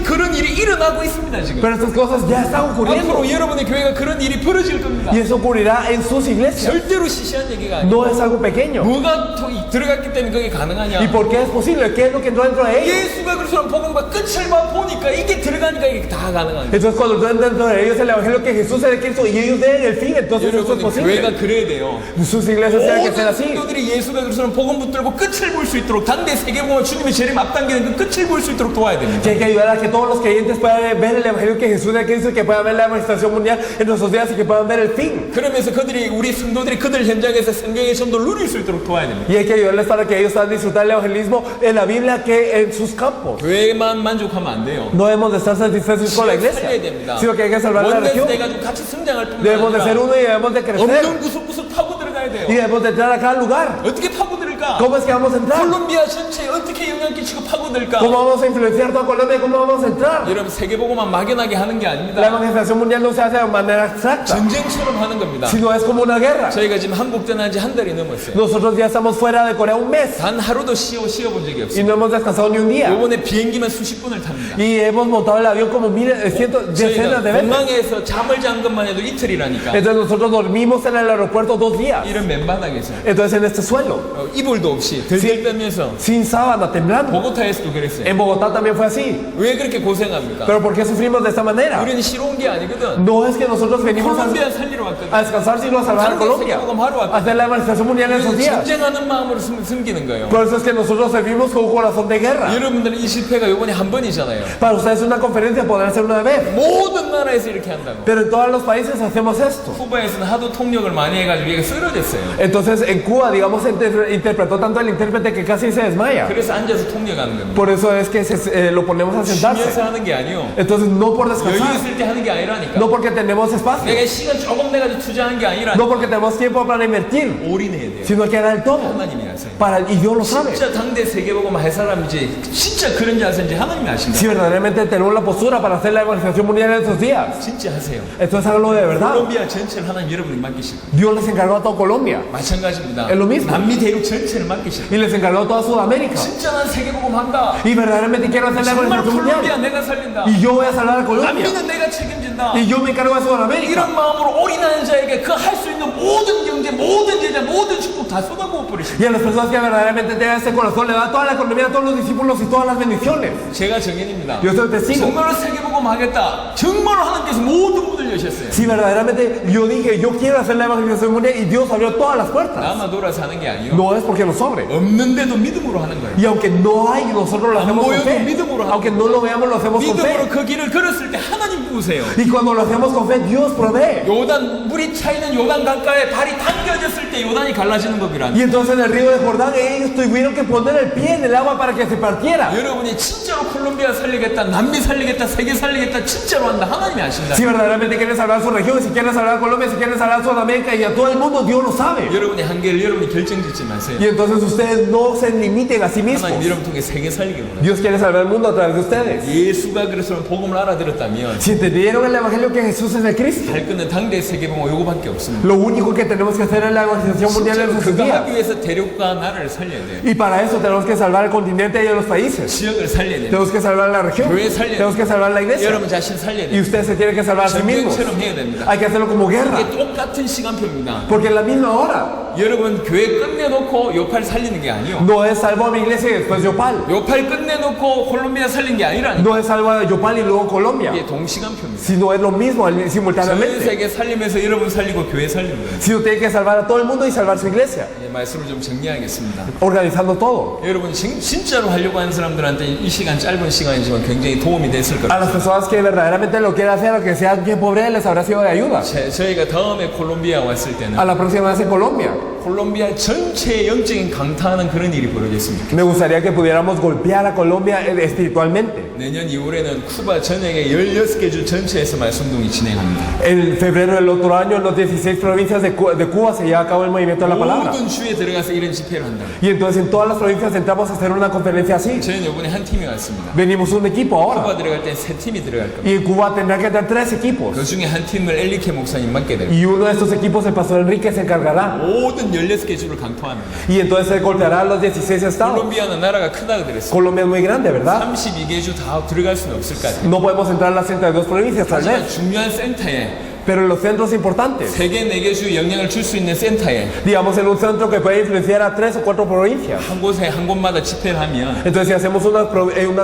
[SPEAKER 1] 그런 일이 일어나고 있습니다 지금.
[SPEAKER 2] Pero estas cosas ya están ocurriendo.
[SPEAKER 1] 앞으로 여러분의 교회가 그런 일이 벌어질 겁니다.
[SPEAKER 2] Y eso ocurrirá en sus iglesias.
[SPEAKER 1] 절대로 시시한 얘기가 아니에요.
[SPEAKER 2] No es algo pequeño.
[SPEAKER 1] 뭐가 들어갔기 때문에 그게 가능하냐?
[SPEAKER 2] ¿Y por qué es posible? ¿Qué es lo que entró dentro de ellos?
[SPEAKER 1] 예수가 그리스도는 복음과 끝을 보니까 이게 들어가니까 이게 다 가능한 거예요.
[SPEAKER 2] Entonces cuando entró dentro de ellos el evangelio que Jesús es el Cristo y ellos ven el fin, entonces eso es
[SPEAKER 1] 여러분
[SPEAKER 2] posible.
[SPEAKER 1] 교회가 그래야 돼요.
[SPEAKER 2] Sus iglesias tienen que ser
[SPEAKER 1] 모든
[SPEAKER 2] así.
[SPEAKER 1] 성도들이 예수가 그리스도는 복음 붙들고 끝을 볼 수 있도록 당대 세계복음을 주님의 재림 앞당기는 그 끝을 볼 수 있도록 도와야 됩니다.
[SPEAKER 2] Que hay que ayudar a que todos los creyentes puedan ver el evangelio que Jesús es el Cristo y que puedan ver la manifestación mundial en nuestros días y que puedan ver el fin.
[SPEAKER 1] 그러면서 우리 성도들이 그들 현장에서 성경의 점도 누릴 수 있도록 도와야 됩니다.
[SPEAKER 2] Y hay que ayudarles para que ellos puedan disfrutar el evangelismo en la Biblia que en sus campos.
[SPEAKER 1] 교회만 만족하면 안 돼요.
[SPEAKER 2] No debemos de estar satisfechos con la iglesia,
[SPEAKER 1] 살려야 됩니다.
[SPEAKER 2] sino que hay que salvar la región.
[SPEAKER 1] 돼가지고 같이 성장할 뿐만
[SPEAKER 2] Debemos de
[SPEAKER 1] 아니라
[SPEAKER 2] ser uno y debemos de crecer.
[SPEAKER 1] 없는 구석구석 파고 들어가야 돼요.
[SPEAKER 2] Y debemos de entrar a cada lugar.
[SPEAKER 1] 어떻게 파고들까?
[SPEAKER 2] ¿Cómo es que vamos a entrar?
[SPEAKER 1] 콜롬비아 전체에 어떻게 영향 끼치고 파고들까?
[SPEAKER 2] ¿Cómo vamos a influenciar toda Colombia? ¿Cómo vamos a entrar?
[SPEAKER 1] 여러분 세계보고만 막연하게 하는 게
[SPEAKER 2] La
[SPEAKER 1] 아닙니다.
[SPEAKER 2] evangelización mundial no se hace de manera abstracta,
[SPEAKER 1] 전쟁처럼 하는 겁니다.
[SPEAKER 2] sino es como una guerra.
[SPEAKER 1] 저희가 지금 한국 떠난 지 한 달이 넘었어요.
[SPEAKER 2] Nosotros ya estamos fuera de Corea un mes
[SPEAKER 1] 단 하루도 쉬어본 적이
[SPEAKER 2] y
[SPEAKER 1] 없어요.
[SPEAKER 2] no hemos descansado ni un día.
[SPEAKER 1] 이번에 비행기만 수십 분을 탑니다.
[SPEAKER 2] Y hemos montado el avión como decenas de
[SPEAKER 1] 저희가
[SPEAKER 2] veces.
[SPEAKER 1] 공항에서 잠을 잔 것만 해도 이틀이라니까.
[SPEAKER 2] Entonces nosotros dormimos en el aeropuerto 2 días.
[SPEAKER 1] 이런 맨바닥에서
[SPEAKER 2] Entonces en este suelo,
[SPEAKER 1] 이불도 없이 들들떠면서
[SPEAKER 2] sin sábana, temblando.
[SPEAKER 1] 보고타에서도 그랬어요.
[SPEAKER 2] En Bogotá también fue así.
[SPEAKER 1] 왜 그렇게 고생합니까?
[SPEAKER 2] Pero ¿por qué sufrimos de esta manera?
[SPEAKER 1] 우리는 쉬러 온 게 아니거든.
[SPEAKER 2] No es que nosotros venimos
[SPEAKER 1] 콜롬비아 살리러 왔거든.
[SPEAKER 2] a descansar, sino a salvar a Colombia, a hacer la evangelización mundial en esos días.
[SPEAKER 1] 전쟁하는 마음으로 숨기는 거예요.
[SPEAKER 2] Por eso es que nosotros servimos con un corazón de guerra.
[SPEAKER 1] 여러분들은 이 실패가 이번에 한 번이잖아요.
[SPEAKER 2] Para ustedes una conferencia podrá ser una vez,
[SPEAKER 1] 모든 나라에서 이렇게 한다고.
[SPEAKER 2] pero en todos los países hacemos esto.
[SPEAKER 1] 쿠바에서는 하도 통역을 많이 해가지고 이게 쓰러졌어요.
[SPEAKER 2] Entonces en Cuba, digamos, interpretó tanto el intérprete que casi se desmaya.
[SPEAKER 1] 그래서 앉아서 통역하는 겁니다.
[SPEAKER 2] Por eso es que lo ponemos a sentarse.
[SPEAKER 1] 쉬면서 하는 게 아니요.
[SPEAKER 2] Entonces no por
[SPEAKER 1] 여유
[SPEAKER 2] descansar,
[SPEAKER 1] 있을 때 하는 게 아니라니까.
[SPEAKER 2] no porque tenemos espacio,
[SPEAKER 1] 내가 시간 조금 내가지고 투자하는 게 아니라
[SPEAKER 2] no porque tenemos tiempo para invertir,
[SPEAKER 1] 올인해야 돼요.
[SPEAKER 2] sino que haga el todo.
[SPEAKER 1] 하나님이 아세요.
[SPEAKER 2] Y Dios lo sabe.
[SPEAKER 1] 진짜 당대 세계보고만 할 사람이지 진짜 그런 자세인지 하나님이 아신다.
[SPEAKER 2] Si verdaderamente tenemos la postura para hacer la evangelización mundial en estos días,
[SPEAKER 1] 진짜 하세요.
[SPEAKER 2] entonces háganlo de verdad.
[SPEAKER 1] 콜롬비아 전체를 하나님 여러분이 맡기실 거예요.
[SPEAKER 2] Dios les encargó a toda Colombia
[SPEAKER 1] 마찬가지입니다.
[SPEAKER 2] Es lo mismo.
[SPEAKER 1] 남미 대륙 전체를 맡기실 거예요.
[SPEAKER 2] y les encargó a toda Sudamérica.
[SPEAKER 1] 진짜 난 세계보고만 한다.
[SPEAKER 2] Y verdaderamente quiero hacer la
[SPEAKER 1] 정말
[SPEAKER 2] evangelización
[SPEAKER 1] 콜롬비아
[SPEAKER 2] mundial.
[SPEAKER 1] 내가 살린다.
[SPEAKER 2] Y yo voy a salvar a Colombia.
[SPEAKER 1] 남미는 내가 책임진다.
[SPEAKER 2] Y yo me encargo de Sudamérica.
[SPEAKER 1] 이런 마음으로 올인하는 자에게 그 할 수 있는 모든 경제, 모든 제자, 모든 축복 다 쏟아부어 버리십니다.
[SPEAKER 2] Y a las personas que verdaderamente tengan este corazón, le da toda la economía a todos los discípulos y todas las bendiciones.
[SPEAKER 1] 제가 정인입니다.
[SPEAKER 2] Yo soy testigo.
[SPEAKER 1] 정말로 세계보고만 하겠다. 정말로 하나님께서 모든 문을 여셨어요.
[SPEAKER 2] Si verdaderamente yo dije, yo quiero hacer la evangelización mundial y Dios abrió todas las puertas.
[SPEAKER 1] 나만 돌아서 하는 게 아니요.
[SPEAKER 2] No es porque nos sobre.
[SPEAKER 1] 없는데도 믿음으로 하는 거예요.
[SPEAKER 2] Y aunque no hay, nosotros lo hacemos con fe.
[SPEAKER 1] 믿음으로
[SPEAKER 2] Aunque no lo veamos, lo hacemos con
[SPEAKER 1] 믿음으로
[SPEAKER 2] fe.
[SPEAKER 1] 그 길을 걸었을 때 하나님 부으세요.
[SPEAKER 2] Y cuando lo hacemos con fe, Dios provee.
[SPEAKER 1] 요단 물이 차 있는 요단 강가에 발이 당겨졌을 때 요단이 갈라지는 법이라니.
[SPEAKER 2] Y entonces en el río de Jordán ellos tuvieron que poner el pie en el agua para que se partiera.
[SPEAKER 1] 여러분이 진짜로 콜롬비아 살리겠다, 남미 살리겠다, 세계 살리겠다 진짜로 한다. 하나님이 아신다.
[SPEAKER 2] Si verdaderamente quieren salvar su región, si quieren salvar a Colombia, si quieren salvar a Sudamérica y a todo el mundo, Dios lo sabe.
[SPEAKER 1] 여러분이 한계를 여러분이 결정짓지 마세요.
[SPEAKER 2] Y entonces ustedes no se limiten a sí mismos.
[SPEAKER 1] 하나님 여러분 통해 세계 살리기 원합니다.
[SPEAKER 2] Dios quiere salvar el mundo a través de ustedes.
[SPEAKER 1] 예수가 그래서 복음을 알아들었다면
[SPEAKER 2] Si entendieron el evangelio que Jesús es el Cristo,
[SPEAKER 1] 할 거는 당대 세계보고 요거밖에 없습니다.
[SPEAKER 2] lo único que tenemos que hacer es la evangelización mundial en nuestros
[SPEAKER 1] 그거
[SPEAKER 2] días.
[SPEAKER 1] 하기 위해서 대륙과 나라를 살려야 돼요.
[SPEAKER 2] Y para eso tenemos que salvar el continente y los países.
[SPEAKER 1] 지역을 살려야 돼요.
[SPEAKER 2] Tenemos que salvar la región.
[SPEAKER 1] 교회 살려야
[SPEAKER 2] Tenemos que salvar la iglesia.
[SPEAKER 1] 여러분 자신 살려야
[SPEAKER 2] Y
[SPEAKER 1] 돼요.
[SPEAKER 2] ustedes se tienen que salvar a sí mismos.
[SPEAKER 1] 전쟁처럼 해야 됩니다.
[SPEAKER 2] Hay que hacerlo como guerra.
[SPEAKER 1] 이게 똑같은 시간표입니다.
[SPEAKER 2] Porque en la misma hora
[SPEAKER 1] 여러분 교회 끝내놓고 요팔 살리는 게 아니요.
[SPEAKER 2] no es salvo a mi iglesia y después Yopal.
[SPEAKER 1] 요팔 끝내놓고 콜롬비아 살린 게 아니라니.
[SPEAKER 2] No es salvo a Yopal y luego Colombia.
[SPEAKER 1] 이게 동시간표입니다.
[SPEAKER 2] Sino es lo mismo
[SPEAKER 1] 전
[SPEAKER 2] simultáneamente.
[SPEAKER 1] 세계 살리면서 여러분 살리고 교회 살리는 거예요.
[SPEAKER 2] Sino tiene que salvar a todo el mundo y salvar su iglesia.
[SPEAKER 1] 예, 말씀을 좀 정리하겠습니다.
[SPEAKER 2] Organizando todo.
[SPEAKER 1] 여러분 진짜로 하려고 하는 사람들한테 이 시간 짧은 시간이지만 굉장히 도움이 됐을
[SPEAKER 2] A las
[SPEAKER 1] 겁니다.
[SPEAKER 2] personas que verdaderamente lo quieren hacer, aunque sea tiempo breve, les habrá sido de ayuda.
[SPEAKER 1] 저희가 다음에 콜롬비아 왔을 때는
[SPEAKER 2] A la próxima vez en Colombia,
[SPEAKER 1] 콜롬비아 전체의 영적인 강타하는 그런 일이 벌어졌습니다.
[SPEAKER 2] me gustaría que pudiéramos golpear a Colombia espiritualmente.
[SPEAKER 1] 내년 2월에는 쿠바 전역의 16개 주 전체에서 말씀동이 진행합니다.
[SPEAKER 2] En febrero del otro año, en los 16 provincias de Cuba se lleva a cabo el movimiento de la palabra.
[SPEAKER 1] 모든 주에 들어가서 이런 집회를 한다.
[SPEAKER 2] Y entonces en todas las provincias entramos a hacer una conferencia así.
[SPEAKER 1] 저희는 이번에 한 팀이 왔습니다.
[SPEAKER 2] Venimos un equipo
[SPEAKER 1] 쿠바
[SPEAKER 2] ahora.
[SPEAKER 1] 들어갈 땐 3팀이 들어갈 겁니다.
[SPEAKER 2] Y en Cuba tendrá que entrar 3 equipos.
[SPEAKER 1] 그 중에 한 팀을 엘리케 목사님 맡게 됩니다.
[SPEAKER 2] Y uno de estos equipos, el pastor Enrique, se encargará.
[SPEAKER 1] 모든 16개 주를 강토합니다.
[SPEAKER 2] Y entonces se golpeará a los 16 estados.
[SPEAKER 1] 콜롬비아는 나라가 크다고 그랬어요.
[SPEAKER 2] Colombia es muy grande, ¿verdad?
[SPEAKER 1] 32개 주 다 들어갈 수는 없을 것 같아요.
[SPEAKER 2] No podemos entrar a las 32 provincias, tal
[SPEAKER 1] 하지만
[SPEAKER 2] vez.
[SPEAKER 1] 중요한 센터에
[SPEAKER 2] Pero en los centros importantes,
[SPEAKER 1] 3개, 4개 주 영향을 줄 수 있는 센터에
[SPEAKER 2] digamos en un centro que puede influenciar a 3 o 4 provincias.
[SPEAKER 1] 한 곳에 한 곳마다 집회를 하면
[SPEAKER 2] Entonces, si hacemos una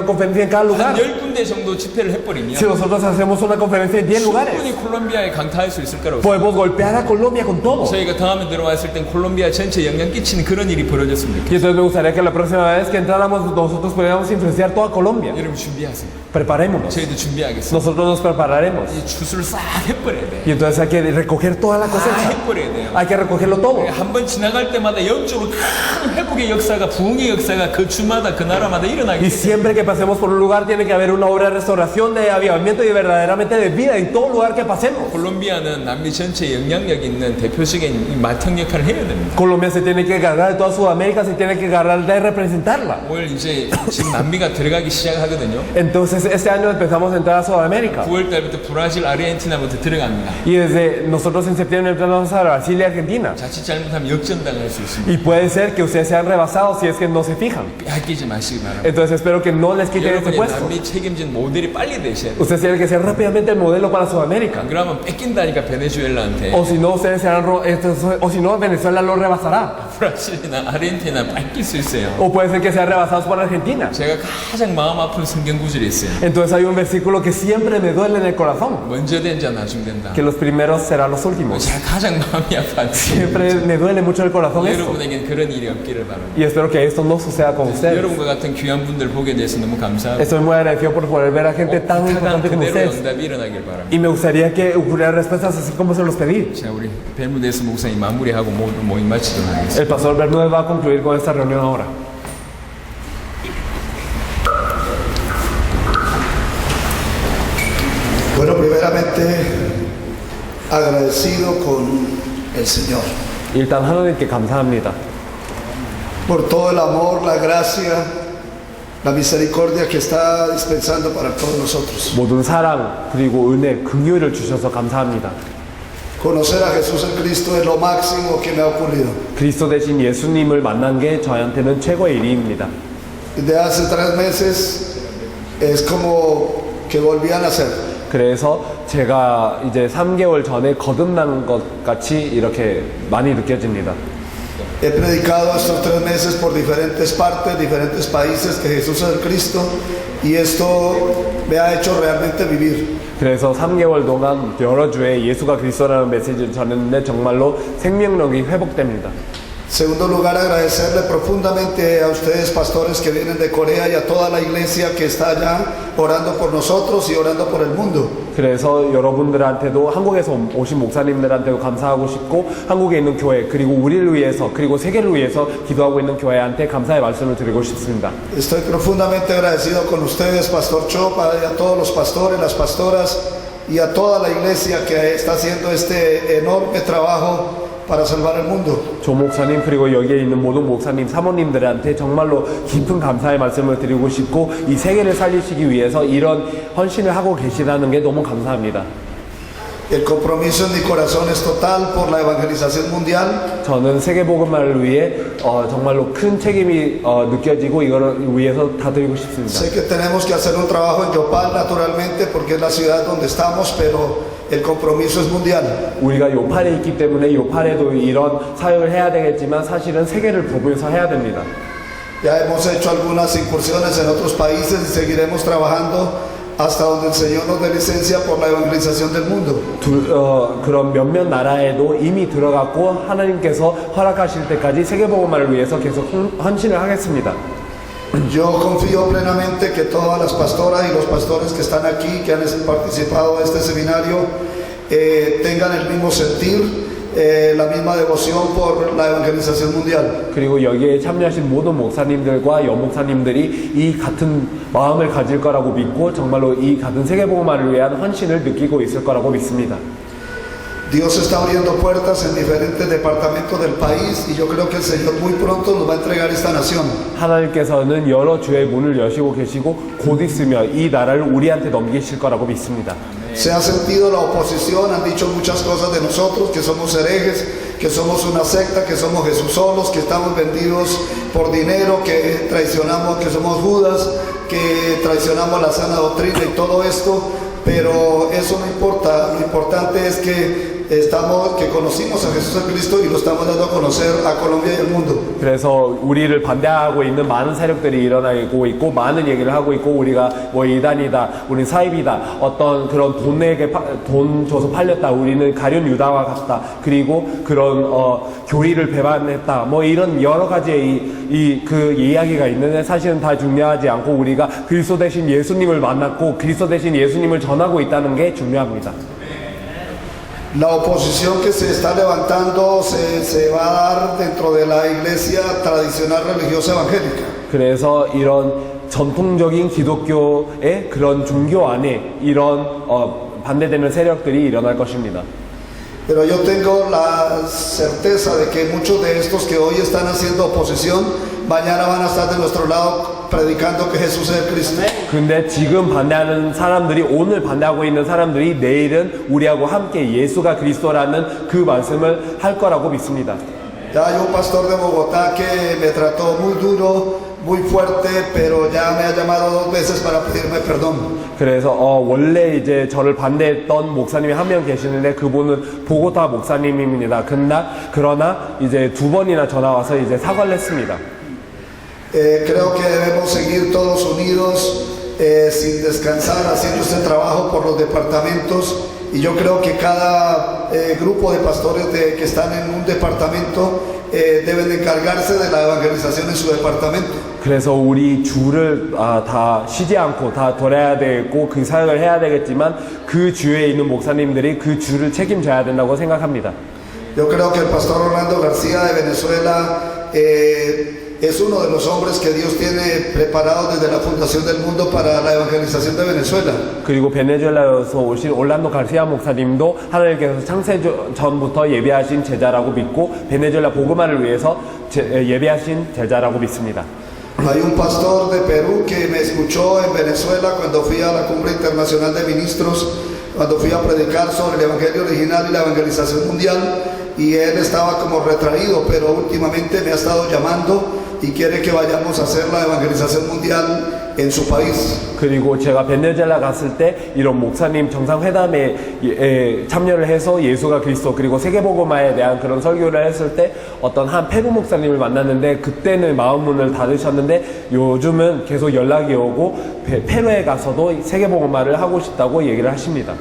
[SPEAKER 2] conferencia en cada
[SPEAKER 1] 한
[SPEAKER 2] lugar,
[SPEAKER 1] 10군데 정도 집회를 해버리면
[SPEAKER 2] si nosotros hacemos una conferencia en 10 lugares,
[SPEAKER 1] 충분히 콜롬비아에 강타할 수 있을 거라고
[SPEAKER 2] podemos golpear a Colombia con todo.
[SPEAKER 1] 저희가 다음에 들어왔을 땐 콜롬비아 전체에 영향 끼치는 그런 일이 벌어졌으면
[SPEAKER 2] Y
[SPEAKER 1] 좋겠어요.
[SPEAKER 2] entonces me gustaría que la próxima vez que entráramos nosotros pudiéramos influenciar toda Colombia.
[SPEAKER 1] 여러분 준비하세요.
[SPEAKER 2] Preparémonos.
[SPEAKER 1] 저희도 준비하겠습니다.
[SPEAKER 2] Nosotros nos prepararemos.
[SPEAKER 1] 이 주술을 싹 해버려야 돼.
[SPEAKER 2] Y entonces hay que recoger toda la
[SPEAKER 1] 다
[SPEAKER 2] cosecha.
[SPEAKER 1] 해버려야 돼요.
[SPEAKER 2] Hay que recogerlo todo.
[SPEAKER 1] 한 번 지나갈 때마다 영적으로 큰 회복의 역사가, 부흥의 역사가 그 주마다 그 나라마다 일어나기
[SPEAKER 2] Y
[SPEAKER 1] 때문에
[SPEAKER 2] siempre que pasemos por un lugar tiene que haber una obra de restauración, de avivamiento y verdaderamente de vida en todo lugar que pasemos.
[SPEAKER 1] 콜롬비아는 남미 전체에 영향력 있는 대표적인 이 마탕 역할을 해야 됩니다.
[SPEAKER 2] Colombia se tiene que agarrar de toda Sudamérica, se tiene que agarrar de representarla.
[SPEAKER 1] 올 이제 지금 남미가 들어가기 시작하거든요.
[SPEAKER 2] Entonces este año empezamos a entrar a Sudamérica.
[SPEAKER 1] 9월 달부터 브라질, 아르헨티나부터 들어갑니다.
[SPEAKER 2] Y desde nosotros en septiembre entramos a Brasil y Argentina.
[SPEAKER 1] 자칫 잘못하면 역전당할 수 있습니다.
[SPEAKER 2] Y puede ser que ustedes sean rebasados si es que no se fijan.
[SPEAKER 1] 아끼지 마시기 바랍니다.
[SPEAKER 2] Entonces espero que no les quiten este
[SPEAKER 1] 여러분이
[SPEAKER 2] puesto.
[SPEAKER 1] 남미 책임진 모델이 빨리 되셔야 돼요.
[SPEAKER 2] Ustedes tienen que ser rápidamente el modelo para Sudamérica.
[SPEAKER 1] 안 그러면 뺏긴다니까 베네수엘라한테.
[SPEAKER 2] O si no, ustedes serán o si no, Venezuela lo rebasará.
[SPEAKER 1] 브라질이나 아르헨티나 뺏길 수 있어요.
[SPEAKER 2] O puede ser que sean rebasados por Argentina.
[SPEAKER 1] 제가 가장 마음 아픈 성경 구절이 있어요.
[SPEAKER 2] Entonces hay un versículo que siempre me duele en el corazón.
[SPEAKER 1] 먼저 된 자 나중 된다.
[SPEAKER 2] Que los primeros serán los últimos.
[SPEAKER 1] 제가 가장 마음이 아팠어요.
[SPEAKER 2] Siempre me duele mucho el corazón esto.
[SPEAKER 1] 여러분에겐 그런 일이 없기를 바랍니다.
[SPEAKER 2] Y espero que esto no suceda con ustedes.
[SPEAKER 1] 여러분과 같은 귀한 분들 보게 돼서 너무 감사하고
[SPEAKER 2] Estoy muy agradecido por poder ver a gente tan importante como
[SPEAKER 1] 그대로
[SPEAKER 2] ustedes.
[SPEAKER 1] 응답이 일어나길 바랍니다.
[SPEAKER 2] Y me gustaría que ocurrieran respuestas así como se los pedí.
[SPEAKER 1] 자, 우리 벨무데스 목사님 마무리하고 모두 모임 마치도록 하겠습니다.
[SPEAKER 2] El pastor Bermúdez va a concluir con esta reunión ahora.
[SPEAKER 18] Bueno, primeramente agradecido con el Señor
[SPEAKER 2] 일단 하나님께 감사합니다.
[SPEAKER 18] por todo el amor, la gracia, la misericordia que está dispensando para todos nosotros.
[SPEAKER 2] 모든 사랑 그리고 은혜, 긍휼을 주셔서 감사합니다.
[SPEAKER 18] Conocer a Jesús el Cristo es lo máximo que me ha ocurrido.
[SPEAKER 2] 그리스도 대신 예수님을 만난 게 저한테는 최고의 일입니다.
[SPEAKER 18] Desde hace 3 meses es como que volví a nacer.
[SPEAKER 2] 그래서 제가 이제 3개월 전에 거듭난 것 같이 이렇게 많이 느껴집니다.
[SPEAKER 18] He predicado estos 3 meses por diferentes partes, diferentes países que Jesús es el Cristo y esto me ha hecho realmente vivir.
[SPEAKER 2] 그래서 3개월 동안 여러 주에 예수가 그리스도라는 메시지를 전했는데 정말로 생명력이 회복됩니다.
[SPEAKER 18] Segundo lugar, agradecerle profundamente a ustedes, pastores que vienen de Corea, y a toda la iglesia que está allá orando por nosotros y orando por el mundo.
[SPEAKER 2] 그래서 여러분들한테도 한국에서 오신 목사님들한테도 감사하고 싶고 한국에 있는 교회 그리고 우리를 위해서 그리고 세계를 위해서 기도하고 있는 교회한테 감사의 말씀을 드리고 싶습니다.
[SPEAKER 18] Estoy profundamente agradecido con ustedes, Pastor Chop, y a todos los pastores, las pastoras y a toda la iglesia que está haciendo este enorme trabajo para salvar el mundo.
[SPEAKER 2] 조 목사님 그리고 여기에 있는 모든 목사님, 사모님들한테 정말로 깊은 감사의 말씀을 드리고 싶고 이 세계를 살리시기 위해서 이런 헌신을 하고 계시다는 게 너무 감사합니다.
[SPEAKER 18] El compromiso en mi corazón es total por la evangelización mundial.
[SPEAKER 2] 저는 세계 복음화를 위해 정말로 큰 책임이 느껴지고 이거를 위해서 다 드리고 싶습니다.
[SPEAKER 18] Sé que tenemos que hacer un trabajo en Yopal naturalmente porque es la ciudad donde estamos, pero el compromiso es mundial.
[SPEAKER 2] 우리가 요팔에 있기 때문에 요팔에도 이런 사역을 해야 되겠지만 사실은 세계를 보면서 해야 됩니다.
[SPEAKER 18] Ya hemos hecho algunas incursiones en otros países y seguiremos trabajando hasta donde el Señor nos dé licencia por la evangelización del mundo.
[SPEAKER 2] 그런 몇몇 나라에도 이미 들어갔고 하나님께서 허락하실 때까지 세계 복음화를 위해서 계속 헌신을 하겠습니다.
[SPEAKER 18] Yo confío plenamente que todas las pastoras y los pastores que están aquí, que han participado de este seminario, tengan el mismo sentir la misma devoción por la evangelización mundial.
[SPEAKER 2] 그리고 여기에 참여하신 모든 목사님들과 여목사님들이 이 같은 마음을 가질 거라고 믿고 정말로 이 같은 세계복음화를 위한 헌신을 느끼고 있을 거라고 믿습니다.
[SPEAKER 18] Dios está abriendo puertas en diferentes departamentos del país y yo creo que el Señor muy pronto nos va a entregar esta nación.
[SPEAKER 2] 하나님께서는 여러 주의 문을 여시고 계시고 곧 있으며 이 나라를 우리한테 넘기실 거라고 믿습니다.
[SPEAKER 18] Se ha sentido la oposición, han dicho muchas cosas de nosotros, que somos herejes, que somos una secta, que somos Jesús solos, que estamos vendidos por dinero, que traicionamos, que somos Judas, que traicionamos la sana doctrina y todo esto, pero eso no importa, lo importante es que conocimos a Jesús el Cristo y lo estamos dando a conocer a Colombia y al mundo.
[SPEAKER 2] 그래서 우리를 반대하고 있는 많은 세력들이 일어나고 있고 많은 얘기를 하고 있고 우리가 뭐 이단이다, 우린 사입이다, 어떤 그런 돈 줘서 팔렸다, 우리는 가룟 유다와 같다, 그리고 그런 교리를 배반했다, 뭐 이런 여러 가지의 그 이야기가 있는데 사실은 다 중요하지 않고 우리가 그리스도 대신 예수님을 만났고 그리스도 대신 예수님을 전하고 있다는 게 중요합니다.
[SPEAKER 18] La oposición que se está levantando se va a dar dentro de la iglesia tradicional religiosa evangélica.
[SPEAKER 2] 그래서 이런 전통적인 기독교의 그런 종교 안에 이런 반대되는 세력들이 일어날 것입니다.
[SPEAKER 18] Pero yo tengo la certeza de que muchos de estos que hoy están haciendo oposición, mañana van a estar de nuestro lado predicando que Jesús es el Cristo.
[SPEAKER 2] 근데 지금 반대하는 사람들이, 오늘 반대하고 있는 사람들이 내일은 우리하고 함께 예수가 그리스도라는 그 말씀을 할 거라고 믿습니다.
[SPEAKER 18] Ya hay un pastor de Bogotá que me trató muy duro, muy fuerte, pero ya me ha llamado 2 veces para pedirme perdón.
[SPEAKER 2] 그래서 원래 이제 저를 반대했던 목사님이 한 명 계시는데 그분은 보고타 목사님입니다. 그러나 이제 2번이나 전화 와서 이제 사과를 했습니다.
[SPEAKER 18] Creo que debemos seguir todos unidos sin descansar haciendo este trabajo por los departamentos y yo creo que cada grupo de pastores que están en un departamento deben de encargarse de la evangelización en su departamento.
[SPEAKER 2] 그래서 우리 주를 다 쉬지 않고 다 돌아야 되고 그 사역을 해야 되겠지만 그 주에 있는 목사님들이 그 주를 책임져야 된다고 생각합니다.
[SPEAKER 18] Yo creo que el pastor Orlando García de Venezuela es uno de los hombres que Dios tiene preparados desde la fundación del mundo para la evangelización de Venezuela.
[SPEAKER 2] 그리고 베네수엘라에서 오신 올란도 가르시아 목사님도 하나님께서 창세 전부터 예비하신 제자라고 믿고 베네수엘라 복음화를 위해서 예비하신 제자라고 믿습니다.
[SPEAKER 18] Hay un pastor de Perú que me escuchó en Venezuela cuando fui a la Cumbre Internacional de Ministros, cuando fui a predicar sobre el Evangelio original y la evangelización mundial, y él estaba como retraído, pero últimamente me ha estado llamando y quiere que vayamos a hacer la evangelización mundial en su país.
[SPEAKER 2] 그리고 제가 베네수엘라 갔을 때 이런 목사님 정상회담에 참여를 해서 예수가 그리스도 그리고 세계복음화에 대한 그런 설교를 했을 때 어떤 한 페루 목사님을 만났는데 그때는 마음문을 닫으셨는데 요즘은 계속 연락이 오고 페루에 가서도 세계복음화를 하고 싶다고 얘기를 하십니다.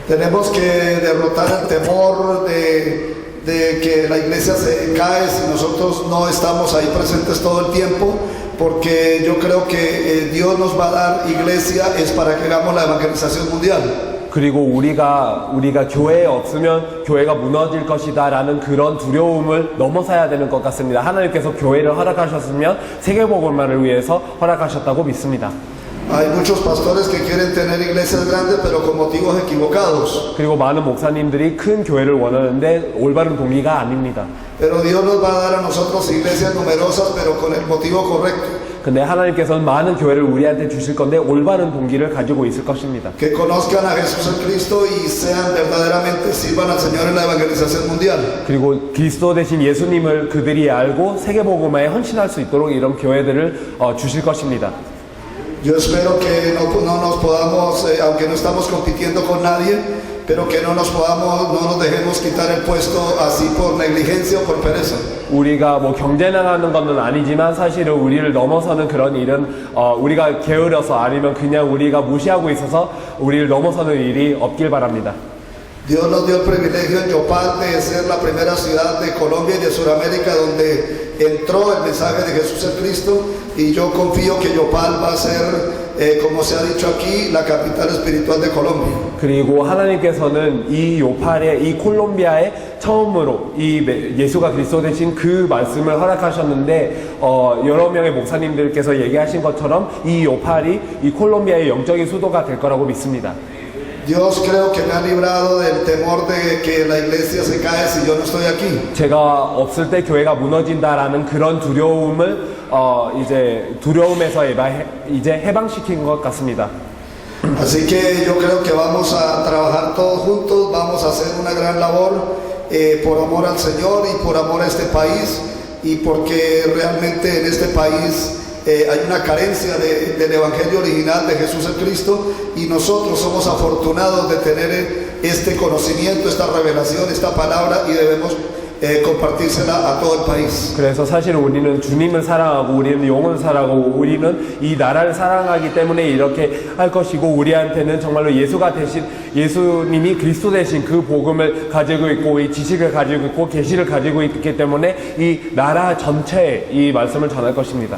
[SPEAKER 18] Tenemos que derrotar el temor de que la iglesia se cae si nosotros no estamos ahí presentes todo el tiempo, porque yo creo que Dios nos va a dar iglesia es para que hagamos la evangelización mundial.
[SPEAKER 2] 그리고 우리가 교회에 없으면 교회가 무너질 것이다라는 그런 두려움을 넘어서야 되는 것 같습니다. 하나님께서 교회를 허락하셨으면 세계복음화를 위해서 허락하셨다고 믿습니다.
[SPEAKER 18] Hay muchos pastores que quieren tener iglesias grandes pero con motivos equivocados.
[SPEAKER 2] 그리고 많은 목사님들이 큰 교회를 원하는데 올바른 동기가 아닙니다.
[SPEAKER 18] Pero Dios nos va a dar a nosotros iglesias numerosas pero con el motivo correcto.
[SPEAKER 2] 근데 하나님께서는 많은 교회를 우리한테 주실 건데 올바른 동기를 가지고 있을 것입니다.
[SPEAKER 18] Que conozcan a Jesús el Cristo y sean verdaderamente sirvan al Señor en la evangelización mundial.
[SPEAKER 2] 그리고 그리스도 대신 예수님을 그들이 알고 세계복음화에 헌신할 수 있도록 이런 교회들을 주실 것입니다.
[SPEAKER 18] Yo espero que no nos podamos, aunque no estamos compitiendo con nadie, pero que no nos dejemos quitar el puesto así por negligencia o por pereza.
[SPEAKER 2] 우리가 뭐 경쟁하는 것은 아니지만 사실은 우리를 넘어서는 그런 일은 우리가 게으러서 아니면 그냥 우리가 무시하고 있어서 우리를 넘어서는 일이 없길 바랍니다.
[SPEAKER 18] Dios nos dio el privilegio en Yopal de ser la primera ciudad de Colombia y de Sudamérica donde entró el mensaje de Jesús el Cristo y yo confío que Yopal va a ser como se ha dicho aquí, la capital espiritual de Colombia.
[SPEAKER 2] 그리고 하나님께서는 이 요파레, 이 콜롬비아에 처음으로 이 예수가 그리스도 되신 그 말씀을 허락하셨는데 여러 명의 목사님들께서 얘기하신 것처럼 이 요팔이 이 콜롬비아의 영적인 수도가 될 거라고 믿습니다.
[SPEAKER 18] Dios creo que me ha librado del temor de que la iglesia se cae si yo no estoy aquí.
[SPEAKER 2] 제가 없을 때 교회가 무너진다라는 그런 두려움을 이제 두려움에서 이제 해방시킨 것 같습니다.
[SPEAKER 18] Así que yo creo que vamos a trabajar todos juntos, vamos a hacer una gran labor por amor al Señor y por amor a este país y porque realmente en este país hay una carencia del Evangelio original de Jesús el Cristo y nosotros somos afortunados de tener este conocimiento, esta revelación, esta palabra y debemos compartírsela a todo el país.
[SPEAKER 2] 그래서 사실 우리는 주님을 사랑하고 우리는 영혼을 사랑하고 우리는 이 나라를 사랑하기 때문에 이렇게 할 것이고 우리한테는 정말로 예수가 대신 예수님이 그리스도 대신 그 복음을 가지고 있고 이 지식을 가지고 있고 계시를 가지고 있기 때문에 이 나라 전체에 이 말씀을 전할 것입니다.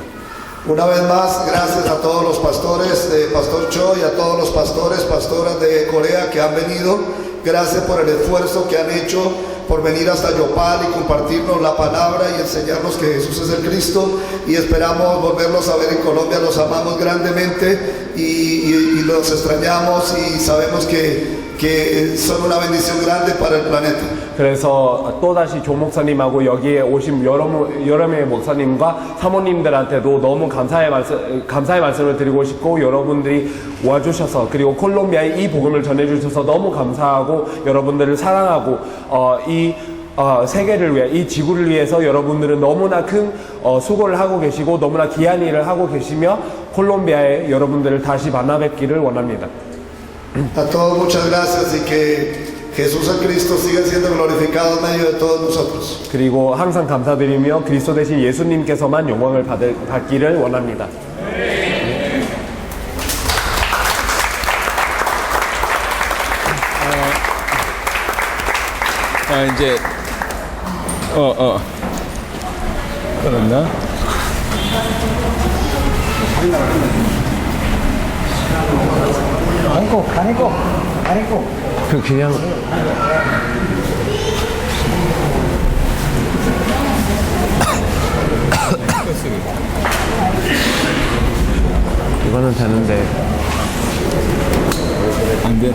[SPEAKER 18] Una vez más, gracias a todos los pastores, Pastor Cho y a todos los pastores, pastoras de Corea que han venido. Gracias por el esfuerzo que han hecho por venir hasta Yopal y compartirnos la palabra y enseñarnos que Jesús es el Cristo y esperamos volverlos a ver en Colombia. Los amamos grandemente y los extrañamos y sabemos que son una bendición grande para el planeta.
[SPEAKER 2] 그래서 또다시 조 목사님하고 여기에 오신 여러 명의 목사님과 사모님들한테도 너무 감사의 말씀을 드리고 싶고 여러분들이 와주셔서 그리고 콜롬비아에 이 복음을 전해주셔서 너무 감사하고 여러분들을 사랑하고 이 세계를 위해 이 지구를 위해서 여러분들은 너무나 큰 수고를 하고 계시고 너무나 귀한 일을 하고 계시며 콜롬비아에 여러분들을 다시 만나 뵙기를 원합니다.
[SPEAKER 18] A todos muchas gracias y que Jesús el Cristo siga siendo glorificado en medio de todos nosotros.
[SPEAKER 2] 그리고 항상 감사드리며 그리스도 대신 예수님께서만 영광을 받기를 원합니다.
[SPEAKER 1] 이제 그렇나?
[SPEAKER 2] 아니고 그냥 이거는 되는데
[SPEAKER 1] 안 돼.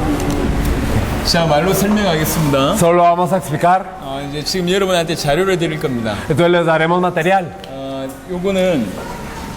[SPEAKER 1] 자, 말로 설명하겠습니다.
[SPEAKER 2] Solo vamos a explicar.
[SPEAKER 1] 이제 지금 여러분한테 자료를 드릴 겁니다.
[SPEAKER 2] Entonces les daremos material.
[SPEAKER 1] 요거는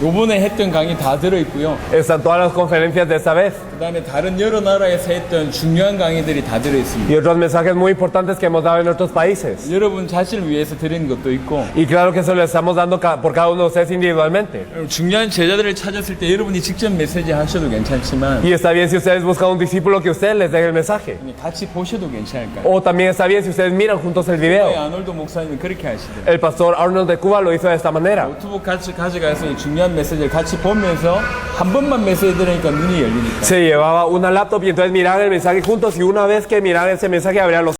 [SPEAKER 1] 요번에 했던 강의 다 들어있고요.
[SPEAKER 2] Están todas las conferencias de esta vez.
[SPEAKER 1] 그 다음에 다른 여러 나라에서 했던 중요한 강의들이 다 들어있습니다.
[SPEAKER 2] Y otros mensajes muy importantes que hemos dado en otros países.
[SPEAKER 1] 여러분 자신을 위해서 드리는 것도 있고.
[SPEAKER 2] Y claro que eso lo estamos dando por cada uno de ustedes individualmente.
[SPEAKER 1] 중요한 제자들을 찾았을 때 여러분이 직접 메시지 하셔도 괜찮지만.
[SPEAKER 2] Y está bien si ustedes buscan un discípulo que ustedes les deje el mensaje.
[SPEAKER 1] 같이 보셔도 괜찮을까요?
[SPEAKER 2] O también está bien si ustedes miran juntos el video.
[SPEAKER 1] 아놀드 목사님은 그렇게 하시더라고요.
[SPEAKER 2] El pastor Arnold de Cuba lo hizo de esta manera.
[SPEAKER 1] 노트북 같이 가져가서 중요한 메시지를 같이 보면서 한 번만 메시지 들으니까 눈이 열리니까.
[SPEAKER 2] Se llevaba una laptop y entonces miraban el mensaje juntos y una vez que miraban ese mensaje abrían los